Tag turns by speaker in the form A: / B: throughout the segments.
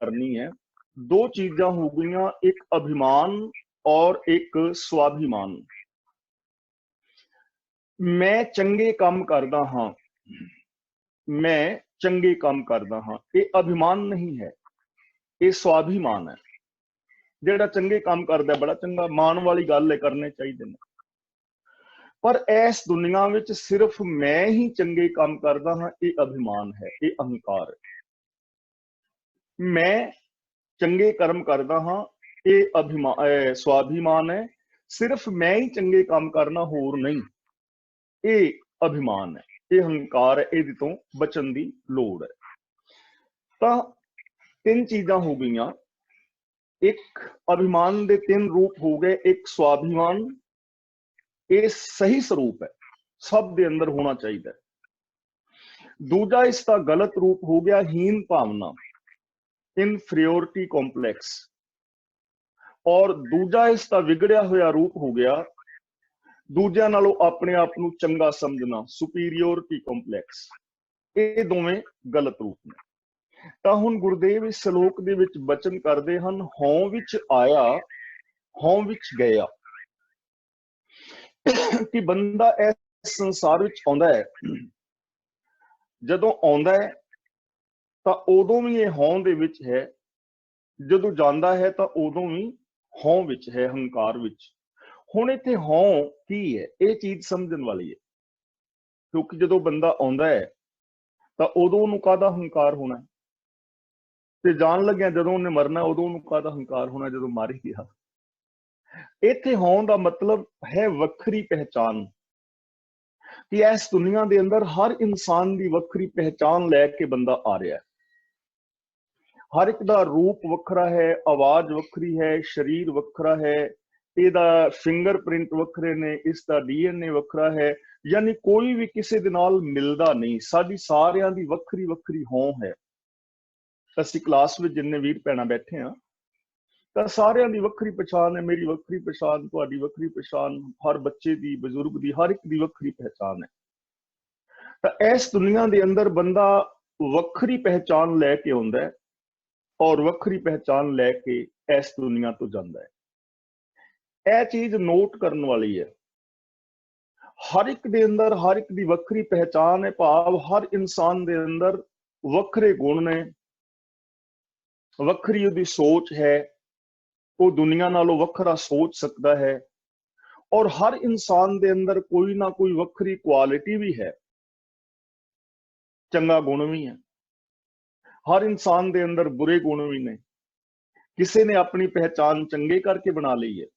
A: करनी है। दो चीजां हो गई, एक अभिमान और एक स्वाभिमान। मैं चंगे काम करदा हां, मैं चंगे काम करदा हां, ये अभिमान नहीं है, ये स्वाभिमान है। ਜਿਹੜਾ ਚੰਗੇ ਕੰਮ ਕਰਦਾ ਬੜਾ ਚੰਗਾ, ਮਾਣ ਵਾਲੀ ਗੱਲ ਹੈ, ਕਰਨੇ ਚਾਹੀਦੇ ਨੇ। ਪਰ ਇਸ ਦੁਨੀਆ ਵਿੱਚ ਸਿਰਫ ਮੈਂ ਹੀ ਚੰਗੇ ਕੰਮ ਕਰਦਾ ਹਾਂ, ਇਹ ਅਭਿਮਾਨ ਹੈ, ਇਹ ਅਹੰਕਾਰ ਹੈ। ਮੈਂ ਚੰਗੇ ਕਰਮ ਕਰਦਾ ਹਾਂ, ਇਹ ਅਭਿਮਾਨ स्वाभिमान है। सिर्फ मैं ही चंगे काम करना, होर नहीं, ਇਹ ਅਭਿਮਾਨ ਹੈ, ਇਹ ਹੰਕਾਰ ਹੈ। ਇਹਦੇ ਤੋਂ ਬਚਣ ਦੀ ਲੋੜ ਹੈ। ਤਾਂ ਤਿੰਨ ਚੀਜ਼ਾਂ ਹੋ ਗਈਆਂ। एक अभिमान के तीन रूप हो गए। एक स्वाभिमान, ये सही स्वरूप है, सब दे अंदर होना चाहिए। दूजा इसका गलत रूप हो गया हीन भावना, इनफीरियोरिटी कॉम्प्लेक्स। और दूजा इसका बिगड़िया हुआ रूप हो गया दूजिया नालों अपने आप को चंगा समझना, सुपीरियोरिटी कॉम्प्लेक्स। ये दोवें गलत रूप ने। ਤਾਂ ਹੁਣ ਗੁਰਦੇਵ ਇਸ ਸ਼ਲੋਕ ਦੇ ਵਿੱਚ ਬਚਨ ਕਰਦੇ ਹਨ, ਹਉ ਵਿੱਚ ਆਇਆ ਹਉ ਵਿੱਚ ਗਿਆ। ਕਿ ਬੰਦਾ ਇਸ ਸੰਸਾਰ ਵਿੱਚ ਆਉਂਦਾ ਹੈ, ਜਦੋਂ ਆਉਂਦਾ ਹੈ ਤਾਂ ਉਦੋਂ ਵੀ ਇਹ ਹਉ ਦੇ ਵਿੱਚ ਹੈ, ਜਦੋਂ ਜਾਂਦਾ ਹੈ ਤਾਂ ਉਦੋਂ ਵੀ ਹਉ ਵਿੱਚ ਹੈ, ਹੰਕਾਰ ਵਿੱਚ। ਹੁਣ ਇੱਥੇ ਹਉ ਕੀ ਹੈ, ਇਹ ਚੀਜ਼ ਸਮਝਣ ਵਾਲੀ ਹੈ। ਕਿਉਂਕਿ ਜਦੋਂ ਬੰਦਾ ਆਉਂਦਾ ਹੈ ਤਾਂ ਉਦੋਂ ਉਹਨੂੰ ਕਾਹਦਾ ਹੰਕਾਰ ਹੋਣਾ, ਤੇ ਜਾਣ ਲੱਗਿਆ ਜਦੋਂ ਉਹਨੇ ਮਰਨਾ ਉਦੋਂ ਉਹਨੂੰ ਕਾਹਦਾ ਹੰਕਾਰ ਹੋਣਾ, ਜਦੋਂ ਮਰ ਹੀ ਗਿਆ। ਇੱਥੇ ਹੋਣ ਦਾ ਮਤਲਬ ਹੈ ਵੱਖਰੀ ਪਹਿਚਾਨ। ਕਿ ਇਸ ਦੁਨੀਆ ਦੇ ਅੰਦਰ ਹਰ ਇਨਸਾਨ ਦੀ ਵੱਖਰੀ ਪਹਿਚਾਨ ਲੈ ਕੇ ਬੰਦਾ ਆ ਰਿਹਾ ਹੈ। ਹਰ ਇੱਕ ਦਾ ਰੂਪ ਵੱਖਰਾ ਹੈ, ਆਵਾਜ਼ ਵੱਖਰੀ ਹੈ, ਸਰੀਰ ਵੱਖਰਾ ਹੈ, ਇਹਦਾ ਫਿੰਗਰਪ੍ਰਿੰਟ ਵੱਖਰੇ ਨੇ, ਇਸ ਦਾ DNA ਵੱਖਰਾ ਹੈ। ਯਾਨੀ ਕੋਈ ਵੀ ਕਿਸੇ ਦੇ ਨਾਲ ਮਿਲਦਾ ਨਹੀਂ। ਸਾਡੀ ਸਾਰਿਆਂ ਦੀ ਵੱਖਰੀ ਵੱਖਰੀ ਹੋਂ ਹੈ। ਅਸੀਂ ਕਲਾਸ ਵਿੱਚ ਜਿੰਨੇ ਵੀਰ ਭੈਣਾਂ ਬੈਠੇ ਆ ਤਾਂ ਸਾਰਿਆਂ ਦੀ ਵੱਖਰੀ ਪਛਾਣ ਹੈ। ਮੇਰੀ ਵੱਖਰੀ ਪਛਾਣ, ਤੁਹਾਡੀ ਵੱਖਰੀ ਪਛਾਣ, ਹਰ ਬੱਚੇ ਦੀ, ਬਜ਼ੁਰਗ ਦੀ, ਹਰ ਇੱਕ ਦੀ ਵੱਖਰੀ ਪਹਿਚਾਣ ਹੈ। ਤਾਂ ਇਸ ਦੁਨੀਆ ਦੇ ਅੰਦਰ ਬੰਦਾ ਵੱਖਰੀ ਪਹਿਚਾਣ ਲੈ ਕੇ ਆਉਂਦਾ ਹੈ ਔਰ ਵੱਖਰੀ ਪਹਿਚਾਣ ਲੈ ਕੇ ਇਸ ਦੁਨੀਆ ਤੋਂ ਜਾਂਦਾ ਹੈ। ਇਹ ਚੀਜ਼ ਨੋਟ ਕਰਨ ਵਾਲੀ ਹੈ। ਹਰ ਇੱਕ ਦੇ ਅੰਦਰ ਹਰ ਇੱਕ ਦੀ ਵੱਖਰੀ ਪਹਿਚਾਣ ਹੈ। ਭਾਵ ਹਰ ਇਨਸਾਨ ਦੇ ਅੰਦਰ ਵੱਖਰੇ ਗੁਣ ਨੇ, ਵੱਖਰੀ ਉਹਦੀ ਸੋਚ ਹੈ, ਉਹ ਦੁਨੀਆ ਨਾਲੋਂ ਵੱਖਰਾ ਸੋਚ ਸਕਦਾ ਹੈ। ਔਰ ਹਰ ਇਨਸਾਨ ਦੇ ਅੰਦਰ ਕੋਈ ਨਾ ਕੋਈ ਵੱਖਰੀ ਕੁਆਲਿਟੀ ਵੀ ਹੈ, ਚੰਗਾ ਗੁਣ ਵੀ ਹੈ। ਹਰ ਇਨਸਾਨ ਦੇ ਅੰਦਰ ਬੁਰੇ ਗੁਣ ਵੀ ਨੇ। ਕਿਸੇ ਨੇ ਆਪਣੀ ਪਹਿਚਾਨ ਚੰਗੇ ਕਰਕੇ ਬਣਾ ਲਈ ਹੈ,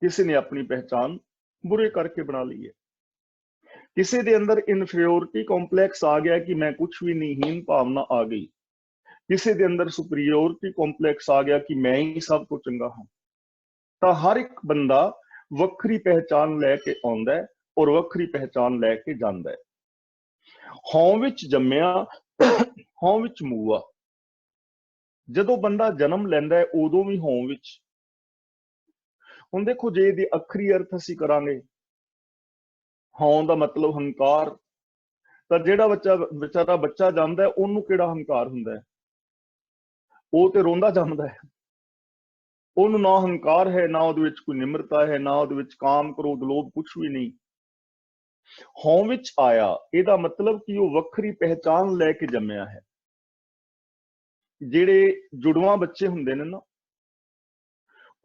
A: ਕਿਸੇ ਨੇ ਆਪਣੀ ਪਹਿਚਾਨ ਬੁਰੇ ਕਰਕੇ ਬਣਾ ਲਈ ਹੈ। ਕਿਸੇ ਦੇ ਅੰਦਰ ਇਨਫੀਰੀਓਰਿਟੀ ਕੰਪਲੈਕਸ ਆ ਗਿਆ ਕਿ ਮੈਂ ਕੁਛ ਵੀ ਨਹੀਂ, ਹੀਨ ਭਾਵਨਾ ਆ ਗਈ। ਕਿਸੇ ਦੇ ਅੰਦਰ ਸੁਪੀਰੀਓਰਿਟੀ ਕੰਪਲੈਕਸ ਆ ਗਿਆ ਕਿ ਮੈਂ ਹੀ ਸਭ ਤੋਂ ਚੰਗਾ ਹਾਂ। ਤਾਂ ਹਰ ਇੱਕ ਬੰਦਾ ਵੱਖਰੀ ਪਹਿਚਾਨ ਲੈ ਕੇ ਆਉਂਦਾ ਹੈ ਔਰ ਵੱਖਰੀ ਪਹਿਚਾਨ ਲੈ ਕੇ ਜਾਂਦਾ ਹੈ। ਹਉ ਵਿੱਚ ਜੰਮਿਆ ਹਉ ਵਿੱਚ ਮੂਆ। ਜਦੋਂ ਬੰਦਾ ਜਨਮ ਲੈਂਦਾ ਹੈ ਉਦੋਂ ਵੀ ਹਉ ਵਿੱਚ। ਹੁਣ ਦੇਖੋ, ਜੇ ਇਹਦੀ ਅੱਖਰੀ ਅਰਥ ਅਸੀਂ ਕਰਾਂਗੇ, ਹਉ ਦਾ ਮਤਲਬ ਹੰਕਾਰ, ਤਾਂ ਜਿਹੜਾ ਵਿਚਾਰਾ ਬੱਚਾ ਜੰਮਦਾ ਉਹਨੂੰ ਕਿਹੜਾ ਹੰਕਾਰ ਹੁੰਦਾ ਹੈ? ਉਹ ਤੇ ਰੋਂਦਾ ਜੰਮਦਾ ਹੈ। ਉਹਨੂੰ ਨਾ ਹੰਕਾਰ ਹੈ, ਨਾ ਉਹਦੇ ਵਿੱਚ ਕੋਈ ਨਿਮਰਤਾ ਹੈ, ਨਾ ਉਹਦੇ ਵਿੱਚ ਕਾਮ, ਕ੍ਰੋਧ, ਲੋਭ, ਕੁਛ ਵੀ ਨਹੀਂ। ਹਉ ਵਿੱਚ ਆਇਆ, ਇਹਦਾ ਮਤਲਬ ਕਿ ਉਹ ਵੱਖਰੀ ਪਹਿਚਾਨ ਲੈ ਕੇ ਜੰਮਿਆ ਹੈ। ਜਿਹੜੇ ਜੁੜਵਾਂ ਬੱਚੇ ਹੁੰਦੇ ਨੇ ਨਾ,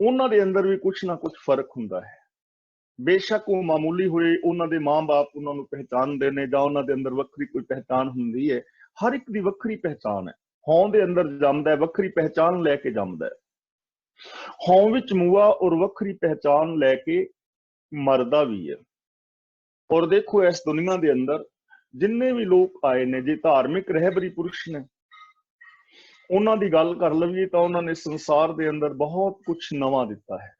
A: ਉਹਨਾਂ ਦੇ ਅੰਦਰ ਵੀ ਕੁਛ ਨਾ ਕੁਛ ਫਰਕ ਹੁੰਦਾ ਹੈ। ਬੇਸ਼ੱਕ ਉਹ ਮਾਮੂਲੀ ਹੋਏ, ਉਹਨਾਂ ਦੇ ਮਾਂ-ਬਾਪ ਉਹਨਾਂ ਨੂੰ ਪਹਿਚਾਨਦੇ ਨੇ ਜਾਂ ਉਹਨਾਂ ਦੇ ਅੰਦਰ ਵੱਖਰੀ ਕੋਈ ਪਹਿਚਾਨ ਹੁੰਦੀ ਹੈ। ਹਰ ਇੱਕ ਦੀ ਵੱਖਰੀ ਪਹਿਚਾਨ ਹੈ। ਹਉ ਦੇ ਅੰਦਰ ਜੰਮਦਾ ਹੈ, ਵੱਖਰੀ ਪਹਿਚਾਨ ਲੈ ਕੇ ਜੰਮਦਾ ਹੈ। ਹਉ ਵਿੱਚ ਮੂਆ ਔਰ ਵੱਖਰੀ ਪਹਿਚਾਨ ਲੈ ਕੇ ਮਰਦਾ ਵੀ ਹੈ। ਔਰ ਦੇਖੋ, ਇਸ ਦੁਨੀਆ ਦੇ ਅੰਦਰ ਜਿੰਨੇ ਵੀ ਲੋਕ ਆਏ ਨੇ, ਜੇ ਧਾਰਮਿਕ ਰਹਿਬਰੀ ਪੁਰਸ਼ ਨੇ, ਉਹਨਾਂ ਦੀ ਗੱਲ ਕਰ ਲਈਏ ਤਾਂ ਉਹਨਾਂ ਨੇ ਸੰਸਾਰ ਦੇ ਅੰਦਰ ਬਹੁਤ ਕੁਛ ਨਵਾਂ ਦਿੱਤਾ ਹੈ।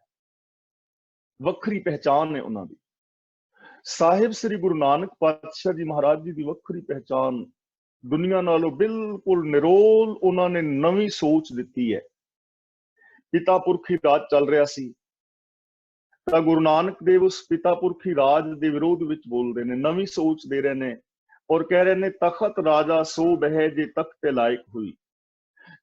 A: ਵੱਖਰੀ ਪਹਿਚਾਨ ਹੈ ਉਹਨਾਂ ਦੀ। ਸਾਹਿਬ ਸ੍ਰੀ ਗੁਰੂ ਨਾਨਕ ਪਾਤਸ਼ਾਹ ਜੀ ਮਹਾਰਾਜ ਜੀ ਦੀ ਵੱਖਰੀ ਪਹਿਚਾਨ, ਦੁਨੀਆ ਨਾਲੋਂ ਬਿਲਕੁਲ ਨਿਰੋਲ ਉਹਨਾਂ ਨੇ ਨਵੀਂ ਸੋਚ ਦਿੱਤੀ ਹੈ। ਪਿਤਾ ਪੁਰਖੀ ਰਾਜ ਚੱਲ ਰਿਹਾ ਸੀ ਤਾਂ ਗੁਰੂ ਨਾਨਕ ਦੇਵ ਉਸ ਪਿਤਾ ਪੁਰਖੀ ਰਾਜ ਦੇ ਵਿਰੋਧ ਵਿੱਚ ਬੋਲਦੇ ਨੇ, ਨਵੀਂ ਸੋਚ ਦੇ ਰਹੇ ਨੇ ਔਰ ਕਹਿ ਰਹੇ ਨੇ, ਤਖਤ ਰਾਜਾ ਸੋ ਬਹਿ ਜੇ ਤਖਤ ਤੇ ਲਾਇਕ ਹੋਈ।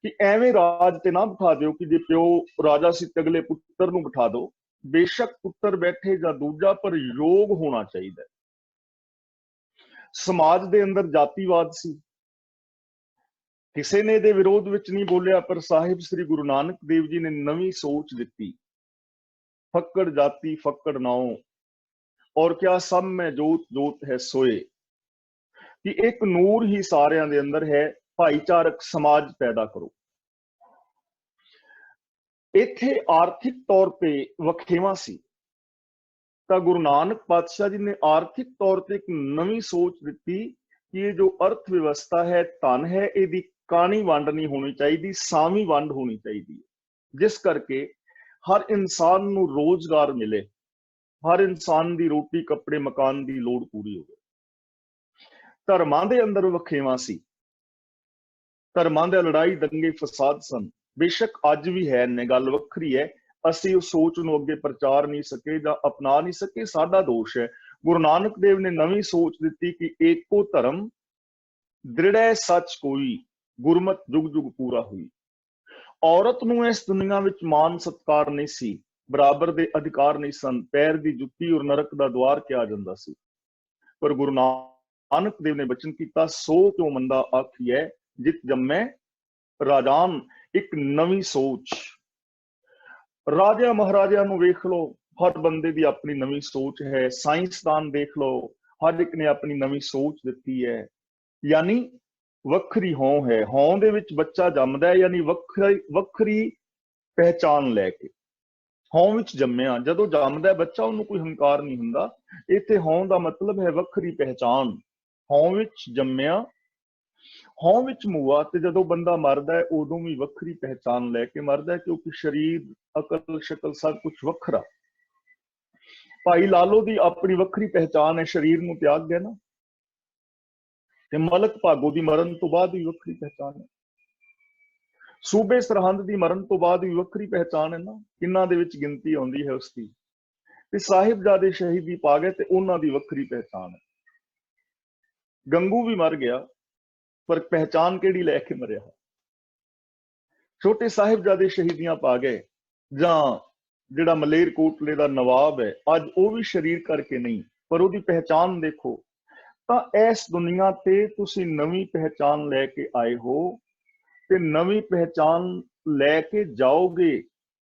A: कि एवें राज ते ना बिठा दिओ कि जे प्यो राजा सी ते अगले पुत्तर नूं बिठा दो। बेशक पुत्तर बैठे जां दूजा, पर योग होना चाहिए। समाज दे अंदर जातिवाद सी, किसी ने दे विरोध विच नहीं बोलिया, पर साहिब श्री गुरु नानक देव जी ने नवी सोच दिती, फक्कड़ जाति फक्कड़ नाओ, और क्या सब में जोत जोत है सोए, कि एक नूर ही सारियां दे अंदर है, भाईचारक समाज पैदा करो। इत्थे आर्थिक तौर पे वखेवा सी, तो गुरु नानक पातशाह जी ने आर्थिक तौर पे एक नवी सोच दी कि ये जो अर्थव्यवस्था है, धन है, यदि काणी वंड नहीं होनी चाहिए, सावी वंड होनी चाहिए, जिस करके हर इंसान नूं रोजगार मिले, हर इंसान की रोटी कपड़े मकान की लोड़ पूरी हो। धर्मां दे अंदर वखेवा सी, धर्मां दे लड़ाई दंगे फसाद सन, बेशक अज भी है ने, गल वखरी है, असी उस सोच नूं अगे प्रचार नहीं सके जां अपना नहीं सके, साडा दोष है। गुरु नानक देव ने नवी सोच दी कि एको धर्म दृढ़ सच कोई, गुरमत जुग जुग पूरा हुई। औरत नूं इस दुनिया विच मान सत्कार नहीं सी, बराबर दे अधिकार नहीं सन, पैर दी जुत्ती और नरक दा द्वार किया जांदा सी। पर गुरु नानक देव ने बचन किया, सो क्यों मंदा आखिए जित जम्मे राजान। एक नवी सोच, राजा महाराजा नूं वेख लो, हर बंदे दी अपनी नवी सोच है। साइंसदान देख लो, हर एक ने अपनी नवी सोच दी है, यानी वखरी हों है। हों दे विच बच्चा जमदा है, यानी वखरी पहचान लैके हों विच जम्मिया। जदों जमदा है बच्चा, उन्होंने कोई हंकार नहीं हुंदा। इत्थे हों दा मतलब है वखरी पहचान। हों विच जम्मिया, हों विच मूआ, ते जदों बंदा मरदा है उदों भी वखरी पहचान लैके मरदा है, क्योंकि शरीर अकल शक्ल सब कुछ वखरा। भाई लालो दी अपनी वखरी पहचान है, शरीर नूं त्याग गया ना, ते मलक भागो दी मरण तो बाद भी वखरी पहचान है। सूबे सरहंद दी मरण तो बाद भी वखरी पहचान है ना, किन्ना दे विच गिनती आउंदी है उसकी। ते साहिबजादे शहीदी पा गए, ते उन्हां दी वखरी पहचान है। गंगू भी मर गया, पर पहचान केड़ी लैके मरिया। छोटे साहिबजादे शहीदियां पा गए, जां जिहड़ा मलेरकोटले दा नवाब है, अज वो भी शरीर करके नहीं, पर उहदी पहचान देखो। तां इस दुनिया ते तुसी नवी पहचान लैके आए हो, ते नवी पहचान लैके जाओगे।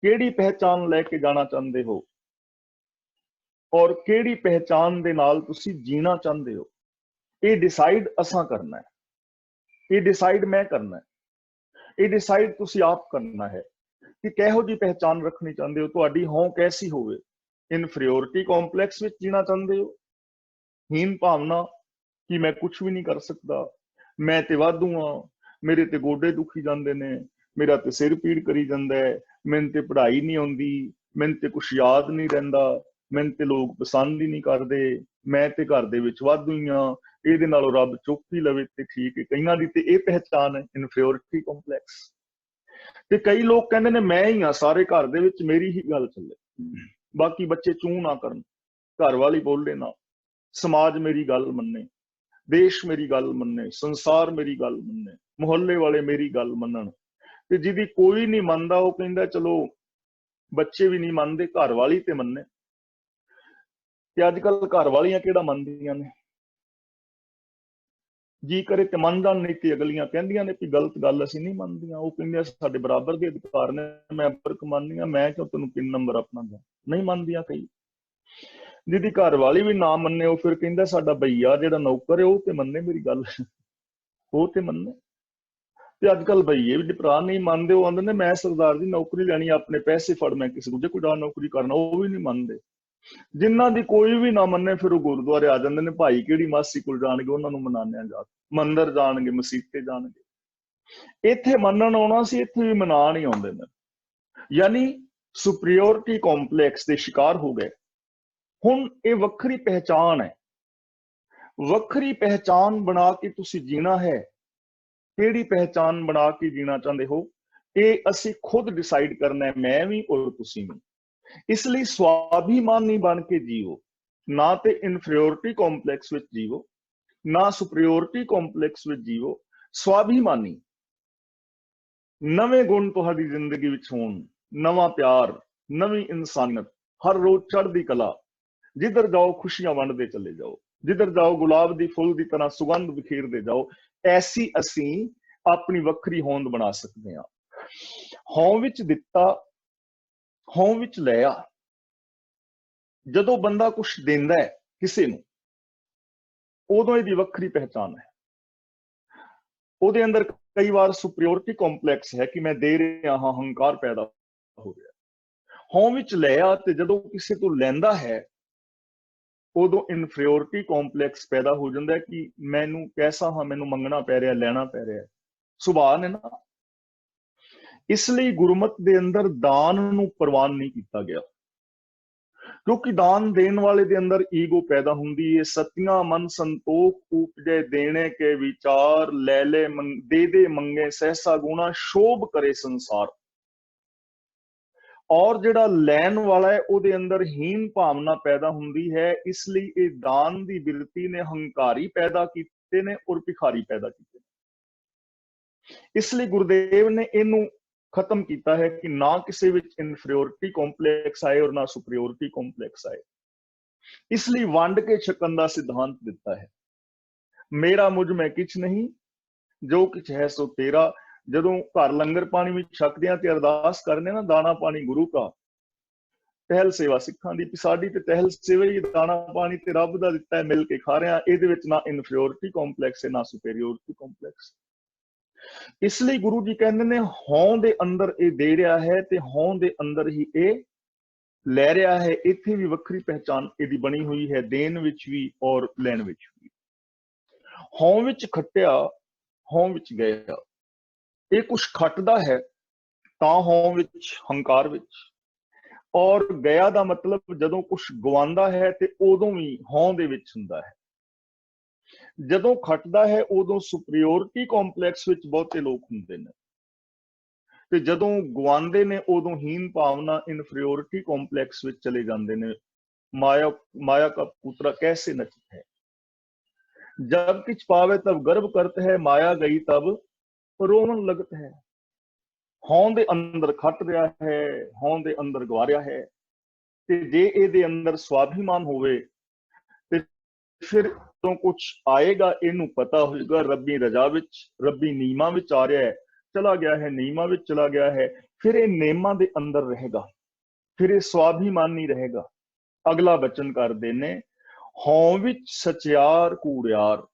A: केड़ी पहचान लैके जाना चाहते हो, और केड़ी पहचान दे नाल तुसी जीना चाहते हो, ये डिसाइड असां करना है, ये डिसाइड मैं करना है, ये डिसाइड तुसी आप करना है कि किहो जी पहचान रखनी चाहते हो। तुहाडी हों कैसी होवे, इनफीरियोरिटी कॉम्पलैक्स विच जीना चाहते हो, हीन भावना कि मैं कुछ भी नहीं कर सकता, मैं ते वाधू हाँ, मेरे ते गोडे दुखी जाते ने, मेरा ते सिर पीड़ करी जाता है, मैनूं ते पढ़ाई नहीं आउंदी, मैनूं ते कुछ याद नहीं रहिंदा, मैनूं ते लोग पसंद ही नहीं करते, मैं ते घर दे विच वाधू ही हाँ, इहदे नालों रब चुक ही लवे ते ठीक है। कईयां दी ते इह पहचान है, इनफीरियोरिटी कॉम्पलैक्स। ते कई लोग कहंदे ने मैं ही हाँ सारे घर दे विच, मेरी ही गल चले, बाकी बच्चे चूं ना करन, घर वाली बोले ना, समाज मेरी गल मन्ने, देश मेरी गल मन्ने, संसार मेरी गल मन्ने, मुहल्ले वाले मेरी गल मनन। ते जिहदी कोई नहीं मनदा, वो कहंदा चलो बच्चे भी नहीं मनदे, घर वाली ते मन्ने। ते अजकल घर वालियां किहड़ा मनदियां ने, जी करे ते मन जाण, नहीं ते अगलियां कहंदियां ने कि गलत गल असीं नहीं मनदियां। वो कहंदियां साडे बराबर दे अधिकार ने, मैं फर्क मननी आ, मैं क्यों तैनूं 3 नंबर अपना दा। नहीं मनदियां कई। जिहदी घर वाली भी ना मन्ने, वो फिर कहंदा साडा भईया जिहड़ा नौकर है, वो ते मन्ने मेरी गल, वो ते मन्ने। ते अजकल भईए भी भरा नहीं मनदे, वो आंदे ने मैं सरदार जी नौकरी लैनी, अपने पैसे फड़ मैं किसी दूजे कोल जा नौकरी करना, वो भी नहीं मनदे। जिन्हां दी कोई भी ना मन्ने, फिर वो गुरुद्वारे आ जांदे ने, भाई किहड़ी मासी कोल जाणगे, उन्हां नूं मनाने जा, मंदिर जाणगे, मसीते जाणगे। इत्थे मनण आउणा सी, इत्थे भी मना नहीं आउंदे ने, यानी सुपीरियोरिटी कॉम्पलैक्स दे शिकार हो गए। हुण ये वखरी पहचान है, वखरी पहचान बना के तुसी जीना है। केड़ी पहचान बना के जीना चाहते हो, ये असी खुद डिसाइड करना है, मैं भी और तुसी भी। इसलिए स्वाभिमानी बन के जीवो, ना ते इनफीरियोरिटी कॉम्पलैक्स विच जीवो, ना सुपीरियोरिटी कॉम्पलैक्स विच जीवो। स्वाभिमानी ਨਵੇਂ ਗੁਣ ਤੁਹਾਡੀ ਜ਼ਿੰਦਗੀ ਵਿੱਚ ਹੋਣ, ਨਵਾਂ ਪਿਆਰ, ਨਵੀਂ ਇਨਸਾਨੀਅਤ, ਹਰ ਰੋਜ਼ ਚੜ੍ਹਦੀ ਕਲਾ। ਜਿੱਧਰ ਜਾਓ ਖੁਸ਼ੀਆਂ ਵੰਡਦੇ ਚਲੇ ਜਾਓ, ਜਿੱਧਰ ਜਾਓ ਗੁਲਾਬ ਦੀ ਫੁੱਲ ਦੀ ਤਰ੍ਹਾਂ ਸੁਗੰਧ ਬਿਖੇਰਦੇ ਜਾਓ। ਐਸੀ ਅਸੀਂ ਆਪਣੀ ਵੱਖਰੀ ਹੋਂਦ ਬਣਾ ਸਕਦੇ ਹਾਂ। ਹਉ ਵਿੱਚ ਦਿੱਤਾ, ਹਉ ਵਿੱਚ ਲਿਆ। ਜਦੋਂ ਬੰਦਾ ਕੁਝ ਦਿੰਦਾ ਹੈ ਕਿਸੇ ਨੂੰ, ਉਦੋਂ ਇਹਦੀ ਵੱਖਰੀ ਪਹਿਚਾਨ ਹੈ। ਉਹਦੇ ਅੰਦਰ ਕਈ ਵਾਰ ਸੁਪਰੀਓਰਿਟੀ ਕੰਪਲੈਕਸ ਹੈ ਕਿ ਮੈਂ ਦੇ ਰਿਹਾ ਹਾਂ, ਹੰਕਾਰ ਪੈਦਾ ਹੋ ਰਿਹਾ। ਹਉ ਵਿੱਚ ਲਿਆ ਤੇ ਜਦੋਂ ਕਿਸੇ ਤੋਂ ਲੈਂਦਾ ਹੈ, ਉਦੋਂ ਇਨਫੀਰੀਓਰਿਟੀ ਕੰਪਲੈਕਸ ਪੈਦਾ ਹੋ ਜਾਂਦਾ ਹੈ ਕਿ ਮੈਨੂੰ ਕੈਸਾ ਹਾਂ, ਮੈਨੂੰ ਮੰਗਣਾ ਪੈ ਰਿਹਾ, ਲੈਣਾ ਪੈ ਰਿਹਾ। ਸੁਭਾਅ ਨੇ ਨਾ। ਇਸ ਲਈ ਗੁਰਮਤ ਦੇ ਅੰਦਰ ਦਾਨ ਨੂੰ ਪ੍ਰਵਾਨ ਨਹੀਂ ਕੀਤਾ ਗਿਆ, ਕਿਉਂਕਿ ਦਾਨ ਦੇਣ ਵਾਲੇ ਦੇ ਅੰਦਰ ਈਗੋ ਪੈਦਾ ਹੁੰਦੀ ਹੈ। ਸਤਿਆਂ ਮਨ ਸੰਤੋਖ ਉਪਜੇ ਦੇਣੇ ਕੇ ਵਿਚਾਰ, ਲੈ ਲੈ ਦੇ ਦੇ ਮੰਗੇ ਸਹਿਸਾ ਗੁਣਾ, ਸ਼ੋਭ ਕਰੇ ਸੰਸਾਰ। ਔਰ ਜਿਹੜਾ ਲੈਣ ਵਾਲਾ ਹੈ ਉਹਦੇ ਅੰਦਰ ਹੀਨ ਭਾਵਨਾ ਪੈਦਾ ਹੁੰਦੀ ਹੈ। ਇਸ ਲਈ ਇਹ ਦਾਨ ਦੀ ਬਿਰਤੀ ਨੇ ਹੰਕਾਰੀ ਪੈਦਾ ਕੀਤੇ ਨੇ ਔਰ ਭਿਖਾਰੀ ਪੈਦਾ ਕੀਤੇ ਨੇ। ਇਸ ਲਈ ਗੁਰਦੇਵ ਨੇ ਇਹਨੂੰ ਖਤਮ ਕੀਤਾ ਹੈ ਕਿ ਨਾ ਕਿਸੇ ਵਿੱਚ ਇਨਫੀਰੀਓਰਿਟੀ ਕੰਪਲੈਕਸ ਆਏ ਔਰ ਨਾ ਸੁਪਰੀਓਰਿਟੀ ਕੰਪਲੈਕਸ ਆਏ। ਇਸ ਲਈ ਵੰਡ ਕੇ ਛਕਣ ਦਾ ਸਿਧਾਂਤ ਦਿੱਤਾ ਹੈ। ਮੇਰਾ ਮੁਝ ਮੈਂ ਕਿਛ ਨਹੀਂ, ਜੋ ਕਿਛ ਹੈ ਸੋ ਤੇਰਾ। ਜਦੋਂ ਘਰ ਲੰਗਰ ਪਾਣੀ ਵਿੱਚ ਛਕਦੇ ਆ ਤੇ ਅਰਦਾਸ ਕਰਨੇ ਨਾ, ਦਾਣਾ ਪਾਣੀ ਗੁਰੂ ਕਾ, ਤਹਿਲ ਸੇਵਾ ਸਿੱਖਾਂ ਦੀ। ਸਾਡੀ ਤੇ ਤਹਿਲ ਸੇਵਾ ਹੀ ਦਾਣਾ ਪਾਣੀ ਤੇ ਰੱਬ ਦਾ ਦਿੱਤਾ ਹੈ, ਮਿਲ ਕੇ ਖਾ ਰਹੇ ਆ। ਇਹਦੇ ਵਿੱਚ ਨਾ ਇਨਫੀਰੀਓਰਿਟੀ ਕੰਪਲੈਕਸ ਹੈ, ਨਾ ਸੁਪੀਰੀਓਰਿਟੀ ਕੰਪਲੈਕਸ। ਇਸ ਲਈ ਗੁਰੂ ਜੀ ਕਹਿੰਦੇ ਨੇ ਹਉ ਦੇ ਅੰਦਰ ਇਹ ਦੇ ਰਿਹਾ ਹੈ ਤੇ ਹਉ ਦੇ ਅੰਦਰ ਹੀ ਇਹ ਲੈ ਰਿਹਾ ਹੈ। ਇੱਥੇ ਵੀ ਵੱਖਰੀ ਪਹਿਚਾਨ ਇਹਦੀ ਬਣੀ ਹੋਈ ਹੈ, ਦੇਣ ਵਿੱਚ ਵੀ ਔਰ ਲੈਣ ਵਿੱਚ ਵੀ। ਹਉ ਵਿੱਚ ਖੱਟਿਆ, ਹਉ ਵਿੱਚ ਗਿਆ। ਇਹ ਕੁਛ ਖੱਟਦਾ ਹੈ ਤਾਂ ਹਉ ਵਿੱਚ, ਹੰਕਾਰ ਵਿੱਚ। ਔਰ ਗਿਆ ਦਾ ਮਤਲਬ ਜਦੋਂ ਕੁਛ ਗਵਾਉਂਦਾ ਹੈ ਤੇ ਉਦੋਂ ਵੀ ਹਉ ਦੇ ਵਿੱਚ ਹੁੰਦਾ ਹੈ। ਜਦੋਂ ਖੱਟਦਾ ਹੈ ਉਦੋਂ ਸੁਪਰੀਓਰਿਟੀ ਕੰਪਲੈਕਸ ਵਿੱਚ ਬਹੁਤੇ ਲੋਕ ਹੁੰਦੇ ਨੇ, ਤੇ ਜਦੋਂ ਗਵਾਉਂਦੇ ਨੇ ਉਦੋਂ ਹੀਨ ਭਾਵਨਾ, ਇਨਫੀਰੀਓਰਿਟੀ ਕੰਪਲੈਕਸ ਵਿੱਚ ਚਲੇ ਜਾਂਦੇ ਨੇ। ਮਾਇਆ ਕਾ ਪੁੱਤਰਾ कैसे नचित है, जब किछ पावे तब गर्व करत है, माया गई तब रोवन लगत है। ਹਉ ਦੇ ਅੰਦਰ ਖੱਟ ਰਿਹਾ ਹੈ, ਹਉ ਦੇ ਅੰਦਰ ਗਵਾ ਰਿਹਾ ਹੈ। ਤੇ ਜੇ ਇਹਦੇ ਅੰਦਰ ਸਵਾਭਿਮਾਨ ਹੋਵੇ ਤੇ ਫਿਰ ਤੋਂ ਕੁਛ ਆਏਗਾ, ਇਹਨੂੰ ਪਤਾ ਹੋਏਗਾ ਰੱਬੀ ਰਜ਼ਾ ਵਿੱਚ, ਰੱਬੀ ਨਿਯਮਾਂ ਵਿੱਚ ਆ ਰਿਹਾ ਹੈ, ਚਲਾ ਗਿਆ ਹੈ ਨਿਯਮਾਂ ਵਿੱਚ ਚਲਾ ਗਿਆ ਹੈ। ਫਿਰ ਇਹ ਨਿਯਮਾਂ ਦੇ ਅੰਦਰ ਰਹੇਗਾ, ਫਿਰ ਇਹ ਸਵਾਭਿਮਾਨ ਨਹੀਂ ਰਹੇਗਾ। ਅਗਲਾ ਬਚਨ ਕਰਦੇ ਨੇ, ਹਉ ਵਿੱਚ ਸਚਿਆਰ ਕੂੜਿਆਰ।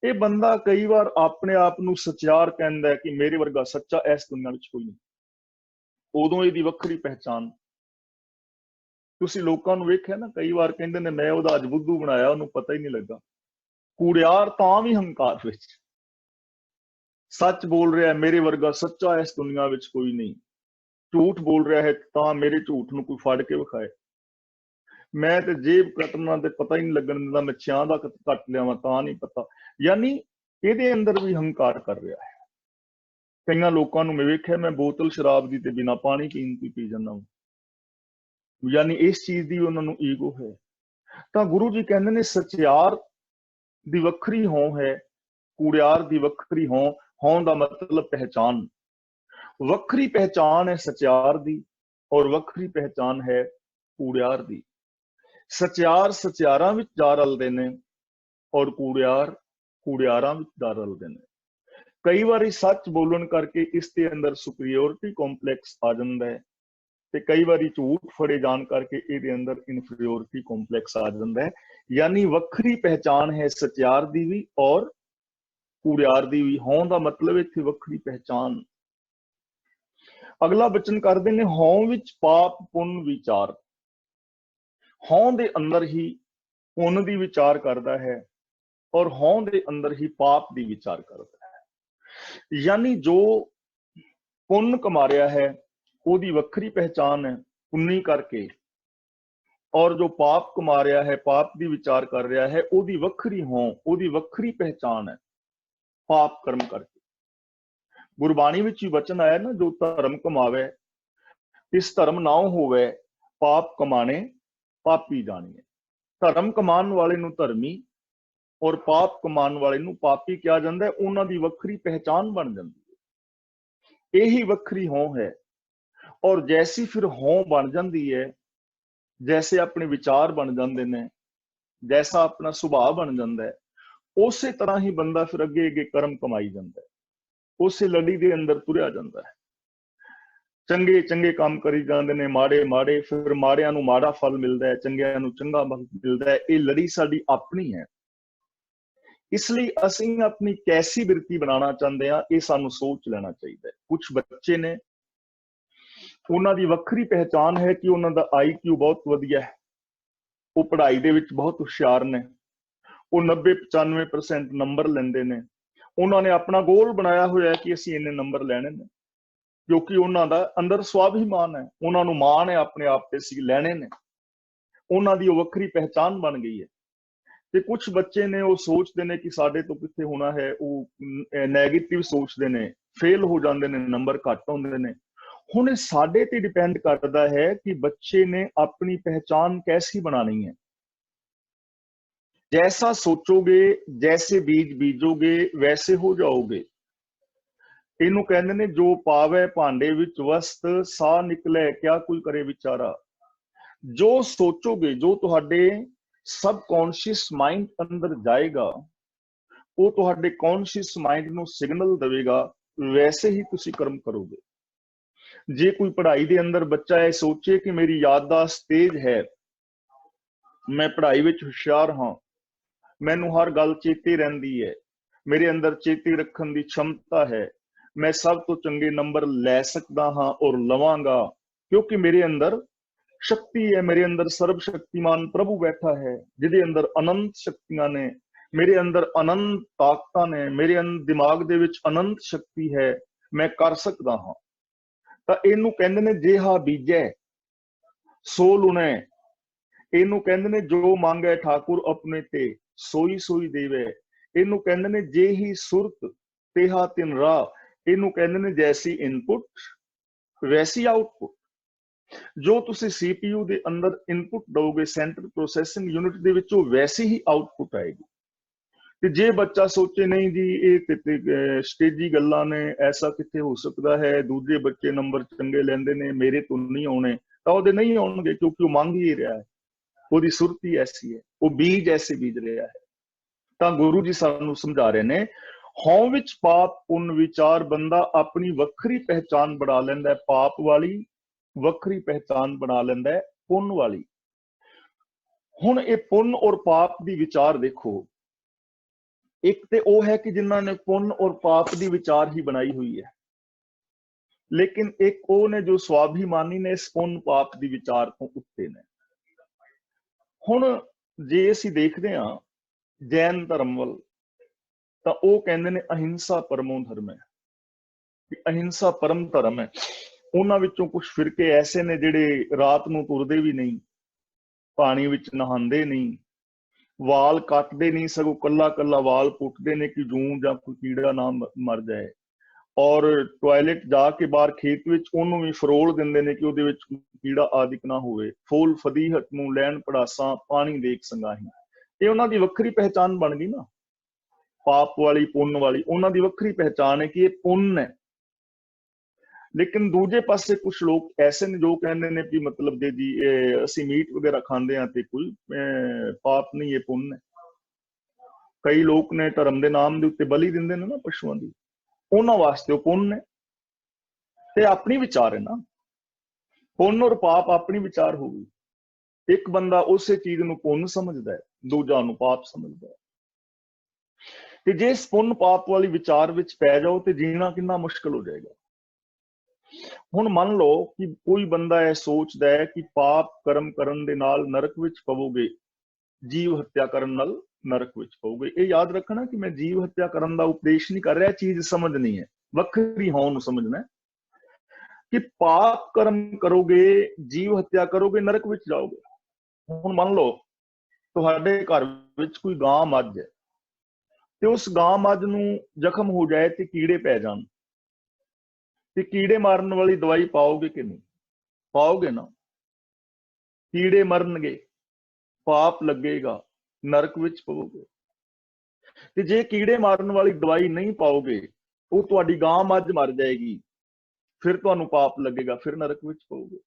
A: ਇਹ ਬੰਦਾ ਕਈ ਵਾਰ ਆਪਣੇ ਆਪ ਨੂੰ ਸਚਿਆਰ ਕਹਿੰਦਾ ਹੈ ਕਿ ਮੇਰੇ ਵਰਗਾ ਸੱਚਾ ਇਸ ਦੁਨੀਆ ਵਿੱਚ ਕੋਈ ਨਹੀਂ। ਉਦੋਂ ਇਹਦੀ ਵੱਖਰੀ ਪਹਿਚਾਨ। ਤੁਸੀਂ ਲੋਕਾਂ ਨੂੰ ਵੇਖਿਆ ਨਾ, ਕਈ ਵਾਰ ਕਹਿੰਦੇ ਨੇ ਮੈਂ ਉਹਦਾ ਅੱਜ ਬੁੱਧੂ ਬਣਾਇਆ, ਉਹਨੂੰ ਪਤਾ ਹੀ ਨਹੀਂ ਲੱਗਾ। ਕੂੜਿਆਰ ਤਾਂ ਵੀ ਹੰਕਾਰ ਵਿੱਚ ਸੱਚ ਬੋਲ ਰਿਹਾ, ਮੇਰੇ ਵਰਗਾ ਸੱਚਾ ਇਸ ਦੁਨੀਆ ਵਿੱਚ ਕੋਈ ਨਹੀਂ। ਝੂਠ ਬੋਲ ਰਿਹਾ ਹੈ ਤਾਂ ਮੇਰੇ ਝੂਠ ਨੂੰ ਕੋਈ ਫੜ ਕੇ ਵਿਖਾਏ। ਮੈਂ ਤੇ ਜੇਬ ਕੱਟਣਾ ਤੇ ਪਤਾ ਹੀ ਨਹੀਂ ਲੱਗਣ ਦਿੰਦਾ, ਮੈਂ ਛਿਆਂ ਦਾ ਕੱਟ ਲਿਆਵਾਂ ਤਾਂ ਨਹੀਂ ਪਤਾ। ਯਾਨੀ ਇਹਦੇ ਅੰਦਰ ਵੀ ਹੰਕਾਰ ਕਰ ਰਿਹਾ ਹੈ। ਕਈਆਂ ਲੋਕਾਂ ਨੂੰ ਮੈਂ ਵੇਖਿਆ, ਮੈਂ ਬੋਤਲ ਸ਼ਰਾਬ ਦੀ ਤੇ ਬਿਨਾਂ ਪਾਣੀ ਪੀਣ ਦੀ ਪੀ ਜਾਂਦਾ, ਯਾਨੀ ਇਸ ਚੀਜ਼ ਦੀ ਉਹਨਾਂ ਨੂੰ ਈਗੋ ਹੈ। ਤਾਂ ਗੁਰੂ ਜੀ ਕਹਿੰਦੇ ਨੇ ਸਚਿਆਰ ਦੀ ਵੱਖਰੀ ਹਉ ਹੈ, ਕੂੜਿਆਰ ਦੀ ਵੱਖਰੀ ਹਉ। ਹਉ ਦਾ ਮਤਲਬ ਪਹਿਚਾਨ। ਵੱਖਰੀ ਪਹਿਚਾਨ ਹੈ ਸਚਿਆਰ ਦੀ ਔਰ ਵੱਖਰੀ ਪਹਿਚਾਨ ਹੈ ਕੂੜਿਆਰ ਦੀ। ਸਚਿਆਰ ਸਚਿਆਰਾਂ ਵਿੱਚ ਜਾ ਰਲਦੇ ਨੇ ਔਰ ਕੂੜਿਆਰ ਕੂੜਿਆਰਾਂ ਵਿੱਚ ਜਾ ਰਲਦੇ ਨੇ। ਕਈ ਵਾਰੀ ਸੱਚ ਬੋਲਣ ਕਰਕੇ ਇਸ ਦੇ ਅੰਦਰ ਸੁਪਰੀਓਰਿਟੀ ਕੰਪਲੈਕਸ ਆ ਜਾਂਦਾ ਹੈ ਤੇ ਕਈ ਵਾਰੀ ਝੂਠ ਫੜੇ ਜਾਣ ਕਰਕੇ ਇਹਦੇ ਅੰਦਰ ਇਨਫੀਰੀਓਰਿਟੀ ਕੰਪਲੈਕਸ ਆ ਜਾਂਦਾ ਹੈ। ਯਾਨੀ ਵੱਖਰੀ ਪਹਿਚਾਨ ਹੈ ਸਚਿਆਰ ਦੀ ਵੀ ਔਰ ਕੂੜਿਆਰ ਦੀ ਵੀ। ਹਉ ਦਾ ਮਤਲਬ ਇੱਥੇ ਵੱਖਰੀ ਪਹਿਚਾਨ। ਅਗਲਾ ਬਚਨ ਕਰਦੇ ਨੇ, ਹਉ ਵਿੱਚ ਪਾਪ ਪੁੰਨ ਵਿਚਾਰ। ਹਉ ਦੇ ਅੰਦਰ ਹੀ ਪੁੰਨ ਦੀ ਵਿਚਾਰ ਕਰਦਾ ਹੈ ਔਰ ਹਉ ਦੇ ਅੰਦਰ ਹੀ ਪਾਪ ਦੀ ਵਿਚਾਰ ਕਰਦਾ ਹੈ। ਯਾਨੀ ਜੋ ਪੁੰਨ ਕਮਾ ਰਿਹਾ ਹੈ ਉਹਦੀ ਵੱਖਰੀ ਪਹਿਚਾਨ ਹੈ ਪੁੰਨੀ ਕਰਕੇ, ਔਰ ਜੋ ਪਾਪ ਕਮਾ ਰਿਹਾ ਹੈ, ਪਾਪ ਦੀ ਵਿਚਾਰ ਕਰ ਰਿਹਾ ਹੈ, ਉਹਦੀ ਵੱਖਰੀ ਹਉ, ਉਹਦੀ ਵੱਖਰੀ ਪਹਿਚਾਨ ਹੈ ਪਾਪ ਕਰਮ ਕਰਕੇ। ਗੁਰਬਾਣੀ ਵਿੱਚ ਹੀ ਵਚਨ ਆਇਆ ਨਾ, ਜੋ ਧਰਮ ਕਮਾਵੇ ਇਸ ਧਰਮ ਨਾ ਹੋਵੇ, ਪਾਪ ਕਮਾਣੇ ਪਾਪੀ ਜਾਣੀਏ। ਧਰਮ ਕਮਾਉਣ ਵਾਲੇ ਨੂੰ ਧਰਮੀ ਔਰ ਪਾਪ ਕਮਾਉਣ ਵਾਲੇ ਨੂੰ ਪਾਪੀ ਕਿਹਾ ਜਾਂਦਾ ਹੈ। ਉਹਨਾਂ ਦੀ ਵੱਖਰੀ ਪਹਿਚਾਨ ਬਣ ਜਾਂਦੀ ਹੈ। यही वक्री हों है। और जैसी फिर हों बन जाती है, जैसे अपने विचार बन जाते ने, जैसा अपना सुभाव बन जाता है, उस तरह ही बंदा फिर अगे अगे कर्म कमाई जाता है, उस लड़ी के अंदर तुरया जाता है। चंगे चंगे काम करी जाते ने, माड़े माड़े, फिर माड़िया नूं माड़ा फल मिलता है, चंगिया नूं चंगा मिलता है। ये लड़ी साडी अपनी है। इसलिए ਅਸੀਂ अपनी कैसी बिरती बनाना चाहते हैं, ये सानू सोच लेना चाहिए। कुछ बच्चे ने, उन्हां दी वक्री पहचान है कि उन्हां दा IQ बहुत वधिया है, वो पढ़ाई दे विच बहुत हुशियार ने, वो 90-95% नंबर लेंदे ने। उन्होंने अपना गोल बनाया होया कि ਅਸੀਂ इन्ने नंबर लेने ने, क्योंकि उन्हां दा अंदर स्वाभिमान है, उन्हां नूं माण है अपने आप ते ਅਸੀਂ लेने ने। उन्हां दी वो वक्री पहचान बन गई है। ਤੇ ਕੁਝ ਬੱਚੇ ਨੇ ਉਹ ਸੋਚਦੇ ਨੇ ਕਿ ਸਾਡੇ ਤੋਂ ਕਿੱਥੇ ਹੋਣਾ ਹੈ, ਉਹ ਨੈਗੇਟਿਵ ਸੋਚਦੇ ਨੇ, ਫੇਲ ਹੋ ਜਾਂਦੇ ਨੇ, ਨੰਬਰ ਘੱਟ ਆਉਂਦੇ ਨੇ। ਹੁਣ ਇਹ ਸਾਡੇ ਤੇ ਡਿਪੈਂਡ ਕਰਦਾ ਹੈ ਕਿ ਬੱਚੇ ਨੇ ਆਪਣੀ ਪਹਿਚਾਨ कैसी बनानी है। जैसा सोचोगे, जैसे बीज बीजोगे, वैसे हो जाओगे। ਇਹਨੂੰ ਕਹਿੰਦੇ ਨੇ ਜੋ ਪਾਵੇ ਭਾਂਡੇ ਵਿੱਚ ਵਸਤ, ਸਾਹ ਨਿਕਲੇ ਕਿਆ ਕੋਈ ਕਰੇ ਵਿਚਾਰਾ। जो सोचोगे, जो ਤੁਹਾਡੇ सबकॉन्शियस माइंड अंदर जाएगा, वो तुहाडे कॉन्शियस माइंड ਨੂੰ सिग्नल देगा, वैसे ही तुसी कर्म करोगे। जे कोई पढ़ाई दे अंदर बच्चा है सोचे कि मेरी याददाश्त तेज है, मैं पढ़ाई विच हुशियार हाँ, मैनू हर गल चेते रहिंदी है, मेरे अंदर चेते रखण दी क्षमता है, मैं सब तो चंगे नंबर लै सकदा हाँ और लवांगा, क्योंकि मेरे अंदर शक्ति है, मेरे अंदर सर्वशक्तिमान प्रभु बैठा है, जिहदे अंदर अनंत शक्तियां ने, मेरे अंदर अनंत ताकतां ने, मेरे दिमाग दे विच अनंत शक्ति है, मैं कर सकदा हां। तां इहनूं कहंदे ने जेहा बीजै सो लुणै। इहनूं कहंदे ने जो मांगे ठाकुर अपने ते, सोई सोई देवे। इहनूं कहंदे ने जे ही सुरत तेहा तिन राह। इहनूं कहंदे ने जैसी इनपुट वैसी आउटपुट। जो तुसी CPU ਦੇ ਅੰਦਰ ਇਨਪੁਟ ਦੋਗੇ, ਸੈਂਟਰਲ ਪ੍ਰੋਸੈਸਿੰਗ ਯੂਨਿਟ ਦੇ ਵਿੱਚੋਂ ਵੈਸੀ ਹੀ ਆਉਟਪੁੱਟ ਆਏਗੀ। ਤੇ ਜੇ ਬੱਚਾ ਸੋਚੇ ਨਹੀਂ ਜੀ ਇਹ ਕਿਤੇ ਸਟੇਜੀ ਗੱਲਾਂ ਨੇ, ਐਸਾ ਕਿੱਥੇ ਹੋ ਸਕਦਾ ਹੈ, ਦੂਜੇ ਬੱਚੇ ਨੰਬਰ ਚੰਗੇ ਲੈਂਦੇ ਨੇ, ਮੇਰੇ ਤੋਂ ਨਹੀਂ ਆਉਣੇ, ਤਾਂ ਉਹਦੇ ਨਹੀਂ ਆਉਣਗੇ, ਕਿਉਂਕਿ ਉਹ ਮੰਗ ਹੀ ਰਿਹਾ ਹੈ, ਉਹਦੀ ਸੁਰਤ ਹੀ ਐਸੀ ਹੈ, ਉਹ ਬੀਜ ਐਸੇ ਬੀਜ ਰਿਹਾ ਹੈ। ਤਾਂ ਗੁਰੂ ਜੀ ਸਾਨੂੰ ਸਮਝਾ ਰਹੇ ਨੇ, ਹਉ ਵਿੱਚ ਪਾਪ ਪੁੰਨ ਵਿਚਾਰ, ਬੰਦਾ ਆਪਣੀ ਵੱਖਰੀ ਪਹਿਚਾਨ ਬਣਾ ਲੈਂਦਾ, ਪਾਪ ਵਾਲੀ ਵੱਖਰੀ ਪਹਿਚਾਨ ਬਣਾ ਲੈਂਦਾ ਹੈ ਪੁੰਨ ਵਾਲੀ। ਹੁਣ ਇਹ ਪੁੰਨ ਔਰ ਪਾਪ ਦੀ ਵਿਚਾਰ ਦੇਖੋ, ਇੱਕ ਤੇ ਉਹ ਹੈ ਕਿ ਜਿਨ੍ਹਾਂ ਨੇ ਪੁੰਨ ਔਰ ਪਾਪ ਦੀ ਵਿਚਾਰ ਹੀ ਬਣਾਈ ਹੋਈ ਹੈ, ਲੇਕਿਨ ਇੱਕ ਉਹ ਨੇ ਜੋ ਸਵਾਭਿਮਾਨੀ ਨੇ, ਇਸ ਪੁੰਨ ਪਾਪ ਦੀ ਵਿਚਾਰ ਤੋਂ ਉੱਤੇ ਨੇ। ਹੁਣ ਜੇ ਅਸੀਂ ਦੇਖਦੇ ਹਾਂ ਜੈਨ ਧਰਮ ਵੱਲ, ਤਾਂ ਉਹ ਕਹਿੰਦੇ ਨੇ ਅਹਿੰਸਾ ਪਰਮੋ ਧਰਮ ਹੈ, ਅਹਿੰਸਾ ਪਰਮ ਧਰਮ ਹੈ। ਉਹਨਾਂ ਵਿੱਚੋਂ ਕੁਝ ਫਿਰਕੇ ਐਸੇ ਨੇ ਜਿਹੜੇ ਰਾਤ ਨੂੰ ਤੁਰਦੇ ਵੀ ਨਹੀਂ, ਪਾਣੀ ਵਿੱਚ ਨਹਾਉਂਦੇ ਨਹੀਂ, ਵਾਲ ਕੱਟਦੇ ਨਹੀਂ, ਸਗੋਂ ਕੱਲਾ ਕੱਲਾ ਵਾਲ ਪੁੱਟਦੇ ਨੇ ਕਿ ਜੂੰ ਜਾਂ ਕੋਈ ਕੀੜਾ ਨਾ ਮਰ ਜਾਏ। ਔਰ ਟਾਇਲਟ ਜਾ ਕੇ ਬਾਹਰ ਖੇਤ ਵਿੱਚ ਉਹਨੂੰ ਵੀ ਫਰੋਲ ਦਿੰਦੇ ਨੇ ਕਿ ਉਹਦੇ ਵਿੱਚ ਕੀੜਾ ਆਦਿਕ ਨਾ ਹੋਵੇ। ਫੂਲ ਫਦੀਹਤ ਨੂੰ ਲੈਣ ਪੜਾਸਾਂ, ਪਾਣੀ ਦੇਖ ਸੰਗਾਹੀ। ਇਹ ਉਹਨਾਂ ਦੀ ਵੱਖਰੀ ਪਹਿਚਾਨ ਬਣ ਗਈ ਨਾ, ਪਾਪ ਵਾਲੀ ਪੁੰਨ ਵਾਲੀ। ਉਹਨਾਂ ਦੀ ਵੱਖਰੀ ਪਹਿਚਾਨ ਹੈ ਕਿ ਇਹ ਪੁੰਨ ਹੈ। ਲੇਕਿਨ ਦੂਜੇ ਪਾਸੇ ਕੁਝ ਲੋਕ ਐਸੇ ਨੇ ਜੋ ਕਹਿੰਦੇ ਨੇ ਕਿ ਮਤਲਬ ਦੇ ਜੀ ਅਸੀਂ ਮੀਟ ਵਗੈਰਾ ਖਾਂਦੇ ਹਾਂ ਤੇ ਕੋਈ ਪਾਪ ਨਹੀਂ, ਇਹ ਪੁੰਨ ਹੈ। ਕਈ ਲੋਕ ਨੇ ਧਰਮ ਦੇ ਨਾਮ ਦੇ ਉੱਤੇ ਬਲੀ ਦਿੰਦੇ ਨੇ ਨਾ ਪਸ਼ੂਆਂ ਦੀ, ਉਹਨਾਂ ਵਾਸਤੇ ਉਹ ਪੁੰਨ ਹੈ। ਤੇ ਆਪਣੀ ਵਿਚਾਰ ਹੈ ਨਾ, ਪੁੰਨ ਔਰ ਪਾਪ ਆਪਣੀ ਵਿਚਾਰ ਹੋ ਗਈ। ਇੱਕ ਬੰਦਾ ਉਸੇ ਚੀਜ਼ ਨੂੰ ਪੁੰਨ ਸਮਝਦਾ ਹੈ, ਦੂਜਾ ਨੂੰ ਪਾਪ ਸਮਝਦਾ ਹੈ। ਤੇ ਜੇ ਇਸ ਪੁੰਨ ਪਾਪ ਵਾਲੀ ਵਿਚਾਰ ਵਿੱਚ ਪੈ ਜਾਓ ਤੇ ਜੀਣਾ ਕਿੰਨਾ ਮੁਸ਼ਕਲ ਹੋ ਜਾਏਗਾ। ਹੁਣ ਮੰਨ ਲਓ ਕਿ ਕੋਈ ਬੰਦਾ ਇਹ ਸੋਚਦਾ ਹੈ ਕਿ ਪਾਪ ਕਰਮ ਕਰਨ ਦੇ ਨਾਲ ਨਰਕ ਵਿੱਚ ਪਵੋਗੇ, ਜੀਵ ਹੱਤਿਆ ਕਰਨ ਨਾਲ ਨਰਕ ਵਿੱਚ ਪਵੋਗੇ। ਇਹ ਯਾਦ ਰੱਖਣਾ ਕਿ ਮੈਂ ਜੀਵ ਹੱਤਿਆ ਕਰਨ ਦਾ ਉਪਦੇਸ਼ ਨਹੀਂ ਕਰ ਰਿਹਾ, ਚੀਜ਼ ਸਮਝਣੀ ਹੈ, ਵੱਖਰੀ ਹੋਣ ਨੂੰ ਸਮਝਣਾ ਕਿ ਪਾਪ ਕਰਮ ਕਰੋਗੇ, ਜੀਵ ਹੱਤਿਆ ਕਰੋਗੇ, ਨਰਕ ਵਿੱਚ ਜਾਓਗੇ। ਹੁਣ ਮੰਨ ਲਓ ਤੁਹਾਡੇ ਘਰ ਵਿੱਚ ਕੋਈ ਗਾਂ ਮੱਝ ਹੈ ਤੇ ਉਸ ਗਾਂ ਮੱਝ ਨੂੰ ਜ਼ਖਮ ਹੋ ਜਾਏ ਤੇ ਕੀੜੇ ਪੈ ਜਾਣ, ਤੇ ਕੀੜੇ ਮਾਰਨ ਵਾਲੀ ਦਵਾਈ ਪਾਓਗੇ ਕਿ ਨਹੀਂ? ਪਾਓਗੇ ਨਾ। ਕੀੜੇ ਮਰਨਗੇ, ਪਾਪ ਲੱਗੇਗਾ, ਨਰਕ ਵਿੱਚ ਪਵੋਗੇ। ਤੇ ਜੇ ਕੀੜੇ ਮਾਰਨ ਵਾਲੀ ਦਵਾਈ ਨਹੀਂ ਪਾਓਗੇ, ਉਹ ਤੁਹਾਡੀ ਗਾਂ ਮੱਝ ਮਰ ਜਾਏਗੀ, फिर तुहानू पाप लगेगा, फिर नरक विच पओगे,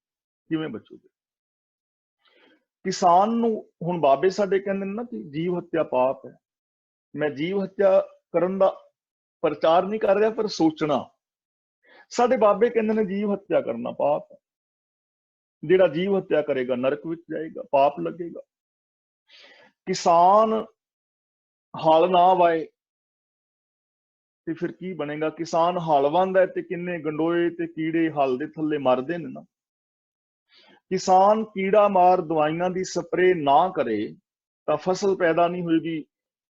A: किवें बचोगे? किसान नू हुण बाबे साडे कहंदे ने ना कि जीव हत्या पाप है। मैं जीव हत्या करन दा प्रचार नहीं कर रहा, पर सोचना, साडे बाबे कहंदे ने जीव हत्या करना पाप है। जिहड़ा जीव हत्या करेगा नरक विच जाएगा, पाप लगेगा। किसान हल ना वाए ते फिर की बनेगा? किसान हल वाहंदा है ते किन्ने गंडोए ते कीड़े हल दे थल्ले मरदे ने ना। किसान कीड़ा मार दवाइयां दी स्प्रे ना करे तां फसल पैदा नहीं होएगी।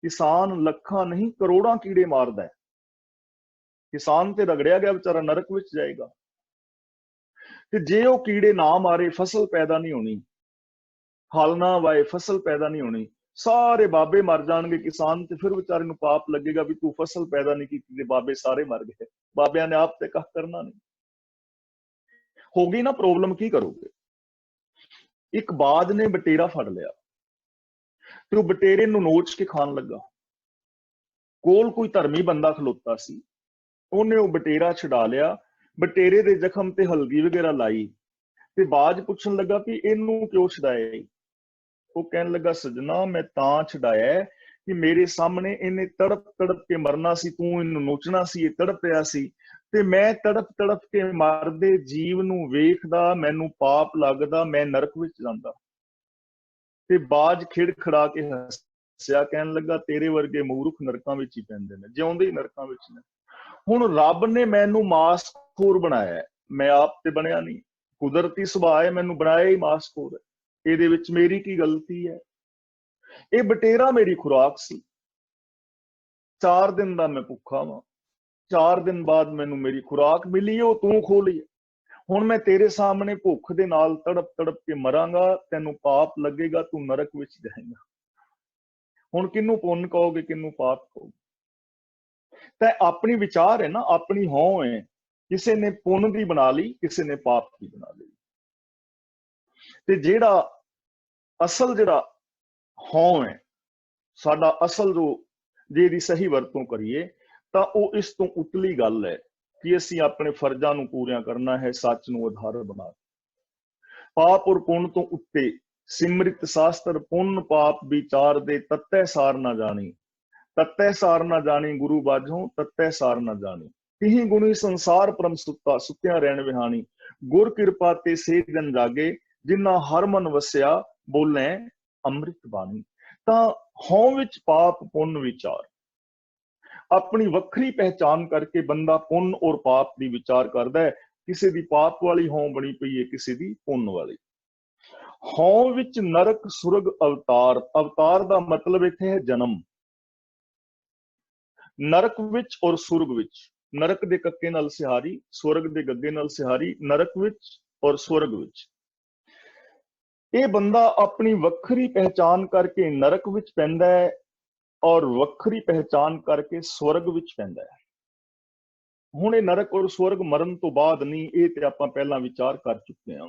A: किसान लखां नहीं करोड़ां कीड़े मारदा है, किसान ते रगड़िया गया बेचारा नरक विच जाएगा। ते जे वो कीड़े ना मारे फसल पैदा नहीं होनी, हल ना वाए फसल पैदा नहीं होनी, सारे बाबे मर जाएंगे किसान, ते फिर बेचारे नूं पाप लगेगा भी तू फसल पैदा नहीं की, ते बाबे सारे मर गए। बाबिया ने आप ते कख करना नहीं। होगी ना प्रॉब्लम, की करोगे? एक बाज ने बटेरा फड़ लिया ते वो बटेरे नूं नोच के खान लगा। कोल कोई धर्मी बंदा खलोता सी, ਉਹਨੇ ਉਹ ਬਟੇਰਾ ਛਡਾ ਲਿਆ, ਬਟੇਰੇ ਦੇ ਜ਼ਖਮ ਤੇ ਹਲਦੀ ਵਗੈਰਾ ਲਾਈ ਤੇ ਬਾਜ ਪੁੱਛਣ ਲੱਗਾ ਵੀ ਇਹਨੂੰ ਕਿਉਂ ਛਡਾਇਆ? ਉਹ ਕਹਿਣ ਲੱਗਾ ਸਜਣਾ ਮੈਂ ਤਾਂ ਛਡਾਇਆ ਕਿ ਮੇਰੇ ਸਾਹਮਣੇ ਇਹਨੇ ਤੜਪ ਤੜਪ ਕੇ ਮਰਨਾ ਸੀ, ਤੂੰ ਇਹਨੂੰ ਨੋਚਣਾ ਸੀ, ਇਹ ਤੜਪ ਰਿਹਾ ਸੀ ਤੇ ਮੈਂ ਤੜਪ ਤੜਪ ਕੇ ਮਰਦੇ ਜੀਵ ਨੂੰ ਵੇਖਦਾ, ਮੈਨੂੰ ਪਾਪ ਲੱਗਦਾ, ਮੈਂ ਨਰਕ ਵਿੱਚ ਜਾਂਦਾ। ਤੇ ਬਾਜ ਖਿੜਖੜਾ ਕੇ ਹੱਸਿਆ, ਕਹਿਣ ਲੱਗਾ ਤੇਰੇ ਵਰਗੇ ਮੂਰਖ ਨਰਕਾਂ ਵਿੱਚ ਹੀ ਪੈਂਦੇ ਨੇ, ਜਿਉਂਦੇ ਹੀ ਨਰਕਾਂ ਵਿੱਚ ਨੇ। ਹੁਣ ਰੱਬ ਨੇ ਮੈਨੂੰ ਮਾਸਖੋਰ ਬਣਾਇਆ, ਮੈਂ ਆਪ ਤੇ ਬਣਿਆ ਨਹੀਂ, ਕੁਦਰਤੀ ਸੁਭਾਅ ਹੈ, ਮੈਨੂੰ ਬਣਾਇਆ ਹੀ ਮਾਸਖੋਰ ਹੈ। ਇਹਦੇ ਵਿੱਚ ਮੇਰੀ ਕੀ ਗਲਤੀ ਹੈ? ਇਹ ਬਟੇਰਾ ਮੇਰੀ ਖੁਰਾਕ ਸੀ, 4 ਦਿਨ ਦਾ ਮੈਂ ਭੁੱਖਾ ਵਾਂ, 4 ਦਿਨ ਬਾਅਦ ਮੈਨੂੰ ਮੇਰੀ ਖੁਰਾਕ ਮਿਲੀ, ਉਹ ਤੂੰ ਖੋ ਲਈ। ਹੁਣ ਮੈਂ ਤੇਰੇ ਸਾਹਮਣੇ ਭੁੱਖ ਦੇ ਨਾਲ ਤੜਪ ਤੜਪ ਕੇ ਮਰਾਂਗਾ, ਤੈਨੂੰ ਪਾਪ ਲੱਗੇਗਾ, ਤੂੰ ਨਰਕ ਵਿੱਚ ਜਾਏਗਾ। ਹੁਣ ਕਿਹਨੂੰ ਪੁੰਨ ਕਹੋਗੇ, ਕਿਹਨੂੰ ਪਾਪ ਕਹੋਗੇ? ਤਾਂ ਆਪਣੀ ਵਿਚਾਰ ਹੈ ਨਾ, ਆਪਣੀ ਹਉ ਹੈ। ਕਿਸੇ ਨੇ ਪੁੰਨ ਦੀ ਬਣਾ ਲਈ, ਕਿਸੇ ਨੇ ਪਾਪ ਦੀ ਬਣਾ ਲਈ। ਤੇ ਜਿਹੜਾ ਅਸਲ ਜਿਹੜਾ ਹਉ ਹੈ ਸਾਡਾ, ਅਸਲ ਜੋ ਜੇ ਇਹਦੀ ਸਹੀ ਵਰਤੋਂ ਕਰੀਏ ਤਾਂ ਉਹ ਇਸ ਤੋਂ ਉਤਲੀ ਗੱਲ ਹੈ ਕਿ ਅਸੀਂ ਆਪਣੇ ਫਰਜ਼ਾਂ ਨੂੰ ਪੂਰੀਆਂ ਕਰਨਾ ਹੈ, ਸੱਚ ਨੂੰ ਆਧਾਰ ਬਣਾ ਕੇ। ਪਾਪ ਔਰ ਪੁੰਨ ਤੋਂ ਉੱਤੇ ਸਿਮਰਿਤ ਸ਼ਾਸਤਰ, ਪੁੰਨ ਪਾਪ ਵਿਚਾਰ ਦੇ ਤੱਤੈ ਸਾਰ ਨਾ ਜਾਣੀ, ਤੱਤੈ ਸਾਰ ਨਾ ਜਾਣੀ ਗੁਰੂ ਬਾਝੋਂ, ਤੱਤੈ ਸਾਰ ਨਾ ਜਾਣੀ। ਤਿਹੀ ਗੁਣੀ ਸੰਸਾਰ ਪਰਮ ਸੁੱਤਾ, ਸੁੱਤਿਆਂ ਰਹਿਣ ਵਿਹਾਣੀ। ਗੁਰ ਕਿਰਪਾ ਤੇ ਸੇ ਜਨ ਜਾਗੇ, ਜਿਨ੍ਹਾਂ ਹਰ ਮਨ ਵਸਿਆ, ਬੋਲੇ ਅੰਮ੍ਰਿਤ ਬਾਣੀ। ਤਾਂ ਹਉ ਵਿੱਚ ਪਾਪ ਪੁੰਨ ਵਿਚਾਰ, ਆਪਣੀ ਵੱਖਰੀ ਪਹਿਚਾਨ ਕਰਕੇ ਬੰਦਾ ਪੁੰਨ ਔਰ ਪਾਪ ਦੀ ਵਿਚਾਰ ਕਰਦਾ ਹੈ। ਕਿਸੇ ਦੀ ਪਾਪ ਵਾਲੀ ਹਉ ਬਣੀ ਪਈ ਹੈ, ਕਿਸੇ ਦੀ ਪੁੰਨ ਵਾਲੀ। ਹਉ ਵਿੱਚ ਨਰਕ ਸੁਰਗ ਅਵਤਾਰ, ਅਵਤਾਰ ਦਾ ਮਤਲਬ ਇੱਥੇ ਹੈ ਜਨਮ। ਨਰਕ ਵਿੱਚ ਔਰ ਸੁਰਗ ਵਿੱਚ, ਨਰਕ ਦੇ ਕੱਕੇ ਨਾਲ ਸਿਹਾਰੀ, ਸਵਰਗ ਦੇ ਗੱਗੇ ਨਾਲ ਸਿਹਾਰੀ, ਨਰਕ ਵਿੱਚ ਔਰ ਸਵਰਗ ਵਿੱਚ। ਇਹ ਬੰਦਾ ਆਪਣੀ ਵੱਖਰੀ ਪਹਿਚਾਨ ਕਰਕੇ ਨਰਕ ਵਿੱਚ ਪੈਂਦਾ ਹੈ ਔਰ ਵੱਖਰੀ ਪਹਿਚਾਨ ਕਰਕੇ ਸਵਰਗ ਵਿੱਚ ਪੈਂਦਾ ਹੈ। ਹੁਣ ਇਹ ਨਰਕ ਔਰ ਸਵਰਗ ਮਰਨ ਤੋਂ ਬਾਅਦ ਨਹੀਂ, ਇਹ ਤੇ ਆਪਾਂ ਪਹਿਲਾਂ ਵਿਚਾਰ ਕਰ ਚੁੱਕੇ ਹਾਂ।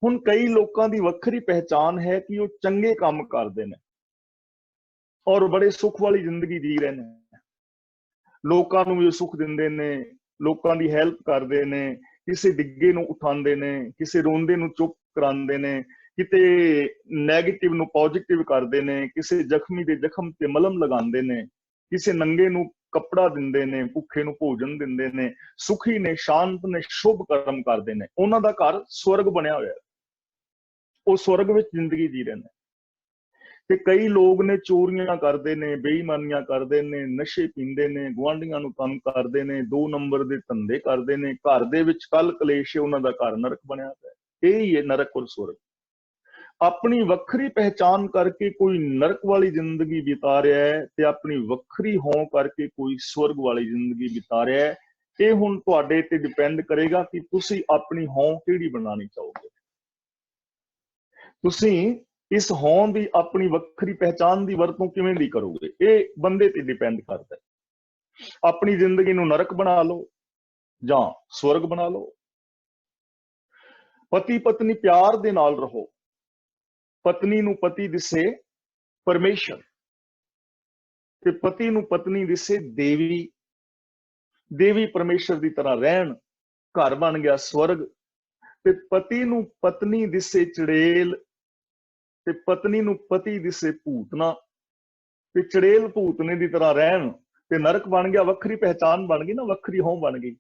A: ਹੁਣ ਕਈ ਲੋਕਾਂ ਦੀ ਵੱਖਰੀ ਪਹਿਚਾਨ ਹੈ ਕਿ ਉਹ ਚੰਗੇ ਕੰਮ ਕਰਦੇ ਨੇ ਔਰ ਬੜੇ ਸੁੱਖ ਵਾਲੀ ਜ਼ਿੰਦਗੀ ਜੀ ਰਹੇ ਨੇ, ਲੋਕਾਂ ਨੂੰ ਵੀ ਸੁੱਖ ਦਿੰਦੇ ਨੇ, ਲੋਕਾਂ ਦੀ ਹੈਲਪ ਕਰਦੇ ਨੇ, ਕਿਸੇ ਡਿੱਗੇ ਨੂੰ ਉਠਾਉਂਦੇ ਨੇ, ਕਿਸੇ ਰੋਂਦੇ ਨੂੰ ਚੁੱਪ ਕਰਾਉਂਦੇ ਨੇ, ਕਿਤੇ ਨੈਗੇਟਿਵ ਨੂੰ ਪੋਜ਼ਿਟਿਵ ਕਰਦੇ ਨੇ, ਕਿਸੇ ਜ਼ਖਮੀ ਦੇ ਜ਼ਖਮ ਤੇ ਮਲਮ ਲਗਾਉਂਦੇ ਨੇ, ਕਿਸੇ ਨੰਗੇ ਨੂੰ ਕੱਪੜਾ ਦਿੰਦੇ ਨੇ, ਭੁੱਖੇ ਨੂੰ ਭੋਜਨ ਦਿੰਦੇ ਨੇ, ਸੁਖੀ ਨੇ, ਸ਼ਾਂਤ ਨੇ, ਸ਼ੁਭ ਕਰਮ ਕਰਦੇ ਨੇ। ਉਹਨਾਂ ਦਾ ਘਰ ਸਵਰਗ ਬਣਿਆ ਹੋਇਆ, ਉਹ ਸਵਰਗ ਵਿੱਚ ਜ਼ਿੰਦਗੀ ਜੀ ਰਹੇ ਨੇ। ਤੇ ਕਈ ਲੋਕ ਨੇ ਚੋਰੀਆਂ ਕਰਦੇ ਨੇ, ਬੇਈਮਾਨੀਆਂ ਕਰਦੇ ਨੇ, ਨਸ਼ੇ ਪੀਂਦੇ ਨੇ, ਗੁਆਂਢੀਆਂ ਨੂੰ ਤੰਗ ਕਰਦੇ ਨੇ, 2 ਨੰਬਰ ਦੇ ਧੰਦੇ ਕਰਦੇ ਨੇ, ਘਰ ਦੇ ਵਿੱਚ ਕਲ ਕਲੇਸ਼, ਉਹਨਾਂ ਦਾ ਘਰ ਨਰਕ ਬਣਿਆ ਹੋਇਆ। ਇਹ ਹੀ ਹੈ ਨਰਕ ਔਰ ਸਵਰਗ। ਆਪਣੀ ਵੱਖਰੀ ਪਹਿਚਾਨ ਕਰਕੇ ਕੋਈ ਨਰਕ ਵਾਲੀ ਜ਼ਿੰਦਗੀ ਬਿਤਾ ਰਿਹਾ ਹੈ ਤੇ ਆਪਣੀ ਵੱਖਰੀ ਹੋਂ ਕਰਕੇ ਕੋਈ ਸਵਰਗ ਵਾਲੀ ਜ਼ਿੰਦਗੀ ਬਿਤਾ ਰਿਹਾ ਹੈ। ਇਹ ਹੁਣ ਤੁਹਾਡੇ ਤੇ ਡਿਪੈਂਡ ਕਰੇਗਾ ਕਿ ਤੁਸੀਂ ਆਪਣੀ ਹੋਂ ਕਿਹੜੀ ਬਣਾਉਣੀ ਚਾਹੋਗੇ। ਤੁਸੀਂ ਇਸ ਹੋਂ ਦੀ, ਆਪਣੀ ਵੱਖਰੀ ਪਹਿਚਾਨ ਦੀ ਵਰਤੋਂ ਕਿਵੇਂ ਦੀ ਕਰੋਗੇ, ਇਹ ਬੰਦੇ ਤੇ ਡਿਪੈਂਡ ਕਰਦਾ ਹੈ। ਆਪਣੀ ਜ਼ਿੰਦਗੀ ਨੂੰ ਨਰਕ ਬਣਾ ਲਓ ਜਾਂ ਸਵਰਗ ਬਣਾ ਲਓ। ਪਤੀ ਪਤਨੀ ਪਿਆਰ ਦੇ ਨਾਲ ਰਹੋ, ਪਤਨੀ ਨੂੰ ਪਤੀ ਦਿਸੇ ਪਰਮੇਸ਼ਰ ਤੇ ਪਤੀ ਨੂੰ ਪਤਨੀ ਦਿਸੇ ਦੇਵੀ, ਦੇਵੀ ਪਰਮੇਸ਼ਰ ਦੀ ਤਰ੍ਹਾਂ ਰਹਿਣ घर बन गया स्वर्ग, ते पति नूं पत्नी दिसे चड़ेल, ते पत्नी नूं पति दिसे भूतना, ते चड़ेल भूतने की तरह रहन, ते नरक बन गया। वक्री पहचान बन गई ना, वक्री हों बन गई।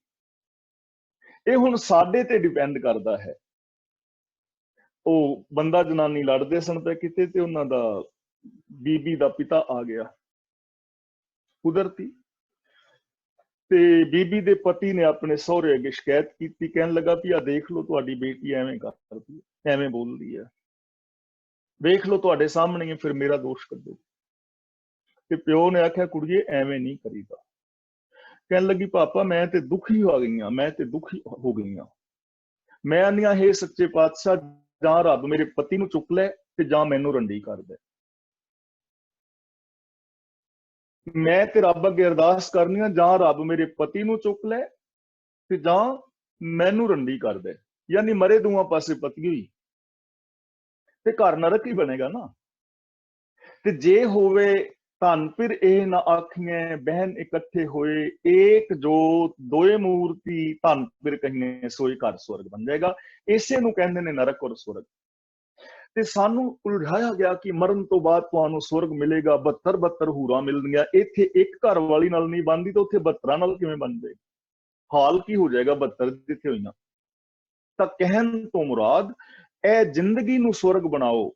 A: ये हुण साडे ते डिपेंड करता है। ਉਹ ਬੰਦਾ ਜਨਾਨੀ ਲੜਦੇ ਸਨ ਤੇ ਕਿਤੇ ਤੇ ਉਹਨਾਂ ਦਾ ਬੀਬੀ ਦਾ ਪਿਤਾ ਆ ਗਿਆ ਕੁਦਰਤੀ, ਤੇ ਬੀਬੀ ਦੇ ਪਤੀ ਨੇ ਆਪਣੇ ਸਹੁਰੇ ਅੱਗੇ ਸ਼ਿਕਾਇਤ ਕੀਤੀ, ਕਹਿਣ ਲੱਗਾ ਵੀ ਆ ਦੇਖ ਲਓ ਤੁਹਾਡੀ ਬੇਟੀ ਐਵੇਂ ਕਰਦੀ ਹੈ, ਐਵੇਂ ਬੋਲਦੀ ਹੈ, ਵੇਖ ਲਓ ਤੁਹਾਡੇ ਸਾਹਮਣੇ, ਫਿਰ ਮੇਰਾ ਦੋਸ਼ ਕੱਢੋ। ਤੇ ਪਿਓ ਨੇ ਆਖਿਆ ਕੁੜੀਏ ਐਵੇਂ ਨਹੀਂ ਕਰੀਦਾ। ਕਹਿਣ ਲੱਗੀ ਪਾਪਾ ਮੈਂ ਤੇ ਦੁਖੀ ਹੋ ਗਈ ਹਾਂ, ਮੈਂ ਤੇ ਦੁਖੀ ਹੋ ਗਈ ਹਾਂ, ਮੈਂ ਆਨੀਆਂ ਹੈ ਸੱਚੇ ਪਾਤਸ਼ਾਹ ਜਾਂ ਰੱਬ ਮੇਰੇ ਪਤੀ ਨੂੰ ਚੁੱਕ ਲੈ ਤੇ ਜਾਂ ਮੈਨੂੰ ਰੰਡੀ ਕਰ ਦੇ। ਮੈਂ ਤੇ ਰੱਬ ਅੱਗੇ ਅਰਦਾਸ ਕਰਨੀ ਆ, ਜਾਂ ਰੱਬ ਮੇਰੇ ਪਤੀ ਨੂੰ ਚੁੱਕ ਲੈ ਤੇ ਜਾਂ ਮੈਨੂੰ ਰੰਡੀ ਕਰ ਦੇ। ਯਾਨੀ ਮਰੇ ਦੋਵਾਂ ਪਾਸੇ ਪਤੀ ਹੋਈ ਤੇ ਘਰ ਨਰਕ ਹੀ ਬਣੇਗਾ ਨਾ। ਤੇ ਜੇ ਹੋਵੇ ਧਨ ਫਿਰ ਇਹ ਨਾ ਆਖੀਏ ਬਹਿਨ ਇਕੱਠੇ ਹੋਏ, ਏਕ ਜੋਤ ਦੋਏ ਮੂਰਤੀ ਧਨ ਫਿਰ ਕਹੀਏ ਸੋਈ ਘਰ ਸਵਰਗ ਬਣ ਜਾਏਗਾ। ਇਸੇ ਨੂੰ ਕਹਿੰਦੇ ਨੇ ਨਰਕ ਔਰ ਸਵਰਗ। ਤੇ ਸਾਨੂੰ ਉਲਝਾਇਆ ਗਿਆ ਕਿ ਮਰਨ ਤੋਂ ਬਾਅਦ ਤੁਹਾਨੂੰ ਸਵਰਗ ਮਿਲੇਗਾ, 72 ਹੂਰਾਂ ਮਿਲਣਗੀਆਂ। ਇੱਥੇ ਇੱਕ ਘਰ ਵਾਲੀ ਨਾਲ ਨਹੀਂ ਬਣਦੀ ਤਾਂ ਉੱਥੇ 72 ਨਾਲ ਕਿਵੇਂ ਬਣ ਜਾਏ? ਹਾਲ ਕੀ ਹੋ ਜਾਏਗਾ 72 ਜਿੱਥੇ ਹੋਈਆਂ। ਤਾਂ ਕਹਿਣ ਤੋਂ ਮੁਰਾਦ ਇਹ ਜ਼ਿੰਦਗੀ ਨੂੰ ਸਵਰਗ ਬਣਾਓ,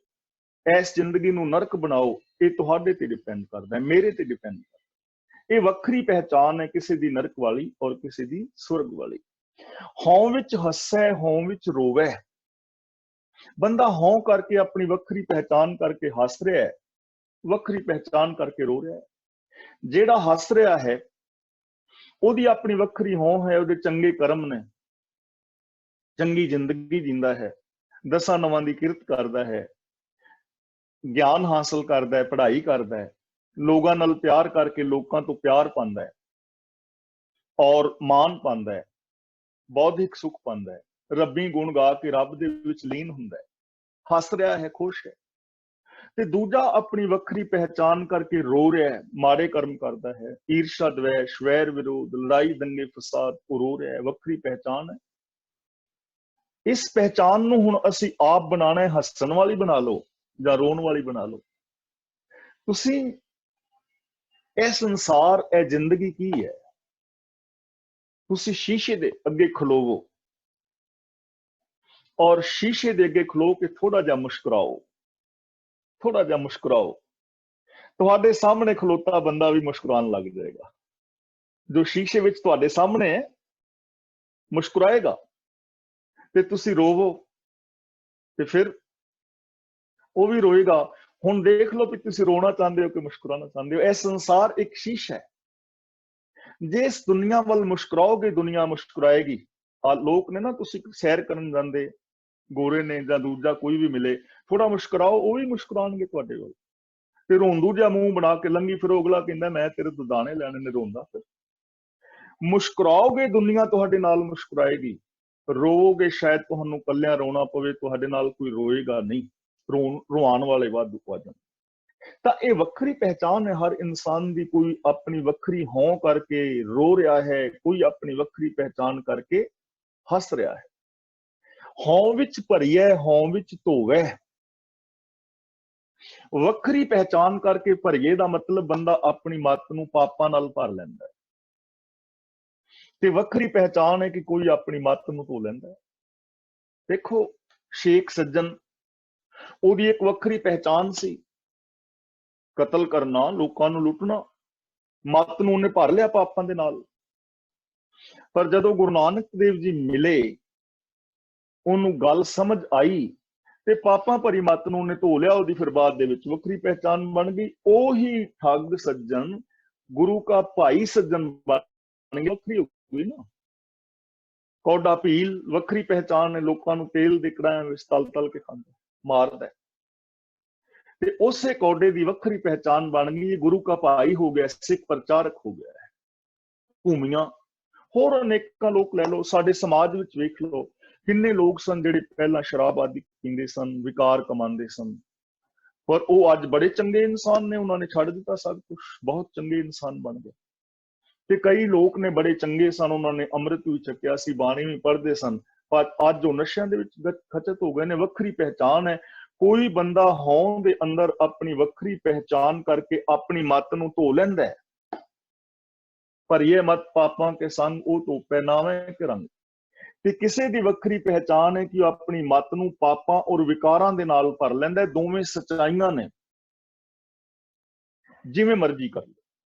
A: ਇਸ ਜ਼ਿੰਦਗੀ ਨੂੰ ਨਰਕ ਬਣਾਓ, ਇਹ ਤੁਹਾਡੇ ਤੇ ਡਿਪੈਂਡ ਕਰਦਾ ਹੈ, ਮੇਰੇ ਤੇ ਡਿਪੈਂਡ ਕਰਦਾ। ਇਹ ਵੱਖਰੀ ਪਹਿਚਾਨ ਹੈ ਕਿਸੇ ਦੀ ਨਰਕ ਵਾਲੀ ਔਰ ਕਿਸੇ ਦੀ ਸਵਰਗ ਵਾਲੀ। ਹਉ ਵਿੱਚ ਹੱਸੈ ਹਉ ਵਿੱਚ ਰੋਵੈ। ਬੰਦਾ ਹਉ ਕਰਕੇ ਆਪਣੀ ਵੱਖਰੀ ਪਹਿਚਾਨ ਕਰਕੇ ਹੱਸ ਰਿਹਾ ਹੈ, ਵੱਖਰੀ ਪਹਿਚਾਨ ਕਰਕੇ ਰੋ ਰਿਹਾ ਹੈ। ਜਿਹੜਾ ਹੱਸ ਰਿਹਾ ਹੈ ਉਹਦੀ ਆਪਣੀ ਵੱਖਰੀ ਹਉ ਹੈ, ਉਹਦੇ ਚੰਗੇ ਕਰਮ ਨੇ, ਚੰਗੀ ਜ਼ਿੰਦਗੀ ਜਿੰਦਾ ਹੈ, ਦਸਾਂ ਨਵਾਂ ਦੀ ਕਿਰਤ ਕਰਦਾ ਹੈ, ਗਿਆਨ ਹਾਸਲ ਕਰਦਾ ਹੈ, ਪੜ੍ਹਾਈ ਕਰਦਾ ਹੈ, ਲੋਕਾਂ ਨਾਲ ਪਿਆਰ ਕਰਕੇ ਲੋਕਾਂ ਤੋਂ ਪਿਆਰ ਪਾਉਂਦਾ ਹੈ ਔਰ ਮਾਣ ਪਾਉਂਦਾ ਹੈ, ਬੌਧਿਕ ਸੁੱਖ ਪਾਉਂਦਾ ਹੈ, ਰੱਬੀ ਗੁਣ ਗਾ ਕੇ ਰੱਬ ਦੇ ਵਿੱਚ ਲੀਨ ਹੁੰਦਾ ਹੈ, ਹੱਸ ਰਿਹਾ ਹੈ, ਖੁਸ਼ ਹੈ। ਤੇ ਦੂਜਾ ਆਪਣੀ ਵੱਖਰੀ ਪਹਿਚਾਨ ਕਰਕੇ ਰੋ ਰਿਹਾ ਹੈ, ਮਾੜੇ ਕਰਮ ਕਰਦਾ ਹੈ, ਈਰਸ਼ਾ ਦਵੇਸ਼ ਵੈਰ ਵਿਰੋਧ ਲੜਾਈ ਦੰਗੇ ਫਸਾਦ, ਉਹ ਰੋ ਰਿਹਾ ਹੈ, ਵੱਖਰੀ ਪਹਿਚਾਨ ਹੈ। ਇਸ ਪਹਿਚਾਨ ਨੂੰ ਹੁਣ ਅਸੀਂ ਆਪ ਬਣਾਉਣਾ ਹੈ, ਹੱਸਣ ਵਾਲੀ ਬਣਾ ਲਓ ਜਾਂ ਰੋਣ ਵਾਲੀ ਬਣਾ ਲਓ। ਤੁਸੀਂ ਇਹ ਸੰਸਾਰ, ਇਹ ਜ਼ਿੰਦਗੀ ਕੀ ਹੈ? ਤੁਸੀਂ ਸ਼ੀਸ਼ੇ ਦੇ ਅੱਗੇ ਖਲੋਵੋ ਔਰ ਸ਼ੀਸ਼ੇ ਦੇ ਅੱਗੇ ਖਲੋ ਕੇ ਥੋੜਾ ਜਿਹਾ ਮੁਸਕਰਾਓ, ਥੋੜਾ ਜਿਹਾ ਮੁਸਕਰਾਓ। ਤੁਹਾਡੇ ਸਾਹਮਣੇ ਖਲੋਤਾ ਬੰਦਾ ਵੀ ਮੁਸਕਰਾਉਣ ਲੱਗ ਜਾਏਗਾ। ਜੋ ਸ਼ੀਸ਼ੇ ਵਿੱਚ ਤੁਹਾਡੇ ਸਾਹਮਣੇ ਹੈ ਮੁਸਕਰਾਏਗਾ, ਤੇ ਤੁਸੀਂ ਰੋਵੋ ਤੇ ਫਿਰ ਉਹ ਵੀ ਰੋਏਗਾ। ਹੁਣ ਦੇਖ ਲਓ ਕਿ ਤੁਸੀਂ ਰੋਣਾ ਚਾਹੁੰਦੇ ਹੋ ਕਿ ਮੁਸਕਰਾਉਣਾ ਚਾਹੁੰਦੇ ਹੋ। ਇਹ ਸੰਸਾਰ ਇੱਕ ਸ਼ੀਸ਼ਾ ਹੈ। ਜੇ ਇਸ ਦੁਨੀਆ ਵੱਲ ਮੁਸਕਰਾਓਗੇ ਦੁਨੀਆ ਮੁਸਕਰਾਏਗੀ। ਲੋਕ ਨੇ ਨਾ, ਤੁਸੀਂ ਸੈਰ ਕਰਨ ਜਾਂਦੇ, ਗੋਰੇ ਨੇ ਜਾਂ ਦੂਜਾ ਕੋਈ ਵੀ ਮਿਲੇ, ਥੋੜਾ ਮੁਸਕਰਾਓ, ਉਹ ਵੀ ਮੁਸਕਰਾਉਣਗੇ ਤੁਹਾਡੇ ਵੱਲ। ਤੇ ਰੋਂਦੂ ਜਿਹਾ ਮੂੰਹ ਬਣਾ ਕੇ ਲੰਘੀ ਫਿਰ ਅਗਲਾ ਕਹਿੰਦਾ ਮੈਂ ਤੇਰੇ ਤੋਂ ਦਾਣੇ ਲੈਣੇ ਨੇ, ਰੋਂਦਾ। ਫਿਰ ਮੁਸਕਰਾਓਗੇ ਦੁਨੀਆ ਤੁਹਾਡੇ ਨਾਲ ਮੁਸਕਰਾਏਗੀ, ਰੋਵੋਗੇ ਸ਼ਾਇਦ ਤੁਹਾਨੂੰ ਕੱਲਿਆਂ ਰੋਣਾ ਪਵੇ, ਤੁਹਾਡੇ ਨਾਲ ਕੋਈ ਰੋਏਗਾ ਨਹੀਂ, ਰੋਣ ਵਾਲੇ ਵਾਧੂ ਆ ਜਾਣ। ਤਾਂ ਇਹ ਵੱਖਰੀ ਪਹਿਚਾਨ ਹੈ ਹਰ ਇਨਸਾਨ ਦੀ। ਕੋਈ ਆਪਣੀ ਵੱਖਰੀ ਹਉ ਕਰਕੇ ਰੋ ਰਿਹਾ ਹੈ, ਕੋਈ ਆਪਣੀ ਵੱਖਰੀ ਪਹਿਚਾਨ ਕਰਕੇ ਹੱਸ ਰਿਹਾ ਹੈ। ਹਉ ਵਿੱਚ ਭਰੀਐ ਹਉ ਵਿੱਚ ਧੋਵੈ। ਵੱਖਰੀ ਪਹਿਚਾਨ ਕਰਕੇ ਭਰੀਏ ਦਾ ਮਤਲਬ ਬੰਦਾ ਆਪਣੀ ਮੱਤ ਨੂੰ ਪਾਪਾਂ ਨਾਲ ਭਰ ਲੈਂਦਾ ਹੈ, ਤੇ ਵੱਖਰੀ ਪਹਿਚਾਨ ਹੈ ਕਿ ਕੋਈ ਆਪਣੀ ਮੱਤ ਨੂੰ ਧੋ ਲੈਂਦਾ ਹੈ। ਦੇਖੋ ਸ਼ੇਖ ਸੱਜਣ, ਉਹਦੀ ਇੱਕ ਵੱਖਰੀ ਪਹਿਚਾਨ ਸੀ, ਕਤਲ ਕਰਨਾ, ਲੋਕਾਂ ਨੂੰ ਲੁੱਟਣਾ, ਮੱਤ ਨੂੰ ਉਹਨੇ ਭਰ ਲਿਆ ਪਾਪਾਂ ਦੇ ਨਾਲ। ਪਰ ਜਦੋਂ ਗੁਰੂ ਨਾਨਕ ਦੇਵ ਜੀ ਮਿਲੇ, ਉਹਨੂੰ ਗੱਲ ਸਮਝ ਆਈ ਤੇ ਪਾਪਾਂ ਭਰੀ ਮੱਤ ਨੂੰ ਉਹਨੇ ਧੋ ਲਿਆ। ਉਹਦੀ ਫਿਰ ਬਾਅਦ ਦੇ ਵਿੱਚ ਵੱਖਰੀ ਪਹਿਚਾਨ ਬਣ ਗਈ। ਉਹੀ ਠੱਗ ਸੱਜਣ ਗੁਰੂ ਕਾ ਭਾਈ ਸੱਜਣ ਬਣ ਗਿਆ, ਵੱਖਰੀ ਹੋ ਗਈ ਨਾ। ਕੌਡਾ ਭੀਲ ਵੱਖਰੀ ਪਹਿਚਾਨ ਹੈ, ਲੋਕਾਂ ਨੂੰ ਤੇਲ ਦੇ ਕੜਾਹਿਆਂ ਵਿੱਚ ਤਲ ਤਲ ਕੇ ਖਾਂਦਾ, ਮਾਰਦਾ। ਤੇ ਉਸੇ ਕੌਡੇ ਦੀ ਵੱਖਰੀ ਪਹਿਚਾਨ ਬਣ ਗਈ, ਗੁਰੂ ਕਾ ਭਾਈ ਹੋ ਗਿਆ, ਸਿੱਖ ਪ੍ਰਚਾਰਕ ਹੋ ਗਿਆ ਹੈ। ਭੂਮੀਆਂ ਹੋਰ ਅਨੇਕਾਂ ਲੋਕ ਲੈ ਲਓ, ਸਾਡੇ ਸਮਾਜ ਵਿੱਚ ਵੇਖ ਲਓ ਕਿੰਨੇ ਲੋਕ ਸਨ ਜਿਹੜੇ ਪਹਿਲਾਂ ਸ਼ਰਾਬ ਆਦਿ ਪੀਂਦੇ ਸਨ, ਵਿਕਾਰ ਕਮਾਉਂਦੇ ਸਨ, ਪਰ ਉਹ ਅੱਜ ਬੜੇ ਚੰਗੇ ਇਨਸਾਨ ਨੇ। ਉਹਨਾਂ ਨੇ ਛੱਡ ਦਿੱਤਾ ਸਭ ਕੁਛ, ਬਹੁਤ ਚੰਗੇ ਇਨਸਾਨ ਬਣ ਗਏ। ਤੇ ਕਈ ਲੋਕ ਨੇ ਬੜੇ ਚੰਗੇ ਸਨ, ਉਹਨਾਂ ਨੇ ਅੰਮ੍ਰਿਤ ਵੀ ਛਕਿਆ ਸੀ, ਬਾਣੀ ਵੀ ਪੜ੍ਹਦੇ ਸਨ, ਪਰ ਅੱਜ ਉਹ ਨਸ਼ਿਆਂ ਦੇ ਵਿੱਚ ਖਚਤ ਹੋ ਗਏ ਨੇ। ਵੱਖਰੀ ਪਹਿਚਾਨ ਹੈ। ਕੋਈ ਬੰਦਾ ਹੋਂਦ ਦੇ ਅੰਦਰ ਆਪਣੀ ਵੱਖਰੀ ਪਹਿਚਾਨ ਕਰਕੇ ਆਪਣੀ ਮੱਤ ਨੂੰ ਧੋ ਲੈਂਦਾ ਹੈ, ਪਰ ਇਹ ਮਤ ਪਾਪਾਂ ਕੇ ਸੰਗ ਉਹ ਧੋਪੈ ਨਾਵੇਂ ਕੇ ਰੰਗ। ਤੇ ਕਿਸੇ ਦੀ ਵੱਖਰੀ ਪਹਿਚਾਨ ਹੈ ਕਿ ਉਹ ਆਪਣੀ ਮੱਤ ਨੂੰ ਪਾਪਾਂ ਔਰ ਵਿਕਾਰਾਂ ਦੇ ਨਾਲ ਭਰ ਲੈਂਦਾ ਹੈ। ਦੋਵੇਂ ਸੱਚਾਈਆਂ ਨੇ, ਜਿਵੇਂ ਮਰਜ਼ੀ ਕਰ ਲਓ,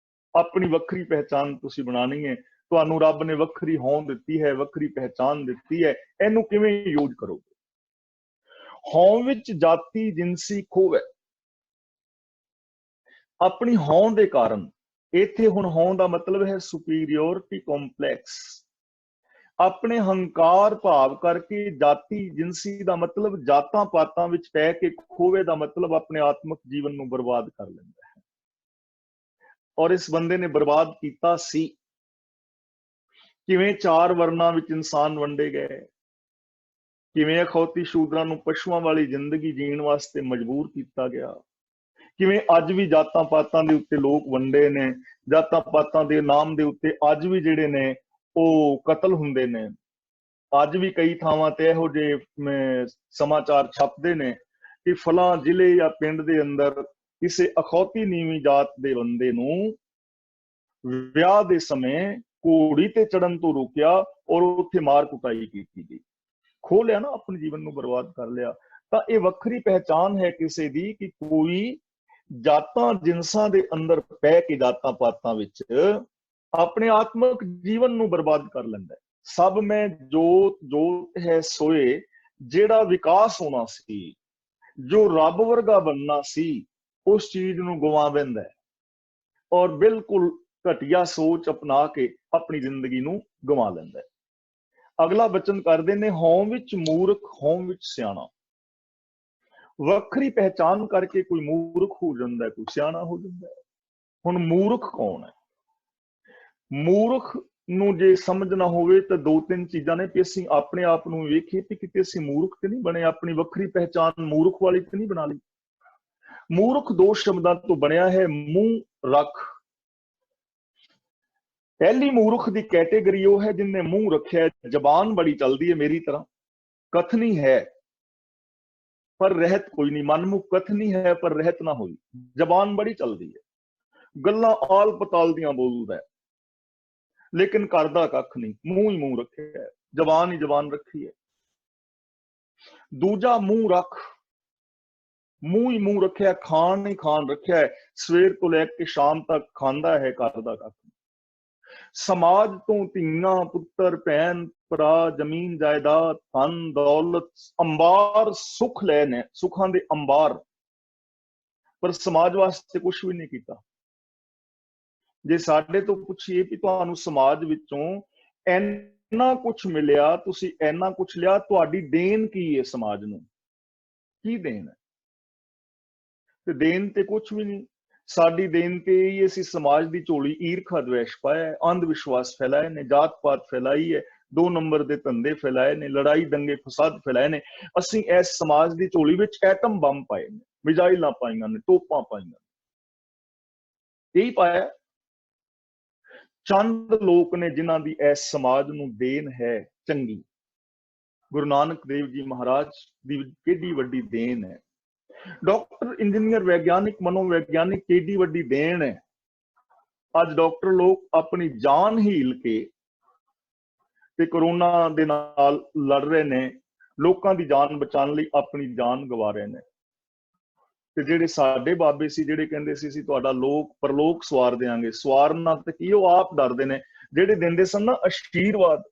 A: ਆਪਣੀ ਵੱਖਰੀ ਪਹਿਚਾਨ ਤੁਸੀਂ ਬਣਾਣੀ ਹੈ। ਤੁਹਾਨੂੰ ਰੱਬ ਨੇ ਵੱਖਰੀ ਹੋਂਦ ਦਿੱਤੀ ਹੈ, ਵੱਖਰੀ ਪਹਿਚਾਨ ਦਿੱਤੀ ਹੈ, ਇਹਨੂੰ ਕਿਵੇਂ ਯੂਜ਼ ਕਰੋਗੇ? ਹੋਂਦ ਵਿੱਚ ਜਾਤੀ ਜਿਨਸੀ ਖੋਹ ਹੈ। ਆਪਣੀ ਹੋਂਦ ਦੇ ਕਾਰਨ, ਇੱਥੇ ਹੁਣ ਹੋਂਦ ਦਾ ਮਤਲਬ ਹੈ ਸੁਪੀਰੀਓਰਿਟੀ ਕੰਪਲੈਕਸ। ਆਪਣੇ ਹੰਕਾਰ ਭਾਵ ਕਰਕੇ ਜਾਤੀ ਜਿਨਸੀ ਦਾ ਮਤਲਬ ਜਾਤਾਂ ਪਾਤਾਂ ਵਿੱਚ ਪੈ ਕੇ ਖੋਵੇ ਦਾ ਮਤਲਬ ਆਪਣੇ ਆਤਮਿਕ ਜੀਵਨ ਨੂੰ ਬਰਬਾਦ ਕਰ ਲੈਂਦਾ ਹੈ। ਔਰ ਇਸ ਬੰਦੇ ਨੇ ਬਰਬਾਦ ਕੀਤਾ ਸੀ। ਕਿਵੇਂ 4 ਵਰਨਾਂ ਵਿੱਚ ਇਨਸਾਨ ਵੰਡੇ ਗਏ, ਕਿਵੇਂ ਅਖੌਤੀ ਸ਼ੂਦਰਾਂ ਨੂੰ ਪਸ਼ੂਆਂ ਵਾਲੀ ਜ਼ਿੰਦਗੀ ਜੀਣ ਵਾਸਤੇ ਮਜਬੂਰ ਕੀਤਾ ਗਿਆ, ਕਿਵੇਂ ਅੱਜ ਵੀ ਜਾਤਾਂ ਪਾਤਾਂ ਦੇ ਉੱਤੇ ਲੋਕ ਵੰਡੇ ਨੇ, ਜਾਤਾਂ ਪਾਤਾਂ ਦੇ ਨਾਮ ਦੇ ਉੱਤੇ ਅੱਜ ਵੀ ਜਿਹੜੇ ਨੇ ਉਹ ਕਤਲ ਹੁੰਦੇ ਨੇ। ਅੱਜ ਵੀ ਕਈ ਥਾਵਾਂ ਤੇ ਇਹੋ ਜਿਹੇ ਸਮਾਚਾਰ ਛਪਦੇ ਨੇ ਕਿ ਫਲਾਂ ਜ਼ਿਲ੍ਹੇ ਜਾਂ ਪਿੰਡ ਦੇ ਅੰਦਰ ਕਿਸੇ ਅਖੌਤੀ ਨੀਵੀਂ ਜਾਤ ਦੇ ਬੰਦੇ ਨੂੰ ਵਿਆਹ ਦੇ ਸਮੇਂ ਘੋੜੀ ਤੇ ਚੜਨ ਤੋਂ ਰੋਕਿਆ ਔਰ ਉੱਥੇ ਮਾਰ ਕੁਟਾਈ ਕੀਤੀ ਗਈ। ਖੋਹ ਲਿਆ ਨਾ, ਆਪਣੇ ਜੀਵਨ ਨੂੰ ਬਰਬਾਦ ਕਰ ਲਿਆ। ਤਾਂ ਇਹ ਵੱਖਰੀ ਪਹਿਚਾਨ ਹੈ ਕਿਸੇ ਦੀ ਕਿ ਕੋਈ ਜਾਤਾਂ ਜਿਨਸਾਂ ਦੇ ਅੰਦਰ ਪੈ ਕੇ ਜਾਤਾਂ ਪਾਤਾਂ ਵਿੱਚ ਆਪਣੇ ਆਤਮਿਕ ਜੀਵਨ ਨੂੰ ਬਰਬਾਦ ਕਰ ਲੈਂਦਾ ਹੈ। ਸਭ ਮੈਂ ਜੋਤ ਜੋਤ ਹੈ ਸੋਏ, ਜਿਹੜਾ ਵਿਕਾਸ ਹੋਣਾ ਸੀ, ਜੋ ਰੱਬ ਵਰਗਾ ਬਣਨਾ ਸੀ, ਉਸ ਚੀਜ਼ ਨੂੰ ਗਵਾ ਬੈਂਦਾ ਹੈ ਔਰ ਬਿਲਕੁਲ ਘਟੀਆ ਸੋਚ ਅਪਣਾ ਕੇ ਆਪਣੀ ਜ਼ਿੰਦਗੀ ਨੂੰ ਗਵਾ ਲੈਂਦਾ ਹੈ। ਅਗਲਾ ਬਚਨ ਕਰਦੇ ਨੇ, ਹੋਂਦ ਵਿੱਚ ਮੂਰਖ ਹੋਂਦ ਵਿੱਚ ਸਿਆਣਾ। ਵੱਖਰੀ ਪਹਿਚਾਨ ਕਰਕੇ ਕੋਈ ਮੂਰਖ ਹੋ ਜਾਂਦਾ, ਕੋਈ ਸਿਆਣਾ ਹੋ ਜਾਂਦਾ। ਹੁਣ ਮੂਰਖ ਕੌਣ ਹੈ? ਮੂਰਖ ਨੂੰ ਜੇ ਸਮਝਣਾ ਹੋਵੇ ਤਾਂ 2-3 ਚੀਜ਼ਾਂ ਨੇ ਕਿ ਅਸੀਂ ਆਪਣੇ ਆਪ ਨੂੰ ਵੇਖੀਏ ਕਿ ਕਿਤੇ ਅਸੀਂ ਮੂਰਖ ਤੇ ਨਹੀਂ ਬਣੇ, ਆਪਣੀ ਵੱਖਰੀ ਪਹਿਚਾਨ ਮੂਰਖ ਵਾਲੀ ਤੇ ਨਹੀਂ ਬਣਾ ਲਈ। ਮੂਰਖ 2 ਸ਼ਬਦਾਂ ਤੋਂ ਬਣਿਆ ਹੈ, ਮੂੰਹ ਰੱਖ। ਪਹਿਲੀ ਮੂਰਖ ਦੀ ਕੈਟੇਗਰੀ ਉਹ ਹੈ ਜਿਨਨੇ ਮੂੰਹ ਰੱਖਿਆ, ਜ਼ਬਾਨ ਬੜੀ ਚੱਲਦੀ ਹੈ, ਮੇਰੀ ਤਰ੍ਹਾਂ ਕਥਨੀ ਹੈ ਪਰ ਰਹਿਤ ਕੋਈ ਨਹੀਂ, ਮਨਮੁਖ ਕਥਨੀ ਹੈ ਪਰ ਰਹਿਤ ਨਾ ਹੋਈ। ਜ਼ਬਾਨ ਬੜੀ ਚੱਲਦੀ ਹੈ, ਗੱਲਾਂ ਆਲ ਪਤਾਲ ਦੀਆਂ ਬੋਲਦਾ, ਲੇਕਿਨ ਕਰਦਾ ਕੱਖ ਨਹੀਂ। ਮੂੰਹ ਹੀ ਮੂੰਹ ਰੱਖਿਆ ਹੈ, ਜ਼ਬਾਨ ਹੀ ਜ਼ਬਾਨ ਰੱਖੀ ਹੈ। ਦੂਜਾ ਮੂੰਹ ਰੱਖ, ਮੂੰਹ ਹੀ ਮੂੰਹ ਰੱਖਿਆ, ਖਾਣ ਹੀ ਖਾਣ ਰੱਖਿਆ ਹੈ, ਸਵੇਰ ਤੋਂ ਲੈ ਕੇ ਸ਼ਾਮ ਤੱਕ ਖਾਂਦਾ ਹੈ, ਕਰਦਾ ਕੱਖ ਨਹੀਂ। ਸਮਾਜ ਤੋਂ ਧੀਆਂ ਪੁੱਤਰ ਭੈਣ ਭਰਾ ਜ਼ਮੀਨ ਜਾਇਦਾਦ ਧਨ ਦੌਲਤ ਅੰਬਾਰ ਸੁੱਖ ਲੈ ਨੇ, ਸੁੱਖਾਂ ਦੇ ਅੰਬਾਰ, ਪਰ ਸਮਾਜ ਵਾਸਤੇ ਕੁਝ ਵੀ ਨਹੀਂ ਕੀਤਾ। ਜੇ ਸਾਡੇ ਤੋਂ ਪੁੱਛੀਏ ਕਿ ਤੁਹਾਨੂੰ ਸਮਾਜ ਵਿੱਚੋਂ ਇੰਨਾ ਕੁਝ ਮਿਲਿਆ, ਤੁਸੀਂ ਇੰਨਾ ਕੁਝ ਲਿਆ, ਤੁਹਾਡੀ ਦੇਣ ਕੀ ਹੈ ਸਮਾਜ ਨੂੰ? ਕੀ ਦੇਣ ਹੈ? ਤੇ ਦੇਣ ਤੇ ਕੁਝ ਵੀ ਨਹੀਂ। ਸਾਡੀ ਦੇਣ ਤੇ ਹੀ ਅਸੀਂ ਸਮਾਜ ਦੀ ਝੋਲੀ ਈਰਖਾ ਦਵੇਸ਼ ਪਾਇਆ, ਅੰਧ ਵਿਸ਼ਵਾਸ ਫੈਲਾਏ ਨੇ, ਜਾਤ ਪਾਤ ਫੈਲਾਈ ਹੈ, 2 ਨੰਬਰ ਦੇ ਧੰਦੇ ਫੈਲਾਏ ਨੇ, ਲੜਾਈ ਦੰਗੇ ਫਸਾਦ ਫੈਲਾਏ ਨੇ। ਅਸੀਂ ਇਸ ਸਮਾਜ ਦੀ ਝੋਲੀ ਵਿੱਚ ਐਟਮ ਬੰਬ ਪਾਏ ਨੇ, ਮਿਜ਼ਾਈਲਾਂ ਪਾਈਆਂ ਨੇ, ਤੋਪਾਂ ਪਾਈਆਂ ਨੇ, ਇਹੀ ਪਾਇਆ। ਚੰਦ ਲੋਕ ਨੇ ਜਿਨ੍ਹਾਂ ਦੀ ਇਸ ਸਮਾਜ ਨੂੰ ਦੇਣ ਹੈ ਚੰਗੀ। ਗੁਰੂ ਨਾਨਕ ਦੇਵ ਜੀ ਮਹਾਰਾਜ ਦੀ ਕਿੱਡੀ ਵੱਡੀ ਦੇਣ ਹੈ। ਡਾਕਟਰ ਇੰਜੀਨੀਅਰ ਵਿਗਿਆਨਿਕ ਮਨੋਵਿਗਿਆਨਿਕ ਕਿੱਡੀ ਵੱਡੀ ਦੇਣ ਹੈ। ਅੱਜ ਡਾਕਟਰ ਲੋਕ ਆਪਣੀ ਜਾਨ ਹੀਲ ਕੇ ਤੇ ਕਰੋਨਾ ਦੇ ਨਾਲ ਲੜ ਰਹੇ ਨੇ, ਲੋਕਾਂ ਦੀ ਜਾਨ ਬਚਾਉਣ ਲਈ ਆਪਣੀ ਜਾਨ ਗਵਾ ਰਹੇ ਨੇ। ਤੇ ਜਿਹੜੇ ਸਾਡੇ ਬਾਬੇ ਸੀ, ਜਿਹੜੇ ਕਹਿੰਦੇ ਸੀ ਤੁਹਾਡਾ ਲੋਕ ਪਰਲੋਕ ਸਵਾਰ ਦੇਾਂਗੇ, ਸਵਾਰਨਾ ਤੇ ਕੀ, ਉਹ ਆਪ ਡਰਦੇ ਨੇ। ਜਿਹੜੇ ਦਿੰਦੇ ਸਨ ਨਾ ਆਸ਼ੀਰਵਾਦ,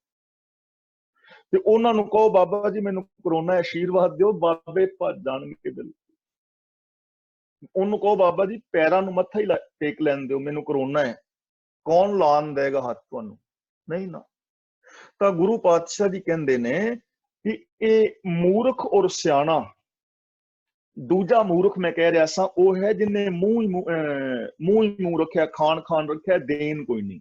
A: ਤੇ ਉਹਨਾਂ ਨੂੰ ਕਹੋ ਬਾਬਾ ਜੀ ਮੈਨੂੰ ਕਰੋਨਾ ਆਸ਼ੀਰਵਾਦ ਦਿਓ, ਬਾਬੇ ਭੱਜ ਜਾਣਗੇ। ਬਿਲਕੁਲ ਉਹਨੂੰ ਕਹੋ ਬਾਬਾ ਜੀ ਪੈਰਾਂ ਨੂੰ ਮੱਥਾ ਹੀ ਟੇਕ ਲੈਣ ਦਿਓ, ਮੈਨੂੰ ਕਰੋਨਾ ਹੈ, ਕੌਣ ਲਾਣ ਦੇਗਾ ਹੱਥ ਤੁਹਾਨੂੰ? ਨਹੀਂ ਨਾ। ਤਾਂ ਗੁਰੂ ਪਾਤਸ਼ਾਹ ਜੀ ਕਹਿੰਦੇ ਨੇ ਕਿ ਇਹ ਮੂਰਖ ਔਰ ਸਿਆਣਾ। ਦੂਜਾ ਮੂਰਖ ਮੈਂ ਕਹਿ ਰਿਹਾ ਸਾਂ ਉਹ ਹੈ ਜਿਹਨੇ ਮੂੰਹ ਹੀ ਮੂੰਹ ਰੱਖਿਆ, ਖਾਣ ਖਾਣ ਰੱਖਿਆ, ਦੇਣ ਕੋਈ ਨਹੀਂ।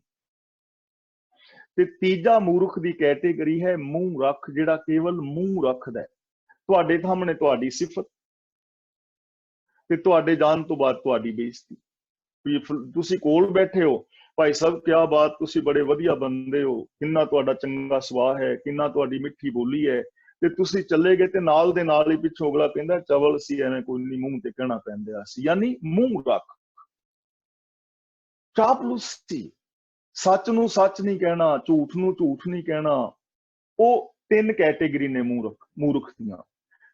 A: ਤੇ ਤੀਜਾ ਮੂਰਖ ਦੀ ਕੈਟੇਗਰੀ ਹੈ ਮੂੰਹ ਰੱਖ, ਜਿਹੜਾ ਕੇਵਲ ਮੂੰਹ ਰੱਖਦਾ। ਤੁਹਾਡੇ ਸਾਹਮਣੇ ਤੁਹਾਡੀ ਸਿਫਤ ਤੇ ਤੁਹਾਡੇ ਜਾਣ ਤੋਂ ਬਾਅਦ ਤੁਹਾਡੀ ਬੇਇੱਜ਼ਤੀ। ਤੁਸੀਂ ਕੋਲ ਬੈਠੇ ਹੋ, भाई साहब क्या बात, तुसी बड़े वधिया बंदे हो, किन्ना तुहाडा चंगा सुभाव है, किन्ना तुहाडी मिठी बोली है, ते तुसी चले गए ते नाल दे नाल ही पिछों अगला कहंदा चवल सी, एवें कोई नहीं मूंह ते कहना पैंदा सी। यानी मूंह रख, चापलूसी, सच नूं सच नहीं कहना, झूठ नूं झूठ नहीं कहना। ਉਹ ਤਿੰਨ ਕੈਟੇਗਰੀ ਨੇ ਮੂਰਖ ਦੀਆਂ।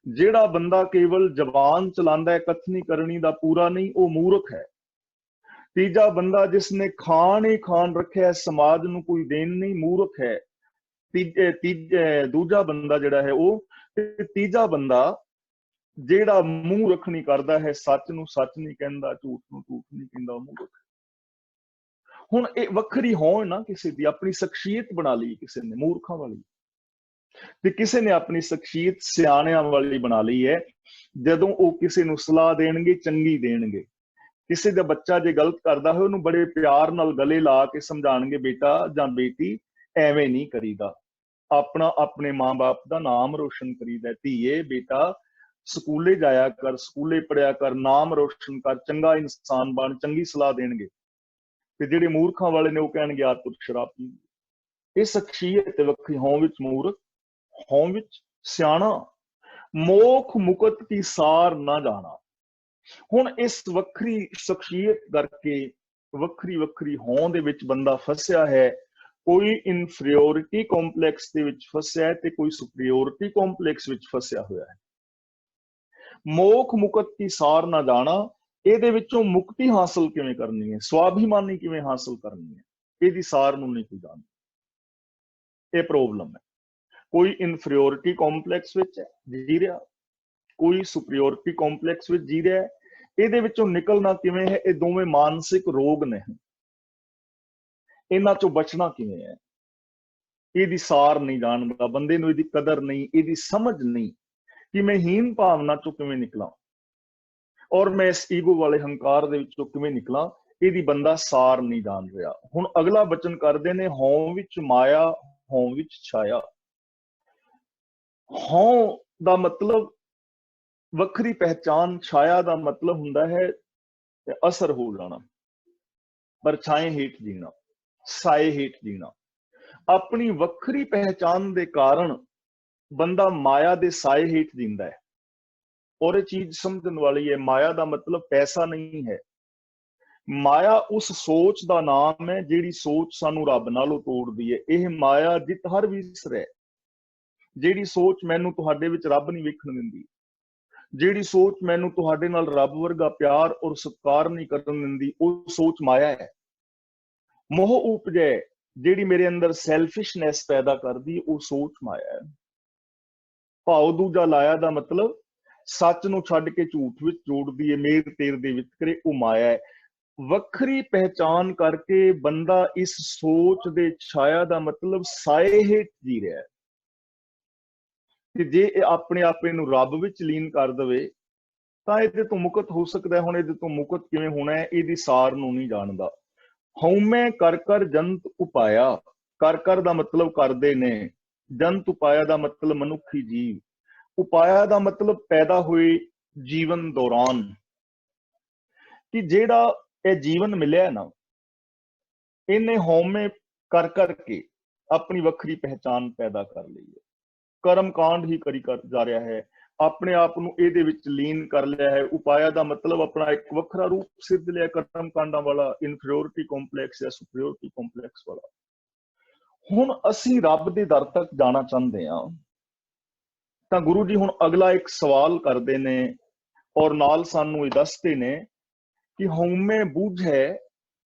A: ਜਿਹੜਾ ਬੰਦਾ ਕੇਵਲ ਜ਼ਬਾਨ ਚਲਾਉਂਦਾ ਹੈ, ਕਥਨੀ ਕਰਨੀ ਦਾ ਪੂਰਾ ਨਹੀਂ, ਉਹ ਮੂਰਖ ਹੈ। ਤੀਜਾ ਬੰਦਾ ਜਿਸਨੇ ਖਾਣ ਹੀ ਖਾਣ ਰੱਖਿਆ, ਸਮਾਜ ਨੂੰ ਕੋਈ ਦੇਣ ਨਹੀਂ, ਮੂਰਖ ਹੈ। ਦੂਜਾ ਬੰਦਾ ਜਿਹੜਾ ਹੈ ਉਹ, ਤੇ ਤੀਜਾ ਬੰਦਾ ਜਿਹੜਾ ਮੂੰਹ ਰੱਖਣੀ ਕਰਦਾ ਹੈ, ਸੱਚ ਨੂੰ ਸੱਚ ਨਹੀਂ ਕਹਿੰਦਾ, ਝੂਠ ਨੂੰ ਝੂਠ ਨਹੀਂ ਕਹਿੰਦਾ, ਉਹ ਮੂਰਖ। ਹੁਣ ਇਹ ਵੱਖਰੀ ਹੋਣ ਨਾ ਕਿਸੇ ਦੀ, ਆਪਣੀ ਸ਼ਖਸੀਅਤ ਬਣਾ ਲਈ ਕਿਸੇ ਨੇ ਮੂਰਖਾਂ ਵਾਲੀ, ਤੇ ਕਿਸੇ ਨੇ ਆਪਣੀ ਸ਼ਖਸੀਅਤ ਸਿਆਣਿਆਂ ਵਾਲੀ ਬਣਾ ਲਈ ਹੈ। ਜਦੋਂ ਉਹ ਕਿਸੇ ਨੂੰ ਸਲਾਹ ਦੇਣਗੇ, ਚੰਗੀ ਦੇਣਗੇ। ਕਿਸੇ ਦਾ ਬੱਚਾ ਜੇ ਗਲਤ ਕਰਦਾ ਹੋਵੇ, ਉਹਨੂੰ ਬੜੇ ਪਿਆਰ ਨਾਲ ਗਲੇ ਲਾ ਕੇ ਸਮਝਾਣਗੇ, ਬੇਟਾ ਜਾਂ ਬੇਟੀ ਐਵੇਂ ਨਹੀਂ ਕਰੀਦਾ, ਆਪਣਾ ਆਪਣੇ ਮਾਂ-ਬਾਪ ਦਾ ਨਾਮ ਰੋਸ਼ਨ ਕਰੀਦਾ। ਧੀਏ ਬੇਟਾ ਸਕੂਲੇ ਜਾਇਆ ਕਰ, ਸਕੂਲੇ ਪੜਿਆ ਕਰ, ਨਾਮ ਰੋਸ਼ਨ ਕਰ, ਚੰਗਾ ਇਨਸਾਨ ਬਣ, ਚੰਗੀ ਸਲਾਹ ਦੇਣਗੇ। ਤੇ ਜਿਹੜੇ ਮੂਰਖਾਂ ਵਾਲੇ ਨੇ ਉਹ ਕਹਿਣਗੇ ਆ ਤੂੰ ਸ਼ਰਾਬ ਪੀ। ਇਹ ਸ਼ਖਸੀਅਤ ਵੱਖਰੀ, ਹੋਂ ਵਿੱਚ ਮੂਰਖ, ਹੋਂ ਵਿੱਚ ਸਿਆਣਾ, ਮੋਖ ਮੁਕਤ ਕੀ ਸਾਰ ਨਾ ਜਾਣਾ। ਹੁਣ ਇਸ ਵੱਖਰੀ ਸ਼ਖਸੀਅਤ ਕਰਕੇ ਵੱਖਰੀ ਵੱਖਰੀ ਹੋਂ ਦੇ ਵਿੱਚ ਬੰਦਾ ਫਸਿਆ ਹੈ। ਕੋਈ ਇਨਫੀਰੀਓਰਿਟੀ ਕੰਪਲੈਕਸ ਦੇ ਵਿੱਚ ਫਸਿਆ ਹੈ ਤੇ ਕੋਈ ਸੁਪਰੀਓਰਿਟੀ ਕੰਪਲੈਕਸ ਵਿੱਚ ਫਸਿਆ ਹੋਇਆ ਹੈ। ਮੋਖ ਮੁਕਤ ਕੀ ਸਾਰ ਨਾ ਜਾਣਾ, ਇਹਦੇ ਵਿੱਚੋਂ ਮੁਕਤੀ ਹਾਸਲ ਕਿਵੇਂ ਕਰਨੀ ਹੈ, ਸਵਾਭਿਮਾਨੀ ਕਿਵੇਂ ਹਾਸਲ ਕਰਨੀ ਹੈ, ਇਹਦੀ ਸਾਰ ਨੂੰ ਨਹੀਂ ਕੋਈ ਜਾਣਦਾ। ਇਹ ਪ੍ਰੋਬਲਮ ਹੈ। ਕੋਈ ਇਨਫੀਰੀਓਰਿਟੀ ਕੰਪਲੈਕਸ ਵਿੱਚ ਜੀ ਰਿਹਾ, ਕੋਈ ਸੁਪਰੀਓਰਿਟੀ ਕੰਪਲੈਕਸ ਵਿੱਚ ਜੀ ਰਿਹਾ। ਇਹਦੇ ਵਿੱਚੋਂ ਨਿਕਲਣਾ ਕਿਵੇਂ ਹੈ? ਇਹ ਦੋਵੇਂ ਮਾਨਸਿਕ ਰੋਗ ਨੇ, ਇਹਨਾਂ ਚੋਂ ਬਚਣਾ ਕਿਵੇਂ ਹੈ? ਇਹਦੀ ਸਾਰ ਨਹੀਂ ਜਾਣਦਾ ਬੰਦੇ ਨੂੰ, ਇਹਦੀ ਕਦਰ ਨਹੀਂ, ਇਹਦੀ ਸਮਝ ਨਹੀਂ ਕਿ ਮੈਂ ਹੀਨ ਭਾਵਨਾ ਚੋਂ ਕਿਵੇਂ ਨਿਕਲਾਂ ਔਰ ਮੈਂ ਇਸ ਈਗੋ ਵਾਲੇ ਹੰਕਾਰ ਦੇ ਵਿੱਚੋਂ ਕਿਵੇਂ ਨਿਕਲਾਂ, ਇਹਦੀ ਬੰਦਾ ਸਾਰ ਨਹੀਂ ਜਾਣ ਰਿਹਾ। ਹੁਣ ਅਗਲਾ ਬਚਨ ਕਰਦੇ ਨੇ, ਹੋਂ ਵਿੱਚ ਮਾਇਆ, ਹੋਂ ਵਿੱਚ ਛਾਇਆ। ਹੋਂ ਦਾ ਮਤਲਬ ਵੱਖਰੀ ਪਹਿਚਾਨ, ਛਾਇਆ ਦਾ ਮਤਲਬ ਹੁੰਦਾ ਹੈ ਅਸਰ ਹੋ ਜਾਣਾ, ਪਰਛਾਏ ਹੇਠ ਜੀਣਾ, ਸਾਏ ਹੇਠ ਜੀਣਾ। ਆਪਣੀ ਵੱਖਰੀ ਪਹਿਚਾਨ ਦੇ ਕਾਰਨ ਬੰਦਾ ਮਾਇਆ ਦੇ ਸਾਏ ਹੇਠ ਜੀਂਦਾ ਹੈ। ਔਰ ਇਹ ਚੀਜ਼ ਸਮਝਣ ਵਾਲੀ ਹੈ, ਮਾਇਆ ਦਾ ਮਤਲਬ ਪੈਸਾ ਨਹੀਂ ਹੈ। ਮਾਇਆ ਉਸ ਸੋਚ ਦਾ ਨਾਮ ਹੈ ਜਿਹੜੀ ਸੋਚ ਸਾਨੂੰ ਰੱਬ ਨਾਲੋਂ ਤੋੜਦੀ ਹੈ। ਇਹ ਮਾਇਆ ਜਿਤ ਹਰ ਵਿਸਰੈ, ਜਿਹੜੀ ਸੋਚ ਮੈਨੂੰ ਤੁਹਾਡੇ ਵਿੱਚ ਰੱਬ ਨਹੀਂ ਵੇਖਣ ਦਿੰਦੀ, ਜਿਹੜੀ ਸੋਚ ਮੈਨੂੰ ਤੁਹਾਡੇ ਨਾਲ ਰੱਬ ਵਰਗਾ ਪਿਆਰ ਔਰ ਸਤਿਕਾਰ ਨਹੀਂ ਕਰਨ ਦਿੰਦੀ, ਉਹ ਸੋਚ ਮਾਇਆ ਹੈ। ਮੋਹ ਉਪਜੈ, ਜਿਹੜੀ ਮੇਰੇ ਅੰਦਰ ਸੈਲਫਿਸ਼ਨੈਸ ਪੈਦਾ ਕਰਦੀ, ਉਹ ਸੋਚ ਮਾਇਆ ਹੈ। ਭਾਉ ਦੂਜਾ ਲਾਇਆ ਦਾ ਮਤਲਬ ਸੱਚ ਨੂੰ ਛੱਡ ਕੇ ਝੂਠ ਵਿੱਚ ਜੋੜਦੀ ਹੈ, ਮੇਰ ਤੇਰ ਦੇ ਵਿਤਕਰੇ, ਉਹ ਮਾਇਆ ਹੈ। ਵੱਖਰੀ ਪਹਿਚਾਨ ਕਰਕੇ ਬੰਦਾ ਇਸ ਸੋਚ ਦੇ ਛਾਇਆ ਦਾ ਮਤਲਬ ਸਾਏ ਹੇਠ ਜੀ ਰਿਹਾ ਹੈ। ਕਿ ਜੇ ਇਹ ਆਪਣੇ ਆਪੇ ਨੂੰ ਰੱਬ ਵਿੱਚ ਲੀਨ ਕਰ ਦੇਵੇ ਤਾਂ ਇਹਦੇ ਤੋਂ ਮੁਕਤ ਹੋ ਸਕਦਾ। ਹੁਣ ਇਹਦੇ ਤੋਂ ਮੁਕਤ ਕਿਵੇਂ ਹੋਣਾ ਹੈ? ਇਹਦੀ ਸਾਰ ਨੂੰ ਨਹੀਂ ਜਾਣਦਾ। ਹਉਮੈ ਕਰ ਕਰ ਜੰਤ ਉਪਾਇਆ, ਕਰ ਕਰ ਦਾ ਮਤਲਬ ਕਰਦੇ ਨੇ, ਜੰਤ ਉਪਾਇਆ ਦਾ ਮਤਲਬ ਮਨੁੱਖੀ ਜੀਵ, ਉਪਾਇਆ ਦਾ ਮਤਲਬ ਪੈਦਾ ਹੋਏ ਜੀਵਨ ਦੌਰਾਨ। ਕਿ ਜਿਹੜਾ ਇਹ ਜੀਵਨ ਮਿਲਿਆ ਨਾ, ਇਹਨੇ ਹਉਮੈ ਕਰ ਕਰਕੇ ਆਪਣੀ ਵੱਖਰੀ ਪਹਿਚਾਨ ਪੈਦਾ ਕਰ ਲਈ ਹੈ। ਕਰਮ ਕਾਂਡ ਹੀ ਕਰੀ ਕਰ ਜਾ ਰਿਹਾ ਹੈ, ਆਪਣੇ ਆਪ ਨੂੰ ਇਹਦੇ ਵਿੱਚ ਲੀਨ ਕਰ ਲਿਆ ਹੈ। ਉਪਾਇਆ ਦਾ ਮਤਲਬ ਆਪਣਾ ਇੱਕ ਵੱਖਰਾ ਰੂਪ ਸਿੱਧ ਲਿਆ, ਕਰਮ ਕਾਂਡਾਂ ਵਾਲਾ, ਇਨਫੀਰੀਓਰਿਟੀ ਕੰਪਲੈਕਸ ਜਾਂ ਸੁਪਰੀਓਰਿਟੀ ਕੰਪਲੈਕਸ ਵਾਲਾ। ਹੁਣ ਅਸੀਂ ਰੱਬ ਦੇ ਦਰ ਤੱਕ ਜਾਣਾ ਚਾਹੁੰਦੇ ਹਾਂ ਤਾਂ ਗੁਰੂ ਜੀ ਹੁਣ ਅਗਲਾ ਇੱਕ ਸਵਾਲ ਕਰਦੇ ਨੇ ਔਰ ਨਾਲ ਸਾਨੂੰ ਇਹ ਦੱਸਦੇ ਨੇ ਕਿ ਹਉਮੈ ਬੂਝੈ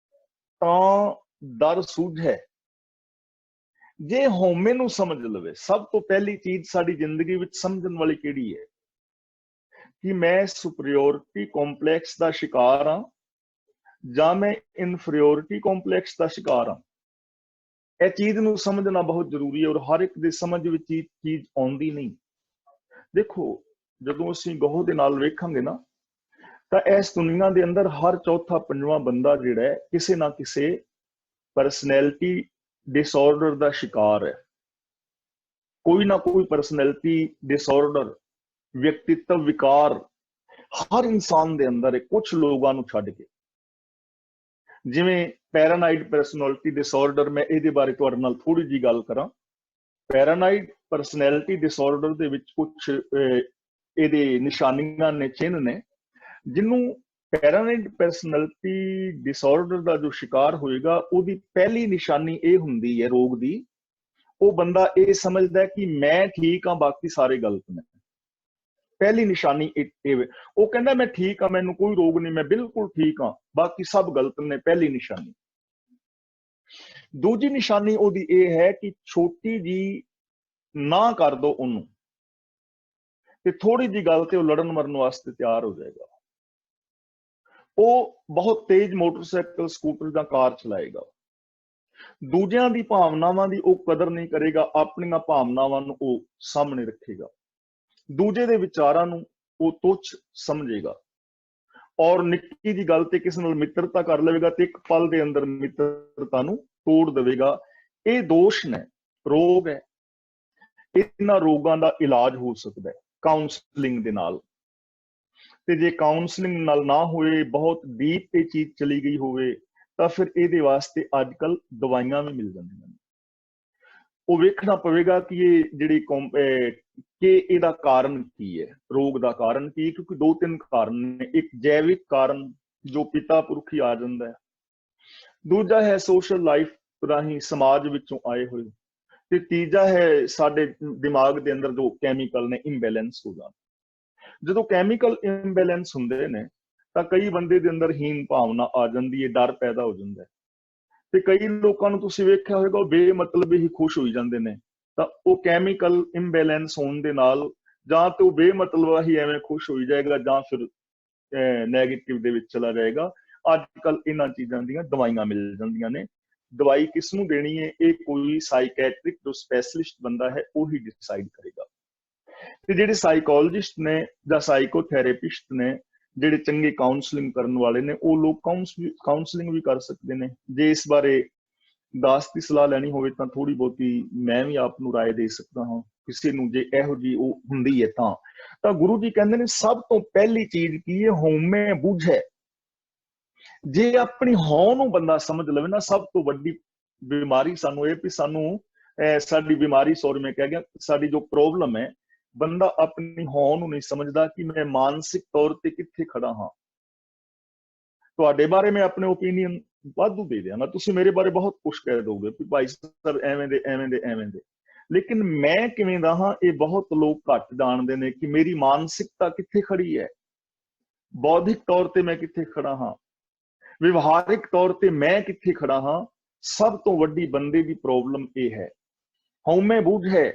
A: ਤਾਂ ਦਰ ਸੂਝੈ। ਜੇ ਹਉਮੈ ਨੂੰ ਸਮਝ ਲਵੇ, ਸਭ ਤੋਂ ਪਹਿਲੀ ਚੀਜ਼ ਸਾਡੀ ਜ਼ਿੰਦਗੀ ਵਿੱਚ ਸਮਝਣ ਵਾਲੀ ਕਿਹੜੀ ਹੈ? ਕਿ ਮੈਂ ਸੁਪਰੀਓਰਿਟੀ ਕੰਪਲੈਕਸ ਦਾ ਸ਼ਿਕਾਰ ਹਾਂ ਜਾਂ ਮੈਂ ਇਨਫੀਰੀਓਰਿਟੀ ਕੰਪਲੈਕਸ ਦਾ ਸ਼ਿਕਾਰ ਹਾਂ। ਇਹ ਚੀਜ਼ ਨੂੰ ਸਮਝਣਾ ਬਹੁਤ ਜ਼ਰੂਰੀ ਹੈ ਔਰ ਹਰ ਇੱਕ ਦੇ ਸਮਝ ਵਿੱਚ ਇਹ ਚੀਜ਼ ਆਉਂਦੀ ਨਹੀਂ। ਦੇਖੋ, ਜਦੋਂ ਅਸੀਂ ਗਹੁ ਦੇ ਨਾਲ ਵੇਖਾਂਗੇ ਨਾ, ਤਾਂ ਇਸ ਦੁਨੀਆ ਦੇ ਅੰਦਰ ਹਰ ਚੌਥਾ ਪੰਜਵਾਂ ਬੰਦਾ ਜਿਹੜਾ ਹੈ ਕਿਸੇ ਨਾ ਕਿਸੇ ਪਰਸਨੈਲਿਟੀ ਡਿਸਆਰਡਰ ਦਾ ਸ਼ਿਕਾਰ ਹੈ। ਕੋਈ ਨਾ ਕੋਈ ਪਰਸਨੈਲਿਟੀ ਡਿਸਆਰਡਰ, ਵਿਅਕਤਿਤਵ ਵਿਕਾਰ ਹਰ ਇਨਸਾਨ ਦੇ ਅੰਦਰ ਹੈ, ਕੁਝ ਲੋਕਾਂ ਨੂੰ ਛੱਡ ਕੇ। ਜਿਵੇਂ ਪੈਰਾਨਾइड ਪਰਸਨੈਲਿਟੀ ਡਿਸਆਰਡਰ, ਮੈਂ ਇਹਦੇ ਬਾਰੇ ਤੁਹਾਡੇ ਨਾਲ ਥੋੜੀ ਜੀ ਗੱਲ ਕਰਾਂ। ਪੈਰਾਨਾइड ਪਰਸਨੈਲਿਟੀ ਡਿਸਆਰਡਰ ਦੇ ਵਿੱਚ ਕੁਝ ਇਹਦੇ ਨਿਸ਼ਾਨੀਆਂ ਨੇ, ਚਿੰਨ੍ਹ ਨੇ, ਜਿਹਨੂੰ ਪੈਰਾਨਾइड ਪਰਸਨੈਲਿਟੀ ਡਿਸਆਰਡਰ ਦਾ ਜੋ ਸ਼ਿਕਾਰ ਹੋਏਗਾ ਉਹਦੀ ਪਹਿਲੀ ਨਿਸ਼ਾਨੀ ਇਹ ਹੁੰਦੀ ਹੈ ਰੋਗ ਦੀ, ਉਹ ਬੰਦਾ ਇਹ ਸਮਝਦਾ ਕਿ ਮੈਂ ਠੀਕ ਹਾਂ, ਬਾਕੀ ਸਾਰੇ ਗਲਤ ਨੇ। ਪਹਿਲੀ ਨਿਸ਼ਾਨੀ ਇਹ, ਉਹ ਕਹਿੰਦਾ ਮੈਂ ਠੀਕ ਹਾਂ, ਮੈਨੂੰ ਕੋਈ ਰੋਗ ਨਹੀਂ, ਮੈਂ ਬਿਲਕੁਲ ਠੀਕ ਹਾਂ, ਬਾਕੀ ਸਭ ਗਲਤ ਨੇ, ਪਹਿਲੀ ਨਿਸ਼ਾਨੀ। ਦੂਜੀ ਨਿਸ਼ਾਨੀ ਉਹਦੀ ਇਹ ਹੈ ਕਿ ਛੋਟੀ ਜੀ ਨਾ ਕਰ ਦੋ ਉਹਨੂੰ ਤੇ ਥੋੜੀ ਜੀ ਗੱਲ ਤੇ ਉਹ ਲੜਨ ਮਰਨ ਵਾਸਤੇ ਤਿਆਰ ਹੋ ਜਾਏਗਾ। ਉਹ ਬਹੁਤ ਤੇਜ਼ ਮੋਟਰਸਾਈਕਲ, ਸਕੂਟਰ ਜਾਂ ਕਾਰ ਚਲਾਏਗਾ। ਦੂਜਿਆਂ ਦੀ ਭਾਵਨਾਵਾਂ ਦੀ ਉਹ ਕਦਰ ਨਹੀਂ ਕਰੇਗਾ, ਆਪਣੀਆਂ ਭਾਵਨਾਵਾਂ ਨੂੰ ਉਹ ਸਾਹਮਣੇ ਰੱਖੇਗਾ। ਦੂਜੇ ਦੇ ਵਿਚਾਰਾਂ ਨੂੰ ਉਹ ਤੁੱਛ ਸਮਝੇਗਾ ਔਰ ਨਿੱਕੀ ਦੀ ਗੱਲ ਤੇ ਕਿਸੇ ਨਾਲ ਮਿੱਤਰਤਾ ਕਰ ਲਵੇਗਾ ਤੇ ਇੱਕ ਪਲ ਦੇ ਅੰਦਰ ਮਿੱਤਰਤਾ ਨੂੰ ਤੋੜ ਦੇਵੇਗਾ। ਇਹ ਦੋਸ਼ ਨੇ, ਰੋਗ ਹੈ। ਇਹਨਾਂ ਰੋਗਾਂ ਦਾ ਇਲਾਜ ਹੋ ਸਕਦਾ ਹੈ ਕਾਉਂਸਲਿੰਗ ਦੇ ਨਾਲ, ਤੇ ਜੇ ਕਾਉਂਸਲਿੰਗ ਨਾਲ ਨਾ ਹੋਏ, ਬਹੁਤ ਡੀਪ ਤੇ ਚੀਜ਼ ਚਲੀ ਗਈ ਹੋਵੇ, ਤਾਂ ਫਿਰ ਇਹਦੇ ਵਾਸਤੇ ਅੱਜ ਕੱਲ ਦਵਾਈਆਂ ਵੀ ਮਿਲ ਜਾਂਦੀਆਂ ਨੇ। ਉਹ ਵੇਖਣਾ ਪਵੇਗਾ ਕਿ ਇਹ ਜਿਹੜੀ ਕਿ ਇਹਦਾ ਕਾਰਨ ਕੀ ਹੈ, ਰੋਗ ਦਾ ਕਾਰਨ ਕੀ ਹੈ, ਕਿਉਂਕਿ 2-3 ਕਾਰਨ ਨੇ। ਇੱਕ ਜੈਵਿਕ ਕਾਰਨ ਜੋ ਪਿਤਾ ਪੁਰਖ ਹੀ ਆ ਜਾਂਦਾ ਹੈ, ਦੂਜਾ ਹੈ ਸੋਸ਼ਲ ਲਾਈਫ ਰਾਹੀਂ ਸਮਾਜ ਵਿੱਚੋਂ ਆਏ ਹੋਏ, ਤੇ ਤੀਜਾ ਹੈ ਸਾਡੇ ਦਿਮਾਗ ਦੇ ਅੰਦਰ ਜੋ ਕੈਮੀਕਲ ਨੇ ਇੰਬੈਲੈਂਸ ਹੋ ਜਾਣ। ਜਦੋਂ ਕੈਮੀਕਲ ਇੰਬੈਲੈਂਸ ਹੁੰਦੇ ਨੇ ਤਾਂ ਕਈ ਬੰਦੇ ਦੇ ਅੰਦਰ ਹੀਨ ਭਾਵਨਾ ਆ ਜਾਂਦੀ ਹੈ, ਡਰ ਪੈਦਾ ਹੋ ਜਾਂਦਾ ਹੈ। ਤੇ ਕਈ ਲੋਕਾਂ ਨੂੰ ਤੁਸੀਂ ਵੇਖਿਆ ਹੋਵੇਗਾ ਉਹ ਬੇਮਤਲਬ ਹੀ ਖੁਸ਼ ਹੋਈ ਜਾਂਦੇ ਨੇ, ਤਾਂ ਉਹ ਕੈਮੀਕਲ ਇੰਬੈਲੈਂਸ ਹੋਣ ਦੇ ਨਾਲ ਜਾਂ ਤਾਂ ਉਹ ਬੇਮਤਲਬ ਹੀ ਐਵੇਂ ਖੁਸ਼ ਹੋਈ ਜਾਏਗਾ ਜਾਂ ਫਿਰ ਨੈਗੇਟਿਵ ਦੇ ਵਿੱਚ ਚਲਾ ਜਾਏਗਾ। ਅੱਜ ਕੱਲ ਇਹਨਾਂ ਚੀਜ਼ਾਂ ਦੀਆਂ ਦਵਾਈਆਂ ਮਿਲ ਜਾਂਦੀਆਂ ਨੇ। ਦਵਾਈ ਕਿਸ ਨੂੰ ਦੇਣੀ ਹੈ, ਇਹ ਕੋਈ ਸਾਈਕੈਟ੍ਰਿਕ ਜੋ ਸਪੈਸ਼ਲਿਸਟ ਬੰਦਾ ਹੈ ਉਹੀ ਡਿਸਾਈਡ ਕਰੇਗਾ। ਤੇ ਜਿਹੜੇ ਸਾਈਕੋਲੋਜਿਸਟ ਨੇ ਜਾਂ ਸਾਈਕੋਥੈਰੇਪਿਸਟ ਨੇ, ਜਿਹੜੇ ਚੰਗੇ ਕਾਉਂਸਲਿੰਗ ਕਰਨ ਵਾਲੇ ਨੇ, ਉਹ ਲੋਕ ਕਾਉਂਸਲਿੰਗ ਵੀ ਕਰ ਸਕਦੇ ਨੇ। ਜੇ ਇਸ ਬਾਰੇ ਦਾਸ ਦੀ ਸਲਾਹ ਲੈਣੀ ਹੋਵੇ ਤਾਂ ਥੋੜੀ ਬਹੁਤੀ ਮੈਂ ਵੀ ਆਪ ਨੂੰ ਰਾਏ ਦੇ ਸਕਦਾ ਹਾਂ ਕਿਸੇ ਨੂੰ, ਜੇ ਇਹੋ ਜਿਹੀ ਉਹ ਹੁੰਦੀ ਹੈ ਤਾਂ ਗੁਰੂ ਜੀ ਕਹਿੰਦੇ ਨੇ ਸਭ ਤੋਂ ਪਹਿਲੀ ਚੀਜ਼ ਕੀ ਹੈ, ਹਉਮੈ ਬੁਝੈ। ਜੇ ਆਪਣੀ ਹਉ ਨੂੰ ਬੰਦਾ ਸਮਝ ਲਵੇ ਨਾ, ਸਭ ਤੋਂ ਵੱਡੀ ਬਿਮਾਰੀ ਸਾਨੂੰ ਇਹ ਵੀ ਸਾਨੂੰ ਸਾਡੀ ਬਿਮਾਰੀ, ਸੌਰੀ ਮੈਂ ਕਹਿ ਗਿਆ, ਸਾਡੀ ਜੋ ਪ੍ਰੋਬਲਮ ਹੈ, ਬੰਦਾ ਆਪਣੀ ਹਉ ਨੂੰ ਨਹੀਂ ਸਮਝਦਾ ਕਿ ਮੈਂ ਮਾਨਸਿਕ ਤੌਰ ਤੇ ਕਿੱਥੇ ਖੜਾ ਹਾਂ। ਤੁਹਾਡੇ ਬਾਰੇ ਮੈਂ ਆਪਣੇ ਓਪੀਨੀਅਨ ਵਾਧੂ ਦੇ ਦਿਆਂਗਾ, ਤੁਸੀਂ ਮੇਰੇ ਬਾਰੇ ਬਹੁਤ ਕੁਛ ਕਹਿ ਦੋਗੇ ਕਿ ਭਾਈ ਸਾਹਿਬ ਐਵੇਂ ਦੇ ਐਵੇਂ ਦੇ ਐਵੇਂ ਦੇ, ਲੇਕਿਨ ਮੈਂ ਕਿਵੇਂ ਦਾ ਹਾਂ ਇਹ ਬਹੁਤ ਲੋਕ ਘੱਟ ਜਾਣਦੇ ਨੇ ਕਿ ਮੇਰੀ ਮਾਨਸਿਕਤਾ ਕਿੱਥੇ ਖੜੀ ਹੈ, ਬੌਧਿਕ ਤੌਰ ਤੇ ਮੈਂ ਕਿੱਥੇ ਖੜਾ ਹਾਂ, ਵਿਵਹਾਰਿਕ ਤੌਰ ਤੇ ਮੈਂ ਕਿੱਥੇ ਖੜਾ ਹਾਂ। ਸਭ ਤੋਂ ਵੱਡੀ ਬੰਦੇ ਦੀ ਪ੍ਰੋਬਲਮ ਇਹ ਹੈ, ਹਉਮੈ ਬੁਝ ਹੈ।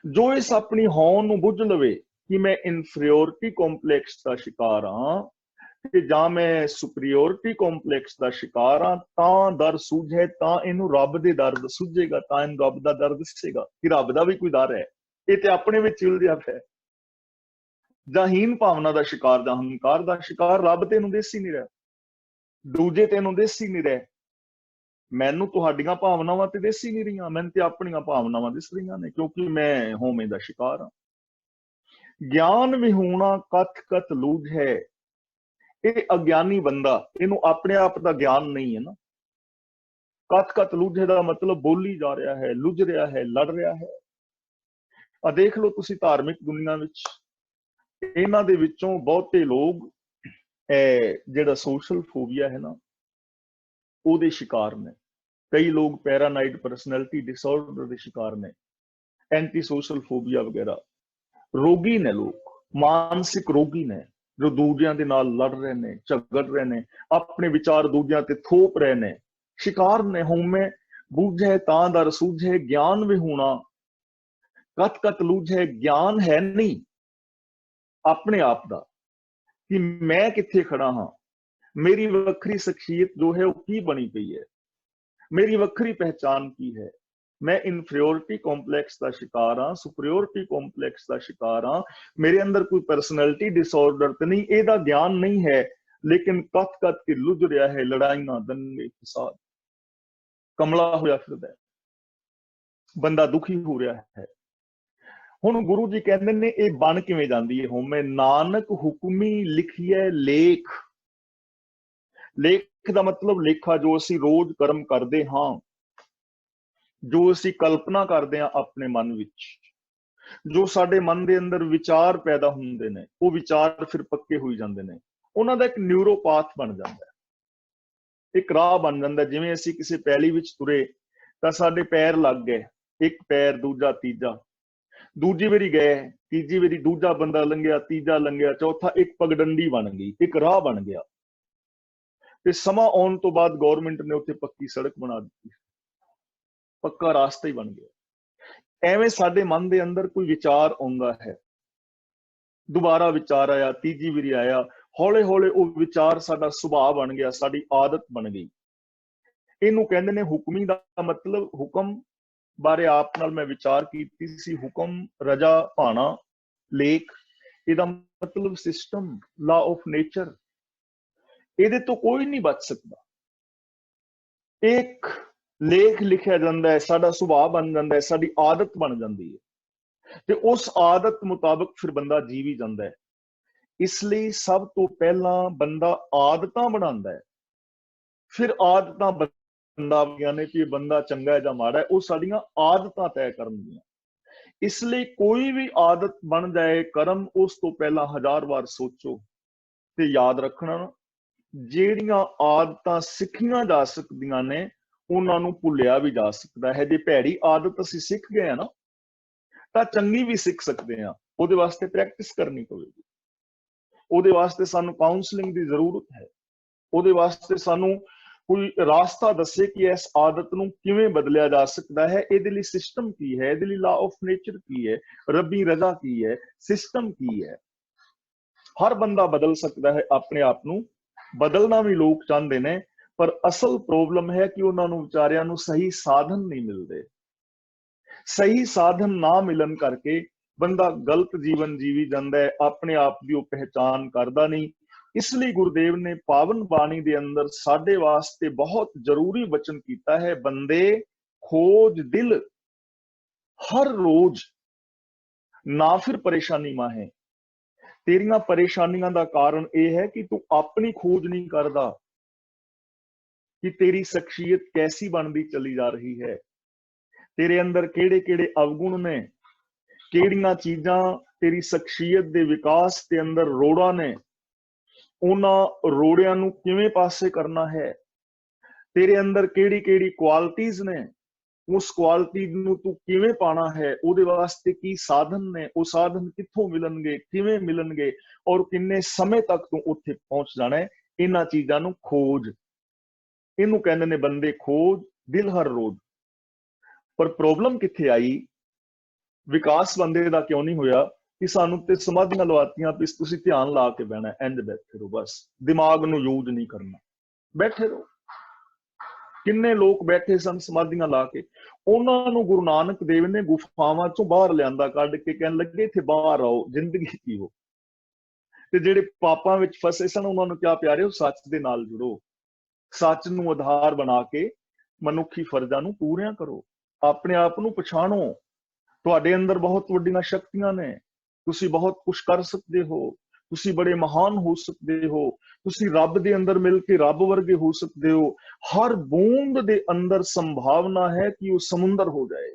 A: ਜੋ ਇਸ ਆਪਣੀ ਹਉ ਨੂੰ ਬੁੱਝ ਲਵੇ ਕਿ ਮੈਂ ਇਨਫੀਰੀਓਰਿਟੀ ਕੰਪਲੈਕਸ ਦਾ ਸ਼ਿਕਾਰ ਹਾਂ ਤੇ ਜਾਂ ਮੈਂ ਸੁਪਰੀਓਰਿਟੀ ਕੰਪਲੈਕਸ ਦਾ ਸ਼ਿਕਾਰ ਹਾਂ, ਤਾਂ ਦਰ ਸੂਝੇ, ਤਾਂ ਇਹਨੂੰ ਰੱਬ ਦੇ ਦਰ ਸੁਝੇਗਾ, ਤਾਂ ਇਹਨੂੰ ਰੱਬ ਦਾ ਦਰ ਦਿਸੇਗਾ ਕਿ ਰੱਬ ਦਾ ਵੀ ਕੋਈ ਦਰ ਹੈ। ਇਹ ਤੇ ਆਪਣੇ ਵਿੱਚ ਉਲਝਿਆ ਪਿਆ। ਜਾਂ ਹੀਨ ਭਾਵਨਾ ਦਾ ਸ਼ਿਕਾਰ ਜਾਂ ਹੰਕਾਰ ਦਾ ਸ਼ਿਕਾਰ, ਰੱਬ ਤੈਨੂੰ ਦਿਸ ਹੀ ਨਹੀਂ ਰਿਹਾ, ਦੂਜੇ ਤੈਨੂੰ ਦਿਸ ਹੀ ਨਹੀਂ ਰਹੇ। ਮੈਨੂੰ ਤੁਹਾਡੀਆਂ ਭਾਵਨਾਵਾਂ ਤੇ ਦਿਸ ਹੀ ਨਹੀਂ ਰਹੀਆਂ, ਮੈਨੂੰ ਤੇ ਆਪਣੀਆਂ ਭਾਵਨਾਵਾਂ ਦਿਸ ਰਹੀਆਂ ਨੇ, ਕਿਉਂਕਿ ਮੈਂ ਹਉਮੈ ਦਾ ਸ਼ਿਕਾਰ ਹਾਂ। ਗਿਆਨ ਵਿਹੂਣਾ ਕਥ ਕਥ ਲੂਝ ਹੈ। ਇਹ ਅਗਿਆਨੀ ਬੰਦਾ, ਇਹਨੂੰ ਆਪਣੇ ਆਪ ਦਾ ਗਿਆਨ ਨਹੀਂ ਹੈ ਨਾ। ਕਥ ਕਥ ਲੂਝੇ ਦਾ ਮਤਲਬ ਬੋਲੀ ਜਾ ਰਿਹਾ ਹੈ, ਲੁਝ ਰਿਹਾ ਹੈ, ਲੜ ਰਿਹਾ ਹੈ। ਆ ਦੇਖ ਲਓ ਤੁਸੀਂ ਧਾਰਮਿਕ ਦੁਨੀਆ ਵਿੱਚ, ਇਹਨਾਂ ਦੇ ਵਿੱਚੋਂ ਬਹੁਤੇ ਲੋਕ ਜਿਹੜਾ ਸੋਸ਼ਲ ਫੋਬੀਆ ਹੈ ਨਾ, ਉਹਦੇ ਸ਼ਿਕਾਰ ਨੇ। ਕਈ ਲੋਕ ਪੈਰਾਨਾइड ਪਰਸਨੈਲਿਟੀ ਡਿਸਆਰਡਰ ਦੇ ਸ਼ਿਕਾਰ ਨੇ, ਐਂਟੀ ਸੋਸ਼ਲ ਫੋਬੀਆ ਵਗੈਰਾ। ਰੋਗੀ ਨੇ ਲੋਕ, ਮਾਨਸਿਕ ਰੋਗੀ ਨੇ, ਜੋ ਦੂਜਿਆਂ ਦੇ ਨਾਲ ਲੜ ਰਹੇ ਨੇ, ਝਗੜ ਰਹੇ ਨੇ, ਆਪਣੇ ਵਿਚਾਰ ਦੂਜਿਆਂ ਤੇ ਥੋਪ ਰਹੇ ਨੇ, ਸ਼ਿਕਾਰ ਨੇ। ਹਉਮੈ ਬੂਝੈ ਤਾਂ ਦਰ ਸੂਝੈ, ਗਿਆਨ ਵਿਹੂਣਾ ਕਥ ਕਥ ਲੂਝੈ। ਗਿਆਨ ਹੈ ਨਹੀਂ ਆਪਣੇ ਆਪ ਦਾ ਕਿ ਮੈਂ ਕਿੱਥੇ ਖੜਾ ਹਾਂ, ਮੇਰੀ ਵੱਖਰੀ ਸ਼ਖਸੀਅਤ ਜੋ ਹੈ ਉਹ ਕੀ ਬਣੀ ਪਈ ਹੈ, ਮੇਰੀ ਵੱਖਰੀ ਪਹਿਚਾਨ ਕੀ ਹੈ। ਮੈਂ ਇਨਫੀਰੀਓਰਿਟੀ ਕੰਪਲੈਕਸ ਦਾ ਸ਼ਿਕਾਰ ਹਾਂ, ਸੁਪਰੀਓਰਿਟੀ ਕੰਪਲੈਕਸ ਦਾ ਸ਼ਿਕਾਰ ਹਾਂ, ਮੇਰੇ ਅੰਦਰ ਕੋਈ ਪਰਸਨੈਲਿਟੀ ਡਿਸਆਰਡਰ ਤੇ ਨਹੀਂ, ਇਹਦਾ ਗਿਆਨ ਨਹੀਂ ਹੈ, ਲੇਕਿਨ ਕਥ ਕਥ ਕੇ ਲੁਝ ਰਿਹਾ ਹੈ, ਲੜਾਈਆਂ, ਦੰਗੇ ਫਸਾਦ, ਕਮਲਾ ਹੋਇਆ ਫਿਰਦਾ ਹੈ, ਬੰਦਾ ਦੁਖੀ ਹੋ ਰਿਹਾ ਹੈ। ਹੁਣ ਗੁਰੂ ਜੀ ਕਹਿੰਦੇ ਨੇ ਇਹ ਬਣ ਕਿਵੇਂ ਜਾਂਦੀ ਹੈ ਹਉਮੈ। ਨਾਨਕ ਹੁਕਮੀ ਲਿਖੀਐ ਲੇਖ। ਲੇਖ ਦਾ ਮਤਲਬ ਲੇਖਾ, ਜੋ ਅਸੀਂ ਰੋਜ਼ ਕਰਮ ਕਰਦੇ ਹਾਂ, ਜੋ ਅਸੀਂ ਕਲਪਨਾ ਕਰਦੇ ਹਾਂ ਆਪਣੇ ਮਨ ਵਿੱਚ, ਜੋ ਸਾਡੇ ਮਨ ਦੇ ਅੰਦਰ ਵਿਚਾਰ ਪੈਦਾ ਹੁੰਦੇ ਨੇ, ਉਹ ਵਿਚਾਰ ਫਿਰ ਪੱਕੇ ਹੋਈ ਜਾਂਦੇ ਨੇ। ਉਹਨਾਂ ਦਾ ਇੱਕ ਨਿਊਰੋਪਾਥ ਬਣ ਜਾਂਦਾ ਹੈ, ਇੱਕ ਰਾਹ ਬਣ ਜਾਂਦਾ। ਜਿਵੇਂ ਅਸੀਂ ਕਿਸੇ ਪੈਲੀ ਵਿੱਚ ਤੁਰੇ ਤਾਂ ਸਾਡੇ ਪੈਰ ਲੱਗ ਗਏ, ਇੱਕ ਪੈਰ, ਦੂਜਾ, ਤੀਜਾ, ਦੂਜੀ ਵਾਰੀ ਗਏ, ਤੀਜੀ ਵਾਰੀ ਦੂਜਾ ਬੰਦਾ ਲੰਘਿਆ, ਤੀਜਾ ਲੰਘਿਆ, ਚੌਥਾ, ਇੱਕ ਪਗਡੰਡੀ ਬਣ ਗਈ, ਇੱਕ ਰਾਹ ਬਣ ਗਿਆ। ਤੇ ਸਮਾਂ ਆਉਣ ਤੋਂ ਬਾਅਦ ਗਵਰਨਮੈਂਟ ਨੇ ਉੱਥੇ ਪੱਕੀ ਸੜਕ ਬਣਾ ਦਿੱਤੀ, ਪੱਕਾ ਰਾਸਤਾ ਹੀ ਬਣ ਗਿਆ। ਐਵੇਂ ਸਾਡੇ ਮਨ ਦੇ ਅੰਦਰ ਕੋਈ ਵਿਚਾਰ ਆਉਂਦਾ ਹੈ, ਦੁਬਾਰਾ ਵਿਚਾਰ ਆਇਆ, ਤੀਜੀ ਵਾਰੀ ਆਇਆ, ਹੌਲੇ ਹੌਲੇ ਉਹ ਵਿਚਾਰ ਸਾਡਾ ਸੁਭਾਅ ਬਣ ਗਿਆ, ਸਾਡੀ ਆਦਤ ਬਣ ਗਈ। ਇਹਨੂੰ ਕਹਿੰਦੇ ਨੇ ਹੁਕਮੀ ਦਾ ਮਤਲਬ, ਹੁਕਮ ਬਾਰੇ ਆਪ ਨਾਲ ਮੈਂ ਵਿਚਾਰ ਕੀਤੀ ਸੀ। ਹੁਕਮ, ਰਜਾ, ਭਾਣਾ, ਲੇਖ, ਇਹਦਾ ਮਤਲਬ ਸਿਸਟਮ, ਲਾ ਆਫ ਨੇਚਰ। ਇਹਦੇ ਤੋਂ ਕੋਈ ਨਹੀਂ ਬਚ ਸਕਦਾ। ਇੱਕ ਲੇਖ ਲਿਖਿਆ ਜਾਂਦਾ ਹੈ, ਸਾਡਾ ਸੁਭਾਅ ਬਣ ਜਾਂਦਾ ਹੈ, ਸਾਡੀ ਆਦਤ ਬਣ ਜਾਂਦੀ ਹੈ, ਤੇ ਉਸ ਆਦਤ ਮੁਤਾਬਕ ਫਿਰ ਬੰਦਾ ਜੀਵ ਹੀ ਜਾਂਦਾ ਹੈ। ਇਸ ਲਈ ਸਭ ਤੋਂ ਪਹਿਲਾਂ ਬੰਦਾ ਆਦਤਾਂ ਬਣਾਉਂਦਾ ਹੈ, ਫਿਰ ਆਦਤਾਂ ਬੰਦਾ ਨੇ ਕਿ ਬੰਦਾ ਚੰਗਾ ਹੈ ਜਾਂ ਮਾੜਾ ਹੈ, ਉਹ ਸਾਡੀਆਂ ਆਦਤਾਂ ਤੈਅ ਕਰਨਗੀਆਂ। ਇਸ ਲਈ ਕੋਈ ਵੀ ਆਦਤ ਬਣ ਜਾਏ ਕਰਮ, ਉਸ ਤੋਂ ਪਹਿਲਾਂ 1000 ਵਾਰ ਸੋਚੋ ਤੇ ਯਾਦ ਰੱਖਣਾ, ਜਿਹੜੀਆਂ ਆਦਤਾਂ ਸਿੱਖੀਆਂ ਜਾ ਸਕਦੀਆਂ ਨੇ ਉਹਨਾਂ ਨੂੰ ਭੁੱਲਿਆ ਵੀ ਜਾ ਸਕਦਾ ਹੈ। ਜੇ ਭੈੜੀ ਆਦਤ ਅਸੀਂ ਸਿੱਖ ਗਏ ਆ ਨਾ, ਤਾਂ ਚੰਗੀ ਵੀ ਸਿੱਖ ਸਕਦੇ ਹਾਂ। ਉਹਦੇ ਵਾਸਤੇ ਪ੍ਰੈਕਟਿਸ ਕਰਨੀ ਪਵੇਗੀ, ਉਹਦੇ ਵਾਸਤੇ ਸਾਨੂੰ ਕਾਉਂਸਲਿੰਗ ਦੀ ਜ਼ਰੂਰਤ ਹੈ, ਉਹਦੇ ਵਾਸਤੇ ਸਾਨੂੰ ਕੋਈ ਰਾਸਤਾ ਦੱਸੇ ਕਿ ਇਸ ਆਦਤ ਨੂੰ ਕਿਵੇਂ ਬਦਲਿਆ ਜਾ ਸਕਦਾ ਹੈ। ਇਹਦੇ ਲਈ ਸਿਸਟਮ ਕੀ ਹੈ, ਇਹਦੇ ਲਈ ਲਾ ਆਫ ਨੇਚਰ ਕੀ ਹੈ, ਰੱਬੀ ਰਜ਼ਾ ਕੀ ਹੈ, ਸਿਸਟਮ ਕੀ ਹੈ। ਹਰ ਬੰਦਾ ਬਦਲ ਸਕਦਾ ਹੈ, ਆਪਣੇ ਆਪ ਨੂੰ ਬਦਲਣਾ ਵੀ ਲੋਕ ਚਾਹੁੰਦੇ ਨੇ, ਪਰ ਅਸਲ ਪ੍ਰੋਬਲਮ ਹੈ ਕਿ ਉਹਨਾਂ ਨੂੰ ਵਿਚਾਰਿਆਂ ਨੂੰ ਸਹੀ ਸਾਧਨ ਨਹੀਂ ਮਿਲਦੇ। ਸਹੀ ਸਾਧਨ ਨਾ ਮਿਲਣ ਕਰਕੇ ਬੰਦਾ ਗਲਤ ਜੀਵਨ ਜੀਵੀ ਜਾਂਦਾ ਹੈ, ਆਪਣੇ ਆਪ ਦੀ ਉਹ ਪਹਿਚਾਨ ਕਰਦਾ ਨਹੀਂ। ਇਸ ਲਈ ਗੁਰਦੇਵ ਨੇ ਪਾਵਨ ਬਾਣੀ ਦੇ ਅੰਦਰ ਸਾਡੇ ਵਾਸਤੇ ਬਹੁਤ ਜ਼ਰੂਰੀ ਵਚਨ ਕੀਤਾ ਹੈ, ਬੰਦੇ ਖੋਜ ਦਿਲ ਹਰ ਰੋਜ਼, ਨਾ ਫਿਰ ਪਰੇਸ਼ਾਨੀ ਮਾਹੇ। ਤੇਰੀਆਂ ਪਰੇਸ਼ਾਨੀਆਂ ਦਾ ਕਾਰਨ ਇਹ ਹੈ ਕਿ ਤੂੰ ਆਪਣੀ ਖੋਜ ਨਹੀਂ ਕਰਦਾ ਕਿ ਤੇਰੀ ਸ਼ਖਸੀਅਤ ਕੈਸੀ ਬਣਦੀ ਚਲੀ ਜਾ ਰਹੀ ਹੈ, ਤੇਰੇ ਅੰਦਰ ਕਿਹੜੇ ਕਿਹੜੇ ਅਵਗੁਣ ਨੇ, ਕਿਹੜੀਆਂ ਚੀਜ਼ਾਂ ਤੇਰੀ ਸ਼ਖਸੀਅਤ ਦੇ ਵਿਕਾਸ ਦੇ ਅੰਦਰ ਰੋੜਾਂ ਨੇ, ਉਹਨਾਂ ਰੋੜਿਆਂ ਨੂੰ ਕਿਵੇਂ ਪਾਸੇ ਕਰਨਾ ਹੈ। ਤੇਰੇ ਅੰਦਰ ਕਿਹੜੀ ਕਿਹੜੀ ਕੁਆਲਿਟੀਜ਼ ਨੇ, ਉਸ ਕੁਆਲਿਟੀ ਨੂੰ ਤੂੰ ਕਿਵੇਂ ਪਾਣਾ ਹੈ, ਉਹਦੇ ਵਾਸਤੇ ਕੀ ਸਾਧਨ ਨੇ, ਉਹ ਸਾਧਨ ਕਿੱਥੋਂ ਮਿਲਣਗੇ, ਕਿਵੇਂ ਮਿਲਣਗੇ, ਔਰ ਕਿੰਨੇ ਸਮੇਂ ਤੱਕ ਤੂੰ ਉੱਥੇ ਪਹੁੰਚ ਜਾਣਾ ਹੈ। ਇਹਨਾਂ ਚੀਜ਼ਾਂ ਨੂੰ ਖੋਜ, ਇਹਨੂੰ ਕਹਿੰਦੇ ਨੇ ਬੰਦੇ ਖੋਜ ਦਿਲ ਹਰ ਰੋਜ਼। ਪਰ ਪ੍ਰੋਬਲਮ ਕਿੱਥੇ ਆਈ, ਵਿਕਾਸ ਬੰਦੇ ਦਾ ਕਿਉਂ ਨਹੀਂ ਹੋਇਆ ਕਿ ਸਾਨੂੰ ਤੇ ਸਮਾਧੀਆਂ ਲਵਾਤੀਆਂ ਵੀ ਤੁਸੀਂ ਧਿਆਨ ਲਾ ਕੇ ਬਹਿਣਾ, ਇੰਜ ਬੈਠੇ ਰਹੋ, ਬਸ ਦਿਮਾਗ ਨੂੰ ਯੂਜ਼ ਨਹੀਂ ਕਰਨਾ, ਬੈਠੇ ਰਹੋ। ਕਿੰਨੇ ਲੋਕ ਬੈਠੇ ਸਨ ਸਮਾਧੀਆਂ ਲਾ ਕੇ, ਉਹਨਾਂ ਨੂੰ ਗੁਰੂ ਨਾਨਕ ਦੇਵ ਨੇ ਗੁਫਾਵਾਂ ਚੋਂ ਬਾਹਰ ਲਿਆਂਦਾ, ਕੱਢ ਕੇ ਕਹਿਣ ਲੱਗੇ ਇੱਥੇ ਬਾਹਰ ਆਓ, ਜ਼ਿੰਦਗੀ ਜੀਓ। ਤੇ ਜਿਹੜੇ ਪਾਪਾਂ ਵਿੱਚ ਫਸੇ ਸਨ ਉਹਨਾਂ ਨੂੰ ਕਿਹਾ, ਪਿਆਰਿਓ ਸੱਚ ਦੇ ਨਾਲ ਜੁੜੋ, ਸੱਚ ਨੂੰ ਆਧਾਰ ਬਣਾ ਕੇ ਮਨੁੱਖੀ ਫਰਜ਼ਾਂ ਨੂੰ ਪੂਰੀਆਂ ਕਰੋ, ਆਪਣੇ ਆਪ ਨੂੰ ਪਛਾਣੋ। ਤੁਹਾਡੇ ਅੰਦਰ ਬਹੁਤ ਵੱਡੀਆਂ ਸ਼ਕਤੀਆਂ ਨੇ, ਤੁਸੀਂ ਬਹੁਤ ਕੁਝ ਕਰ ਸਕਦੇ ਹੋ, ਤੁਸੀਂ ਬੜੇ ਮਹਾਨ ਹੋ ਸਕਦੇ ਹੋ, ਤੁਸੀਂ ਰੱਬ ਦੇ ਅੰਦਰ ਮਿਲ ਕੇ ਰੱਬ ਵਰਗੇ ਹੋ ਸਕਦੇ ਹੋ। ਹਰ ਬੂੰਦ ਦੇ ਅੰਦਰ ਸੰਭਾਵਨਾ ਹੈ ਕਿ ਉਹ ਸਮੁੰਦਰ ਹੋ ਜਾਏ,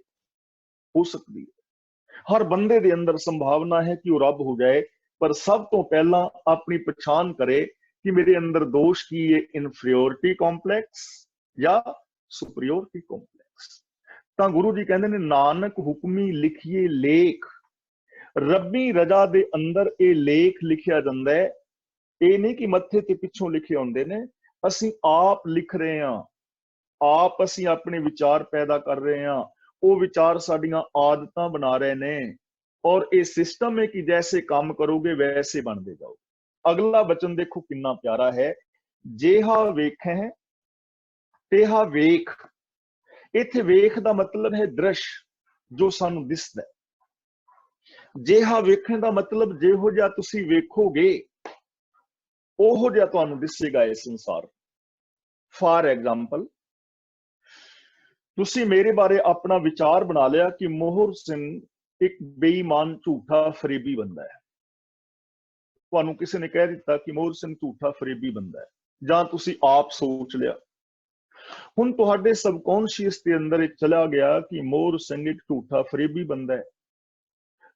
A: ਹੋ ਸਕਦੀ ਹੈ। ਹਰ ਬੰਦੇ ਦੇ ਅੰਦਰ ਸੰਭਾਵਨਾ ਹੈ ਕਿ ਉਹ ਰੱਬ ਹੋ ਜਾਏ, ਪਰ ਸਭ ਤੋਂ ਪਹਿਲਾਂ ਆਪਣੀ ਪਛਾਣ ਕਰੇ ਕਿ ਮੇਰੇ ਅੰਦਰ ਦੋਸ਼ ਕੀ ਹੈ, ਇਨਫੀਰੀਓਰਿਟੀ ਕੰਪਲੈਕਸ ਜਾਂ ਸੁਪਰੀਓਰਿਟੀ ਕੰਪਲੈਕਸ। ਤਾਂ ਗੁਰੂ ਜੀ ਕਹਿੰਦੇ ਨੇ, ਨਾਨਕ ਹੁਕਮੀ ਲਿਖੀਏ ਲੇਖ। ਰੱਬੀ ਰਜ਼ਾ ਦੇ ਅੰਦਰ ਇਹ ਲੇਖ ਲਿਖਿਆ ਜਾਂਦਾ ਹੈ। ਇਹ ਨਹੀਂ ਕਿ ਮੱਥੇ ਤੇ ਪਿੱਛੋਂ ਲਿਖੇ ਹੁੰਦੇ ਨੇ, ਅਸੀਂ ਆਪ ਲਿਖ ਰਹੇ ਹਾਂ, ਆਪ ਅਸੀਂ ਆਪਣੇ ਵਿਚਾਰ ਪੈਦਾ ਕਰ ਰਹੇ ਹਾਂ, ਉਹ ਵਿਚਾਰ ਸਾਡੀਆਂ ਆਦਤਾਂ ਬਣਾ ਰਹੇ ਨੇ। ਔਰ ਇਹ ਸਿਸਟਮ ਹੈ ਕਿ ਜੈਸੇ ਕੰਮ ਕਰੋਗੇ ਵੈਸੇ ਬਣਦੇ ਜਾਓ। ਅਗਲਾ ਬਚਨ ਦੇਖੋ ਕਿੰਨਾ ਪਿਆਰਾ ਹੈ, ਜਿਹਾ ਵੇਖੈ ਤੇਹਾ ਵੇਖ। ਇੱਥੇ ਵੇਖ ਦਾ ਮਤਲਬ ਹੈ ਦ੍ਰਿਸ਼, ਜੋ ਸਾਨੂੰ ਦਿਸਦਾ। ਜਿਹਾ ਵੇਖਣ ਦਾ ਮਤਲਬ ਜਿਹੋ ਜਿਹਾ ਤੁਸੀਂ ਵੇਖੋਗੇ ਉਹੋ ਜਿਹਾ ਤੁਹਾਨੂੰ ਦਿਸੇਗਾ ਇਹ ਸੰਸਾਰ। ਫਾਰ ਐਗਜ਼ਾਮਪਲ, ਤੁਸੀਂ ਮੇਰੇ ਬਾਰੇ ਆਪਣਾ ਵਿਚਾਰ ਬਣਾ ਲਿਆ ਕਿ ਮੋਹਰ ਸਿੰਘ ਇੱਕ ਬੇਈਮਾਨ ਝੂਠਾ ਫਰੇਬੀ ਬੰਦਾ ਹੈ। ਤੁਹਾਨੂੰ ਕਿਸੇ ਨੇ ਕਹਿ ਦਿੱਤਾ ਕਿ ਮੋਹਰ ਸਿੰਘ ਝੂਠਾ ਫਰੇਬੀ ਬੰਦਾ ਹੈ, ਜਾਂ ਤੁਸੀਂ ਆਪ ਸੋਚ ਲਿਆ। ਹੁਣ ਤੁਹਾਡੇ सबकॉन्शियस ਦੇ ਅੰਦਰ ਇਹ ਚਲਾ ਗਿਆ ਕਿ ਮੋਹਰ ਸਿੰਘ ਇੱਕ ਝੂਠਾ ਫਰੇਬੀ ਬੰਦਾ ਹੈ,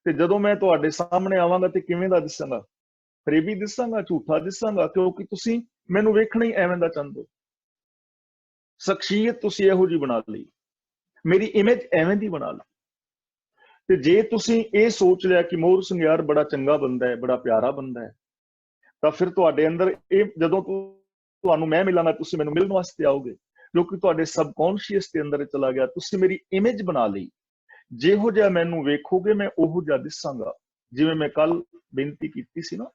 A: ਤੇ ਜਦੋਂ ਮੈਂ ਤੁਹਾਡੇ ਸਾਹਮਣੇ ਆਵਾਂਗਾ ਤੇ ਕਿਵੇਂ ਦਾ ਦਿਸਾਂਗਾ? ਫਰੇਬੀ ਦਿਸਾਂਗਾ, ਝੂਠਾ ਦਿਸਾਂਗਾ, ਕਿਉਂਕਿ ਤੁਸੀਂ ਮੈਨੂੰ ਵੇਖਣਾ ਹੀ ਐਵੇਂ ਦਾ ਚਾਹੁੰਦੇ ਹੋ। ਸ਼ਖਸੀਅਤ ਤੁਸੀਂ ਇਹੋ ਜਿਹੀ ਬਣਾ ਲਈ, ਮੇਰੀ ਇਮੇਜ ਐਵੇਂ ਦੀ ਬਣਾ ਲਈ। ਤੇ ਜੇ ਤੁਸੀਂ ਇਹ ਸੋਚ ਲਿਆ ਕਿ ਮੋਹਰ ਸਿੰਘ ਯਾਰ ਬੜਾ ਚੰਗਾ ਬੰਦਾ ਹੈ, ਬੜਾ ਪਿਆਰਾ ਬੰਦਾ ਹੈ, ਤਾਂ ਫਿਰ ਤੁਹਾਡੇ ਅੰਦਰ ਇਹ ਜਦੋਂ ਤੁਹਾਨੂੰ ਮੈਂ ਮਿਲਾਂਗਾ ਤੁਸੀਂ ਮੈਨੂੰ ਮਿਲਣ ਵਾਸਤੇ ਆਓਗੇ, ਕਿਉਂਕਿ ਤੁਹਾਡੇ सबकॉन्शियस ਦੇ ਅੰਦਰ ਚਲਾ ਗਿਆ। ਤੁਸੀਂ ਮੇਰੀ ਇਮੇਜ ਬਣਾ ਲਈ, ਜਿਹੋ ਜਿਹਾ ਮੈਨੂੰ ਵੇਖੋਗੇ ਮੈਂ ਉਹੋ ਜਿਹਾ ਦਿਸਾਂਗਾ। ਜਿਵੇਂ ਮੈਂ ਕੱਲ ਬੇਨਤੀ ਕੀਤੀ ਸੀ ਨਾ,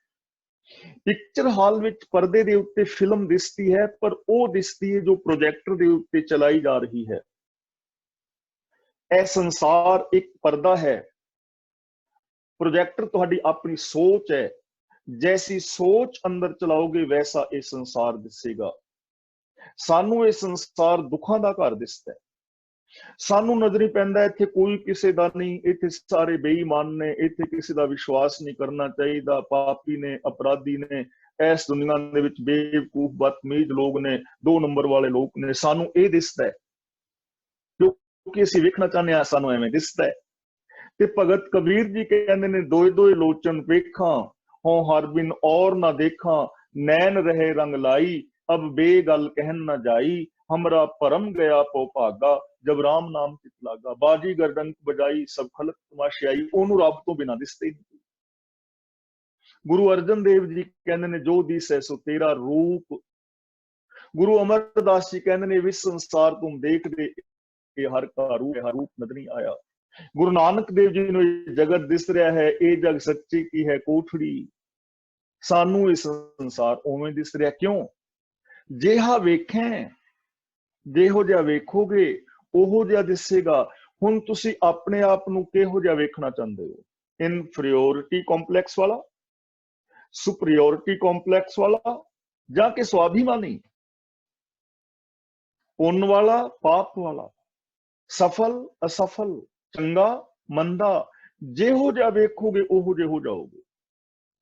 A: ਪਿਕਚਰ ਹਾਲ ਵਿੱਚ ਪਰਦੇ ਦੇ ਉੱਤੇ ਫਿਲਮ ਦਿਸਦੀ ਹੈ, ਪਰ ਉਹ ਦਿਸਦੀ ਹੈ ਜੋ ਪ੍ਰੋਜੈਕਟਰ ਦੇ ਉੱਤੇ ਚਲਾਈ ਜਾ ਰਹੀ ਹੈ। ਇਹ ਸੰਸਾਰ ਇੱਕ ਪਰਦਾ ਹੈ, ਪ੍ਰੋਜੈਕਟਰ ਤੁਹਾਡੀ ਆਪਣੀ ਸੋਚ ਹੈ। जैसी सोच अंदर चलाओगे वैसा ये संसार दिसेगा। सानू ये संसार दुखों का घर दिसता है। सानू नजर ही पैंदा इत्थे कोई किसी दा नहीं, इत्थे सारे बेईमान ने, इत्थे किसी दा विश्वास नहीं करना चाहिए, पापी ने, अपराधी ने, इस दुनिया दे विच बेवकूफ बदतमीज लोग ने, 2 नंबर वाले लोग ने। सानू ये दिसता है क्योंकि असीं वेखना चाहते हैं, सानू एवें दिसता है। ते भगत कबीर जी कहंदे ने, दोए दोए लोचन वेखां हों हर बिन और ना देखा, नैन रहे रंग लाई, अब बेगल कहन न जाई, हमरा परम गया पो भागा, जब राम नाम चित लागा। बाजीगर डंक बजाई, सब खलक तमाशाई, ओनू रब तो बिना दिसते नहीं। गुरु अर्जन देव जी कहते ने, जो दिसै सो तेरा रूप। गुरु अमरदास जी कहते ने, विस संसार तुम देख दे, हर का रूप, हर रूप नजर नहीं आया। गुरु नानक देव जी ने, जगत दिस रहा है, ये जग सच्ची की है कोठड़ी। सानू इस संसार उवें दिस रहा, क्यों? जेहा वेखें, जेहो जिहा वेखोगे ओहो जिहा दिसेगा। हुण तुसी अपने आप नूं किहो जिहा वेखना चाहते हो? इनफीरियोरिटी कॉम्पलैक्स वाला, सुपीरियोरिटी कॉम्पलैक्स वाला, जाके स्वाभिमानी, पुण्य वाला, पाप वाला, सफल असफल, चंगा मंदा, जेहो जिहा वेखोगे ओहो जिहे हो जाओगे।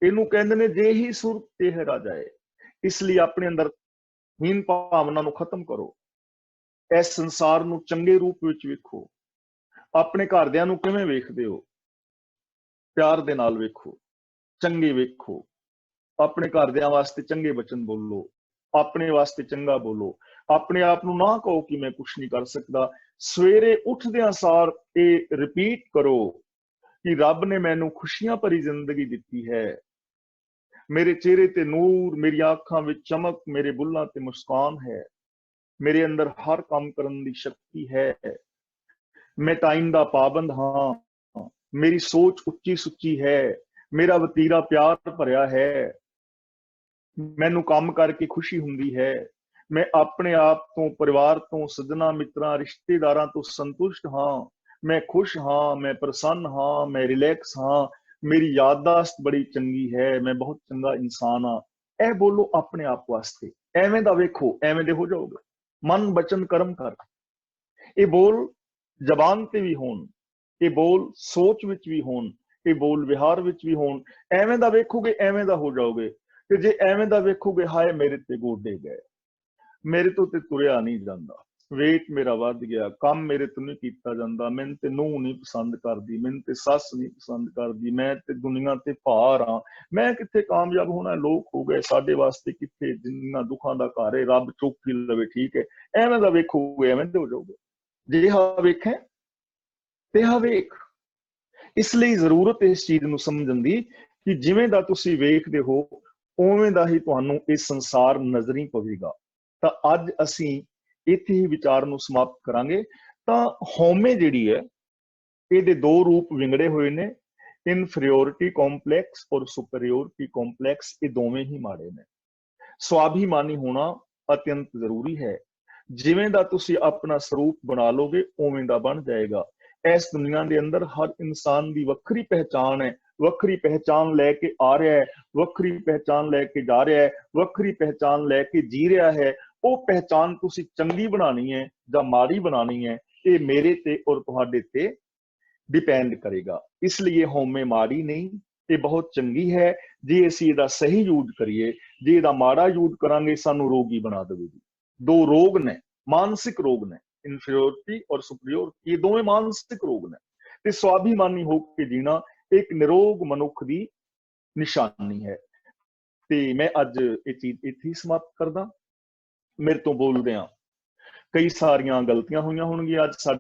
A: इनू कहंदे ने, जे ही सुर ते हरा जाए। इसलिए अपने अंदर हीन भावना नूं खत्म करो, इस संसार नूं चंगे रूप विच वेखो। अपने घरदियां नूं किवें वेखदे हो? प्यार दे नाल वेखो, चंगे वेखो। अपने घरदियां वास्ते चंगे वचन बोलो, अपने वास्ते चंगा बोलो। अपने आप नूं ना कहो कि मैं कुछ नहीं कर सकदा। सवेरे उठदियां सार ये रिपीट करो कि रब ने मैनू खुशियां भरी जिंदगी दिती है, मेरे चेहरे ते नूर, मेरी आंखां विच चमक, मेरे बुल्लां ते मुस्कान है, मेरे अंदर हर काम करन दी शक्ति है, मैं टाइम दा पाबंद हाँ, मेरी सोच उच्ची सुच्ची है, मेरा वतीरा प्यार भरिया है, मैनू काम करके खुशी हुंदी है, मैं अपने आप तो, परिवार तो, सजना मित्रां रिश्तेदारां तो संतुष्ट हाँ, मैं खुश हाँ, मैं प्रसन्न हाँ, मैं रिलैक्स हाँ, मेरी याददाश्त बड़ी चंगी है, मैं बहुत चंगा इंसान हाँ। ए बोलो अपने आप वास्ते, एवें दा वेखो, एवें दे हो जाओगे। मन बचन कर्म कर, ये बोल जबान ते भी होण, ये बोल सोच विच भी होण, ये बोल विहार विच भी होण। एवें दा वेखोगे, एवें दा हो जाओगे। ते जे एवें दा वेखोगे, हाय मेरे ते गोडे गए, मेरे तो ते तुरिया नहीं जांदा, वेट मेरा वध गया, काम मेरे तो नहीं कीता जांदा, मैनूं ते नूह नहीं पसंद करदी, मैनूं ते सस नहीं पसंद करदी, मैं ते दुनिया ते भार हाँ, मैं कित्थे कामयाब होना, लोक हो गए साडे वास्ते कित्थे, जिन्ना दुखां दा घर है, रब चुक ही लवे, ठीक है। एवें दा वेखोगे, एवें दे हो जाओगे। जिहा वेखें तिहा वेख। इसलिए जरूरत है इस चीज नूं समझण दी कि जिवें दा तुसीं वेखदे हो उवें दा ही तुहानूं इस संसार नजर ही पवेगा। ਤਾਂ ਅੱਜ ਅਸੀਂ ਇੱਥੇ ਹੀ ਵਿਚਾਰ ਨੂੰ ਸਮਾਪਤ ਕਰਾਂਗੇ। ਤਾਂ ਹਉਮੈ ਜਿਹੜੀ ਹੈ ਇਹਦੇ 2 ਰੂਪ ਵਿੰਗੜੇ ਹੋਏ ਨੇ, ਇਨਫੀਰੀਓਰਿਟੀ ਕੰਪਲੈਕਸ ਔਰ ਸੁਪੀਰੀਓਰਿਟੀ ਕੰਪਲੈਕਸ। ਇਹ ਦੋਵੇਂ ਹੀ ਮਾੜੇ ਨੇ। ਸਵਾਭਿਮਾਨੀ ਹੋਣਾ ਅਤਿਅੰਤ ਜ਼ਰੂਰੀ ਹੈ। ਜਿਵੇਂ ਦਾ ਤੁਸੀਂ ਆਪਣਾ ਸਰੂਪ ਬਣਾ ਲੋਗੇ ਉਵੇਂ ਦਾ ਬਣ ਜਾਏਗਾ। ਇਸ ਦੁਨੀਆ ਦੇ ਅੰਦਰ ਹਰ ਇਨਸਾਨ ਦੀ ਵੱਖਰੀ ਪਹਿਚਾਣ ਹੈ, ਵੱਖਰੀ ਪਹਿਚਾਣ ਲੈ ਕੇ ਆ ਰਿਹਾ ਹੈ, ਵੱਖਰੀ ਪਹਿਚਾਣ ਲੈ ਕੇ ਜਾ ਰਿਹਾ ਹੈ, ਵੱਖਰੀ ਪਹਿਚਾਣ ਲੈ ਕੇ ਜੀ ਰਿਹਾ ਹੈ। ਉਹ ਪਹਿਚਾਣ ਤੁਸੀਂ ਚੰਗੀ ਬਣਾਣੀ ਹੈ ਜਾਂ ਮਾੜੀ ਬਣਾਣੀ ਹੈ, ਇਹ ਮੇਰੇ ਤੇ ਔਰ ਤੁਹਾਡੇ ਤੇ डिपेंड करेगा। इसलिए हौमे माड़ी नहीं, ਇਹ ਬਹੁਤ ਚੰਗੀ ਹੈ। ਜੇ ਅਸੀਂ ਇਹਦਾ ਸਹੀ ਯੂਜ਼ ਕਰੀਏ, ਜੇ ਇਹਦਾ ਮਾੜਾ ਯੂਜ਼ ਕਰਾਂਗੇ ਸਾਨੂੰ ਰੋਗੀ ਬਣਾ ਦੇਵੇਗੀ। ਦੋ ਰੋਗ ਨੇ, ਮਾਨਸਿਕ ਰੋਗ ਨੇ, ਇਨਫੀਰੀਓਰਿਟੀ ਔਰ ਸੁਪਰੀਓਰਿਟੀ, ਇਹ ਦੋਵੇਂ ਮਾਨਸਿਕ ਰੋਗ ਨੇ। ਤੇ ਸਵਾਭਿਮਾਨੀ ਹੋ ਕੇ ਜੀਣਾ ਇੱਕ ਨਿਰੋਗ ਮਨੁੱਖ ਦੀ ਨਿਸ਼ਾਨੀ ਹੈ। ਤੇ ਮੈਂ ਅੱਜ ਇਹ ਚੀਜ਼ ਇੱਥੇ ਹੀ ਸਮਾਪਤ ਕਰਦਾ। ਮੇਰੇ ਤੋਂ ਬੋਲਦਿਆਂ ਕਈ ਸਾਰੀਆਂ ਗਲਤੀਆਂ ਹੋਈਆਂ ਹੋਣਗੀਆਂ ਅੱਜ